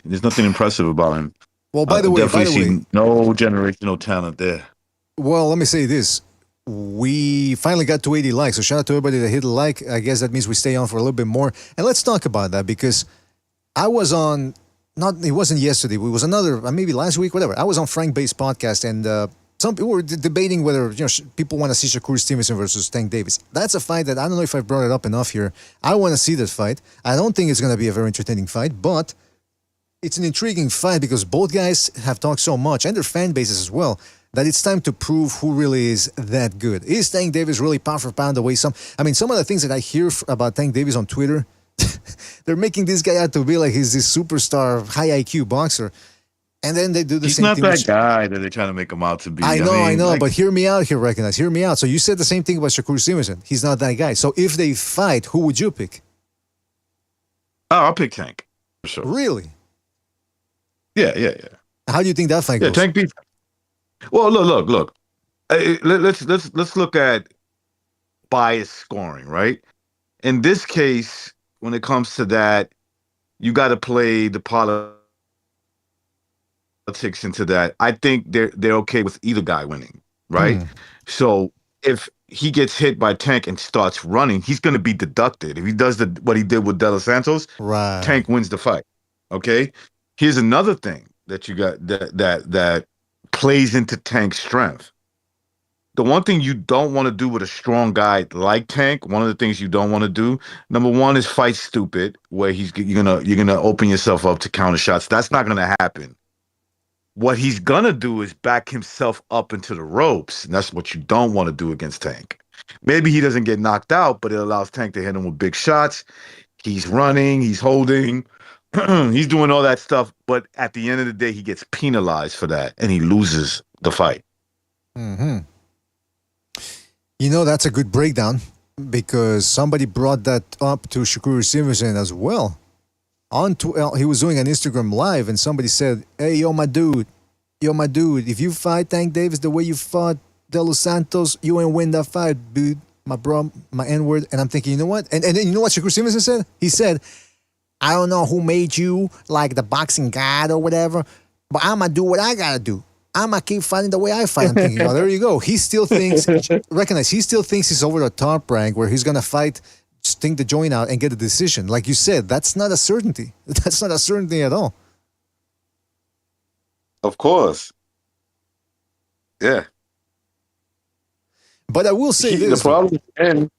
M: There's nothing impressive about him.
I: Well, by the way,
M: see no generational talent there.
I: Well, let me say this. We finally got to 80 likes, so shout out to everybody that hit the like. I guess that means we stay on for a little bit more. And let's talk about that, because I was on, it wasn't yesterday, it was another, maybe last week, whatever. I was on Frank Bay's podcast, and some people were debating whether people want to see Shakur Stevenson versus Tank Davis. That's a fight that I don't know if I've brought it up enough here. I want to see that fight. I don't think it's going to be a very entertaining fight, but it's an intriguing fight because both guys have talked so much, and their fan bases as well, that it's time to prove who really is that good. Is Tank Davis really pound for pound the way some of the things that I hear about Tank Davis on Twitter, They're making this guy out to be like he's this superstar, high IQ boxer. And then they do the
M: He's
I: same
M: not
I: thing.
M: that guy that they're trying to make him out to be.
I: I know,
M: like,
I: but hear me out here, Recognize. Hear me out. So you said the same thing about Shakur Stevenson. He's not that guy. So if they fight, who would you pick?
M: Oh, I'll pick Tank. For sure.
I: Really?
M: Yeah.
I: How do you think that fight goes?
M: Tank beats. Well, look. Let's look at biased scoring, right? In this case, when it comes to that, you got to play the politics into that. I think they're okay with either guy winning, right? So if he gets hit by Tank and starts running, he's going to be deducted. If he does what he did with De Los Santos,
I: right,
M: Tank wins the fight. Okay. Here's another thing that you got that plays into Tank's strength. The one thing you don't want to do with a strong guy like Tank, one of the things you don't want to do, number one, is fight stupid, where you're gonna open yourself up to counter shots. That's not gonna happen. What he's gonna do is back himself up into the ropes, and that's what you don't want to do against Tank. Maybe he doesn't get knocked out, but it allows Tank to hit him with big shots. He's running, he's holding, he's doing all that stuff, but at the end of the day, he gets penalized for that, and he loses the fight.
I: Mm-hmm. You know, that's a good breakdown because somebody brought that up to Shakur Stevenson as well. He was doing an Instagram live and somebody said, hey, yo, my dude, if you fight Tank Davis the way you fought De Los Santos, you ain't win that fight, dude. My bro, my N-word. And I'm thinking, you know what? And then you know what Shakur Stevenson said? He said, I don't know who made you like the boxing god or whatever, but I'm going to do what I got to do. I'm going to keep fighting the way I fight. I'm thinking, oh, there you go. He still thinks, he still thinks he's over the top rank where he's going to fight, stink the joint out and get a decision. Like you said, that's not a certainty. That's not a certainty at all.
M: Of course. Yeah.
I: But I will say this.
M: The problem, and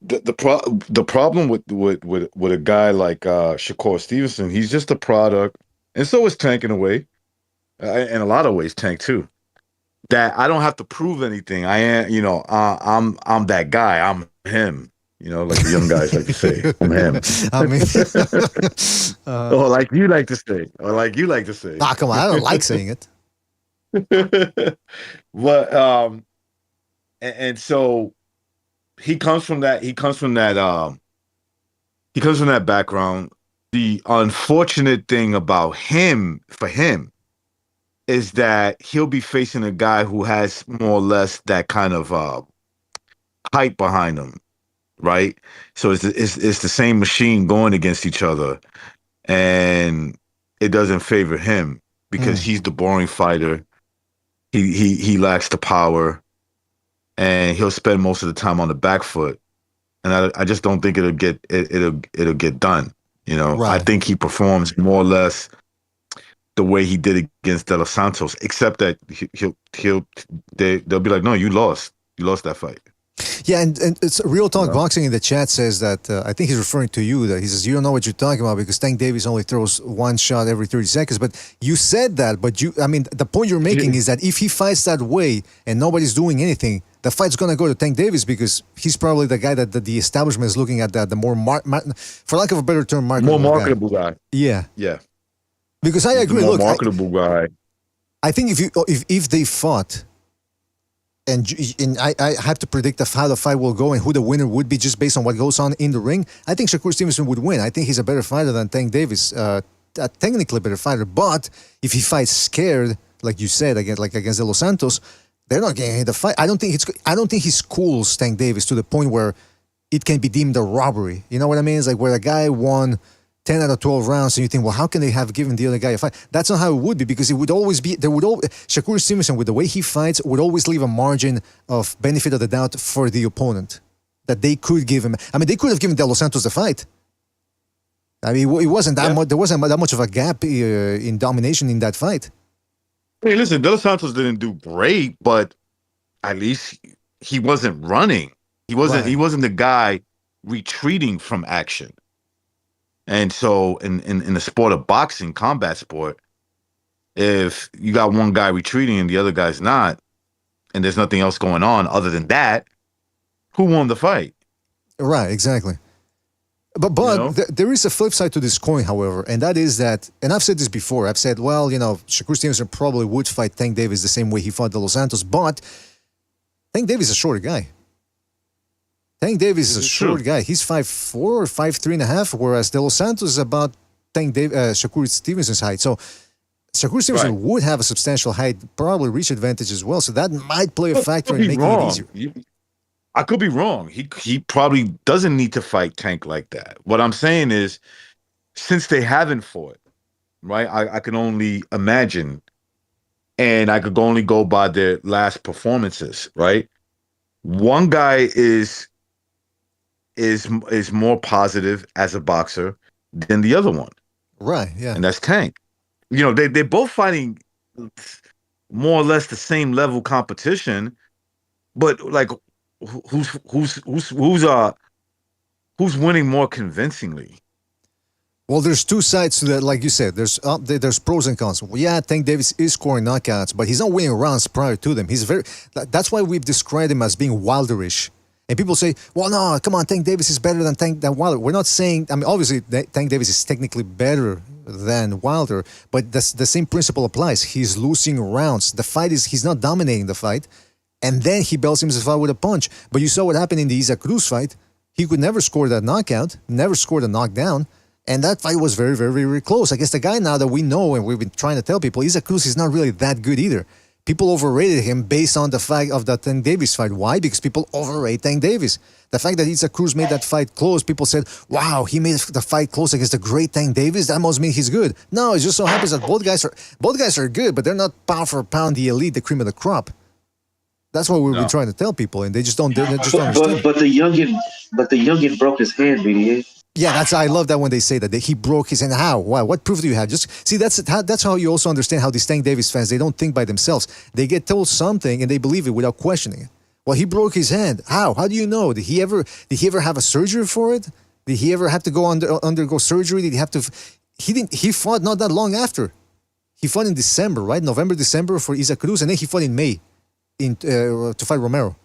M: the problem with a guy like Shakur Stevenson, he's just a product, and so is Tank in a way. In a lot of ways, Tank too. That I don't have to prove anything. I am, I'm that guy. I'm him. Like the young guys like to say, I'm him.
I: I mean,
M: or like you like to say,
I: Nah, come on, I don't like saying it.
M: But and so he comes from that. He comes from that background. The unfortunate thing about him, for him, is that he'll be facing a guy who has more or less that kind of hype behind him, right? So it's the same machine going against each other, and it doesn't favor him because he's the boring fighter. He lacks the power, and he'll spend most of the time on the back foot. And I just don't think it'll get done. Right. I think he performs more or less the way he did against De Los Santos, except that they'll be like, no, you lost that fight.
I: Yeah, and it's Real Talk Boxing in the chat says that, I think he's referring to you, that he says, you don't know what you're talking about because Tank Davis only throws one shot every 30 seconds. But you said that, but the point you're making is that if he fights that way and nobody's doing anything, the fight's going to go to Tank Davis because he's probably the guy that the establishment is looking at, the more, for lack of a better term,
M: more marketable guy.
I: Yeah.
M: Yeah.
I: Because I agree.
M: More
I: Look,
M: marketable guy.
I: I think if they fought, and I have to predict how the fight will go and who the winner would be just based on what goes on in the ring, I think Shakur Stevenson would win. I think he's a better fighter than Tank Davis, technically a better fighter. But if he fights scared, like you said, against De Los Santos, they're not getting the fight. I don't think he schools Tank Davis to the point where it can be deemed a robbery. You know what I mean? It's like where a guy won 10 out of 12 rounds, and you think, well, how can they have given the other guy a fight? That's not how it would be, because it would always be, Shakur Stevenson, with the way he fights, would always leave a margin of benefit of the doubt for the opponent that they could give him. I mean, they could have given De Los Santos the fight. I mean, it wasn't that much, there wasn't that much of a gap in domination in that fight.
M: Hey, listen, De Los Santos didn't do great, but at least he wasn't running. He wasn't the guy retreating from action. And so in the sport of boxing, combat sport, if you got one guy retreating and the other guy's not, and there's nothing else going on other than that, who won the fight?
I: Right, exactly. But there is a flip side to this coin, however, and that is that, and I've said this before, I've said, well, Shakur Stevenson probably would fight Tank Davis the same way he fought De Los Santos, but Tank Davis is a shorter guy. Tank Davis is a short guy. He's 5'4" or 5'3.5", whereas De Los Santos is about Shakur Stevenson's height. So Shakur Stevenson would have a substantial height, probably reach advantage as well. So that might play a factor in making it easier.
M: I could be wrong. He probably doesn't need to fight Tank like that. What I'm saying is, since they haven't fought, right? I can only imagine, and I could only go by their last performances, right? One guy is more positive as a boxer than the other one,
I: right? Yeah,
M: and that's Tank. They're both fighting more or less the same level competition, but like. Who's winning more convincingly?
I: Well, there's two sides to that, like you said. There's pros and cons. Yeah, Tank Davis is scoring knockouts, but he's not winning rounds prior to them. That's why we've described him as being Wilderish. And people say, well, no, come on, Tank Davis is better than Wilder. We're not saying, I mean, obviously, Tank Davis is technically better than Wilder, but the same principle applies. He's losing rounds. The fight he's not dominating the fight. And then he belts himself out with a punch. But you saw what happened in the Isaac Cruz fight. He could never score that knockout, never scored a knockdown. And that fight was very, very, very close. I guess the guy now that we know and we've been trying to tell people, Isaac Cruz is not really that good either. People overrated him based on the fact of the Tank Davis fight. Why? Because people overrate Tank Davis. The fact that Isaac Cruz made that fight close, people said, wow, he made the fight close against the great Tank Davis. That must mean he's good. No, it just so happens that both guys are good, but they're not pound for pound the elite, the cream of the crop. That's what we've been trying to tell people, and they just don't understand.
J: But the youngin broke his hand, BDA.
I: Yeah, I love that when they say that he broke his hand. How? Why? What proof do you have? Just see, that's how you also understand how these Tank Davis fans, they don't think by themselves. They get told something and they believe it without questioning it. Well, he broke his hand. How? How do you know? Did he ever have a surgery for it? Did he ever have to go undergo surgery? Did he have to? He didn't. He fought not that long after. He fought in December, right? November, December for Isaac Cruz, and then he fought in May. To fight Romero.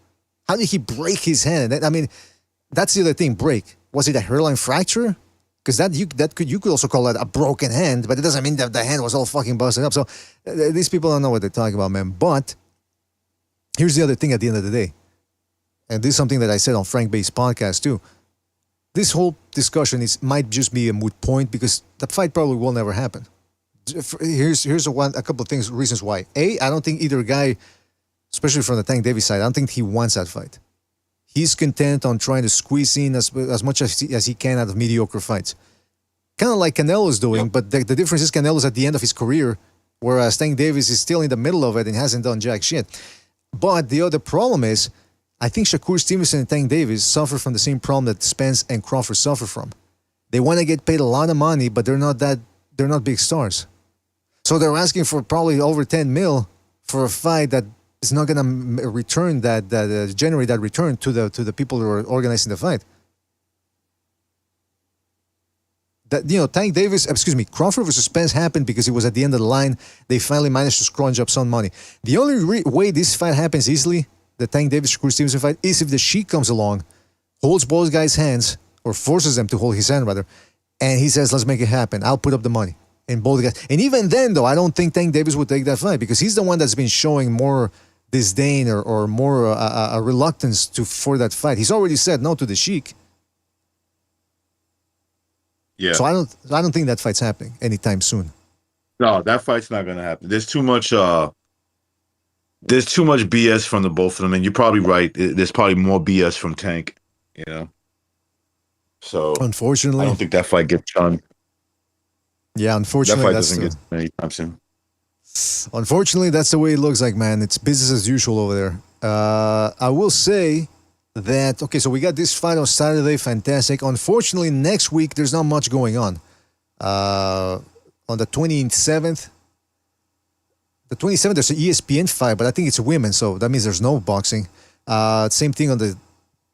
I: How did he break his hand? I mean, that's the other thing. Break. Was it a hairline fracture? Because you could also call that a broken hand, but it doesn't mean that the hand was all fucking busted up. So these people don't know what they're talking about, man. But here's the other thing at the end of the day, and this is something that I said on Frank Bay's podcast too. This whole discussion might just be a moot point because the fight probably will never happen. Here's a couple of reasons why. I don't think either guy, especially from the Tank Davis side, I don't think he wants that fight. He's content on trying to squeeze in as much as he can out of mediocre fights. Kind of like Canelo's doing, but the difference is Canelo's at the end of his career, whereas Tank Davis is still in the middle of it and hasn't done jack shit. But the other problem is, I think Shakur Stevenson and Tank Davis suffer from the same problem that Spence and Crawford suffer from. They want to get paid a lot of money, but they're not big stars. So they're asking for probably over 10 mil for a fight that is not going to return generate that return to the people who are organizing the fight. Crawford versus Spence happened because it was at the end of the line. They finally managed to scrounge up some money. The only way this fight happens easily, the Tank Davis-Shakur Stevenson fight, is if the Sheik comes along, holds both guys' hands, or forces them to hold his hand rather, and he says, let's make it happen. I'll put up the money. And both guys. And even then, though, I don't think Tank Davis would take that fight because he's the one that's been showing more disdain or more a reluctance for that fight. He's already said no to the Sheik.
M: Yeah.
I: So I don't think that fight's happening anytime soon.
M: No, that fight's not going to happen. There's too much BS from the both of them, and you're probably right. There's probably more BS from Tank, So
I: unfortunately,
M: I don't think that fight gets done.
I: Yeah, unfortunately,
M: that fight doesn't get done anytime soon.
I: Unfortunately, that's the way it looks like, man. It's business as usual over there. I will say that, okay, so we got this fight on Saturday, fantastic. Unfortunately, next week, there's not much going on. On the 27th, there's an ESPN fight, but I think it's women, so that means there's no boxing. Same thing on the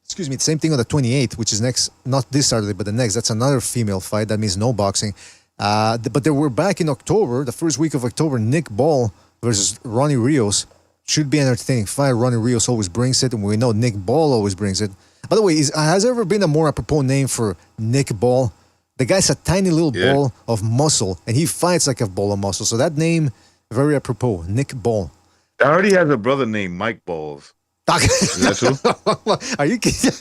I: 28th, which is next, not this Saturday, but the next. That's another female fight. That means no boxing. But we're back in October, the first week of October. Nick Ball versus Ronnie Rios should be an entertaining fight. Ronnie Rios always brings it, and we know Nick Ball always brings it. By the way, has there ever been a more apropos name for Nick Ball? The guy's a tiny little ball of muscle, and he fights like a ball of muscle. So that name, very apropos, Nick Ball.
M: I already have a brother named Mike Balls.
I: Is
M: that true?
I: Are you kidding?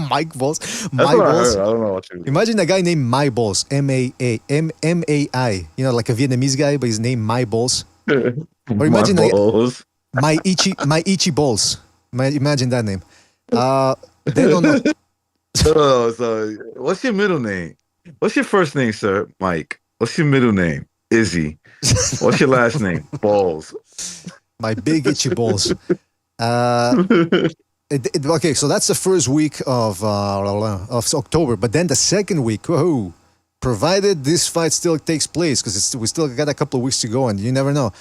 I: Mike Balls?
M: That's
I: My
M: what
I: Balls?
M: I heard. I don't know what you.
I: Imagine a guy named My Balls, M-A-I. You know, like a Vietnamese guy, but his name My Balls. Or imagine
M: Balls.
I: My Ichi Balls. Imagine that name. They don't know.
M: So, what's your middle name? What's your first name, sir? Mike. What's your middle name? Izzy. What's your last name? Balls.
I: My big itchy balls. Okay, so that's the first week of October, but then the second week, whoa, provided this fight still takes place, because we still got a couple of weeks to go, and you never know.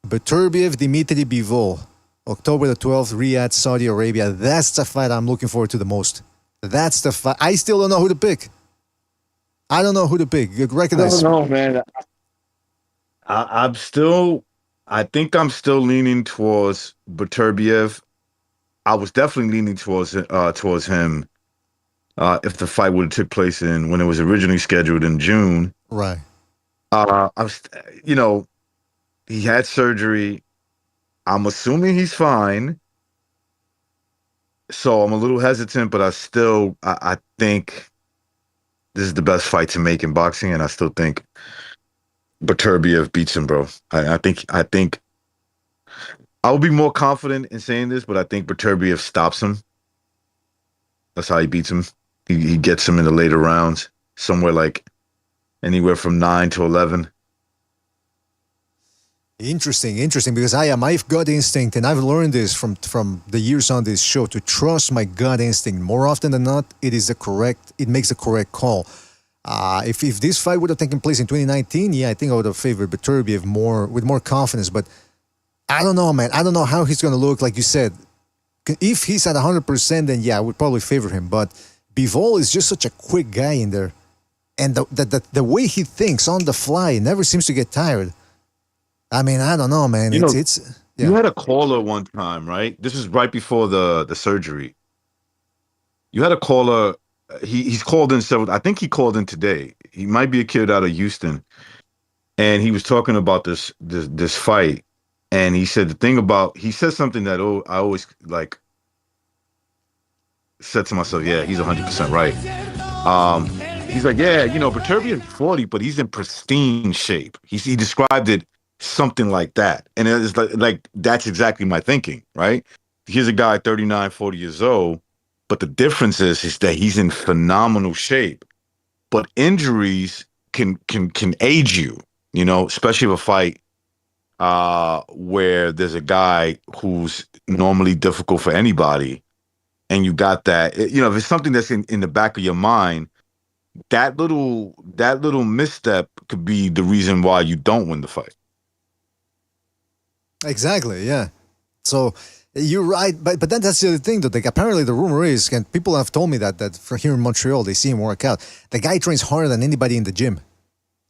I: Beterbiev, Dimitri Bivol, October the 12th, Riyadh, Saudi Arabia. That's the fight I'm looking forward to the most. That's the fight. I still don't know who to pick. I don't know who to pick. You recognize?
M: I don't know, man. I think I'm still leaning towards Beterbiev. I was definitely leaning towards him if the fight would have took place when it was originally scheduled in June.
I: Right.
M: He had surgery. I'm assuming he's fine. So I'm a little hesitant, but I think this is the best fight to make in boxing, and I still think Beterbiev beats him, bro. I think I would be more confident in saying this, but I think Beterbiev stops him. That's how he beats him. He gets him in the later rounds, somewhere like anywhere from 9 to 11.
I: Interesting, because my gut instinct, and I've learned this from the years on this show, to trust my gut instinct. More often than not, it makes the correct call. If this fight would have taken place in 2019, I think I would have favored Beterbiev with more confidence. But I don't know, man. I don't know how he's going to look. Like you said, if he's at 100%, then I would probably favor him. But Bivol is just such a quick guy in there, and the way he thinks on the fly never seems to get tired. I mean, I don't know, man. You
M: had a caller one time, right? This is right before the surgery. You had a caller. He's called in several. I think he called in today. He might be a kid out of Houston, and he was talking about this fight. And he said he said something that I always said to myself, yeah, he's 100% right. He's like, yeah, Beterbiev 40, but he's in pristine shape. He described it something like that. And it's like that's exactly my thinking, right? Here's a guy 39, 40 years old, but the difference is that he's in phenomenal shape. But injuries can age you, especially if a fight where there's a guy who's normally difficult for anybody, and you got that, if it's something that's in the back of your mind, that little misstep could be the reason why you don't win the fight.
I: Exactly, yeah. So you're right, but then that's the other thing, though. Like, apparently the rumor is, and people have told me that from here in Montreal, they see him work out. The guy trains harder than anybody in the gym.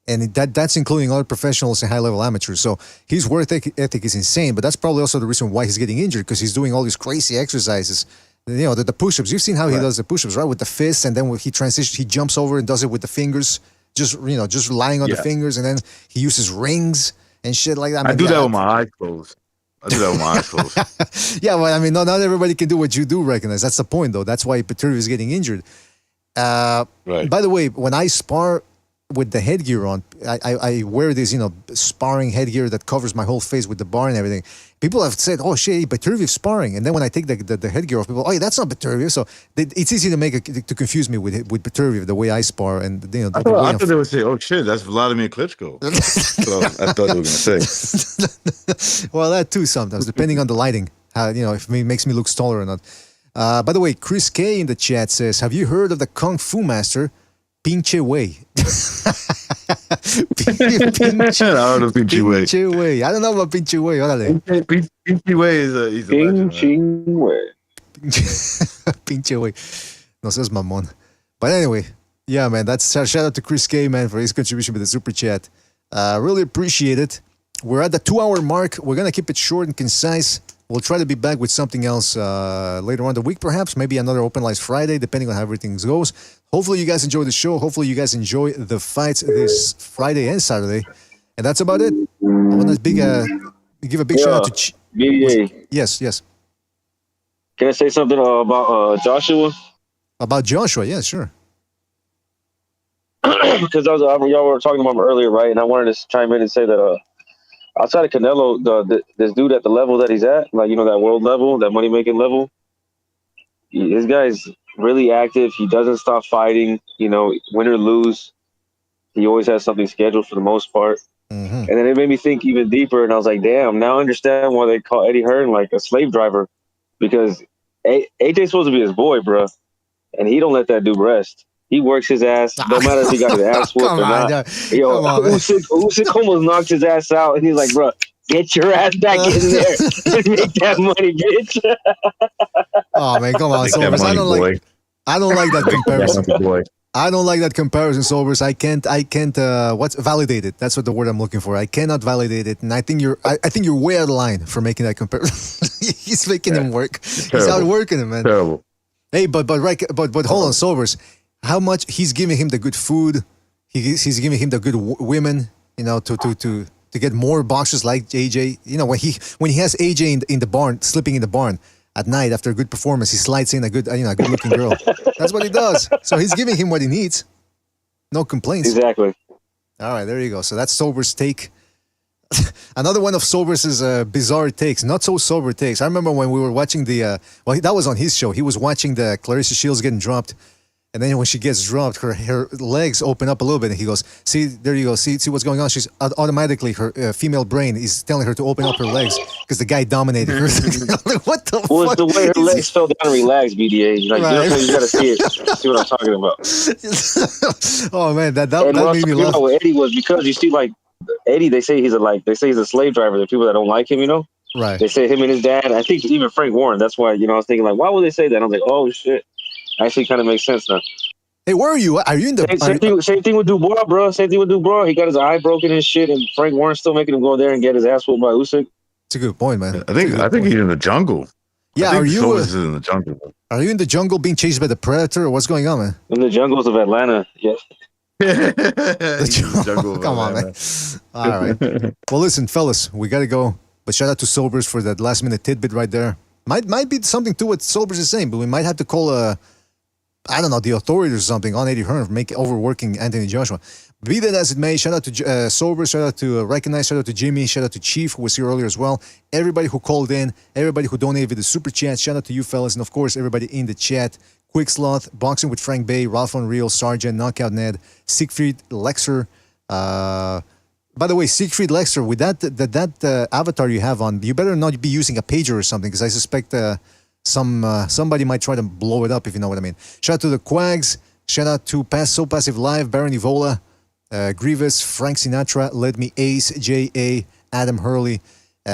I: And that's including other professionals and high-level amateurs. So his work ethic is insane, but that's probably also the reason why he's getting injured, because he's doing all these crazy exercises. The push-ups. You've seen how he does the push-ups, right? With the fists, and then when he transitions, he jumps over and does it with the fingers, just lying on the fingers, and then he uses rings and shit like that.
M: I do that with my eyes closed.
I: Yeah, well, I mean, not everybody can do what you do, recognize. That's the point, though. That's why Beterbiev is getting injured. Right. By the way, when I spar with the headgear on, I wear this, sparring headgear that covers my whole face with the bar and everything. People have said, "Oh shit, Beterbiev sparring," and then when I take the headgear off, people, "Oh, yeah, that's not Beterbiev." So it's easy to confuse me with Beterbiev the way I spar, and I
M: thought they would say, "Oh shit, that's Vladimir Klitschko." So I thought they were going to say.
I: Well, that too sometimes, depending on the lighting, how if it makes me look taller or not. By the way, Chris K in the chat says, "Have you heard of the Kung Fu master Pinche Wei?"
M: Pinche
I: Wei. I don't know about Pinche Wei.
M: Pinche Wei is a legend.
I: Pinche Wei. No seas mamón. But anyway, yeah, man, that's shout out to Chris K, man, for his contribution with the super chat. Really appreciate it. We're at the 2-hour mark. We're gonna keep it short and concise. We'll try to be back with something else later on in the week, perhaps. Maybe another Open Lights Friday, depending on how everything goes. Hopefully you guys enjoy the show. Hopefully you guys enjoy the fights this Friday and Saturday. And that's about it. I want to give a big shout out to...
J: BDA.
I: Yes.
J: Can I say something about Joshua?
I: About Joshua, yeah, sure.
J: Because y'all were talking about him earlier, right? And I wanted to chime in and say that outside of Canelo, this dude at the level that he's at, like, you know, that world level, that money-making level, this guy's really active. He doesn't stop fighting. You know, win or lose, he always has something scheduled for the most part.
I: Mm-hmm.
J: And then it made me think even deeper, and I was like, damn, now I understand why they call Eddie Hearn like a slave driver, because AJ's supposed to be his boy, bro, and he don't let that dude rest. He works his ass, no matter if he got his ass whooped or not. Yo, Usyk almost knocked his ass out, and he's like, bro, get your ass back in there and make that money, bitch.
I: Oh, man, come on, Sobers. I don't like that comparison. I don't like that comparison, Sobers. I can't validate it. That's what the word I'm looking for. I cannot validate it. And I think you're way out of line for making that comparison. He's making him work. He's outworking him, man.
M: Terrible.
I: Hey, but hold on, Sobers. How much he's giving him the good food, he's giving him the good women, you know, to get more boxers like AJ. You know, when he has AJ in the barn, sleeping in the barn at night after a good performance, he slides in a good looking girl. That's what he does. So he's giving him what he needs. No complaints.
J: Exactly.
I: All right, there you go. So that's Sober's take. Another one of Sober's bizarre takes, not so sober takes. I remember when we were watching that was on his show. He was watching the Clarissa Shields getting dropped. And then when she gets dropped, her legs open up a little bit, and he goes, "See, there you go. See what's going on." She's automatically, her female brain is telling her to open up her legs because the guy dominated her. Like, what the fuck?
J: Well, it's the way her legs fell down and relaxed, BDA. Like, right. You gotta see it. See what I'm talking about.
I: Oh man, that made me laugh.
J: What Eddie was, because you see, like Eddie, they say he's a slave driver. The people that don't like him, you know,
I: right?
J: They say him and his dad. I think even Frank Warren. That's why, you know, I was thinking like, why would they say that? I was like, oh shit. Actually, kind of makes sense now.
I: Hey, where are you? Are you in the...
J: Same thing with Dubois, bro. Same thing with Dubois. He got his eye broken and shit, and Frank Warren's still making him go there and get his ass whooped by Usyk.
I: It's a good point, man.
M: I think he's in the jungle.
I: Yeah,
M: are you in the jungle?
I: Are you in the jungle being chased by the predator, or what's going on, man?
J: In the jungles of Atlanta, yes.
I: Come on, man. All right. Well, listen, fellas, we gotta go. But shout out to Sobers for that last minute tidbit right there. Might be something to what Sobers is saying, but we might have to call I don't know, the authorities or something on Eddie Hearn for overworking Anthony Joshua. Be that as it may, shout out to Sober, shout out to Recognize, shout out to Jimmy, shout out to Chief, who was here earlier as well. Everybody who called in, everybody who donated with the super chat, shout out to you fellas, and of course, everybody in the chat. Quick Sloth, Boxing with Frank Bay, Ralph Unreal, Sargent, Knockout Ned, Siegfried Lexer. By the way, Siegfried Lexer, with that avatar you have on, you better not be using a pager or something, because I suspect... somebody might try to blow it up, if you know what I mean. Shout out to the Quags. Shout out to So Passive Live, Baron Evola, Grievous, Frank Sinatra, Let Me Ace, J.A., Adam Hurley.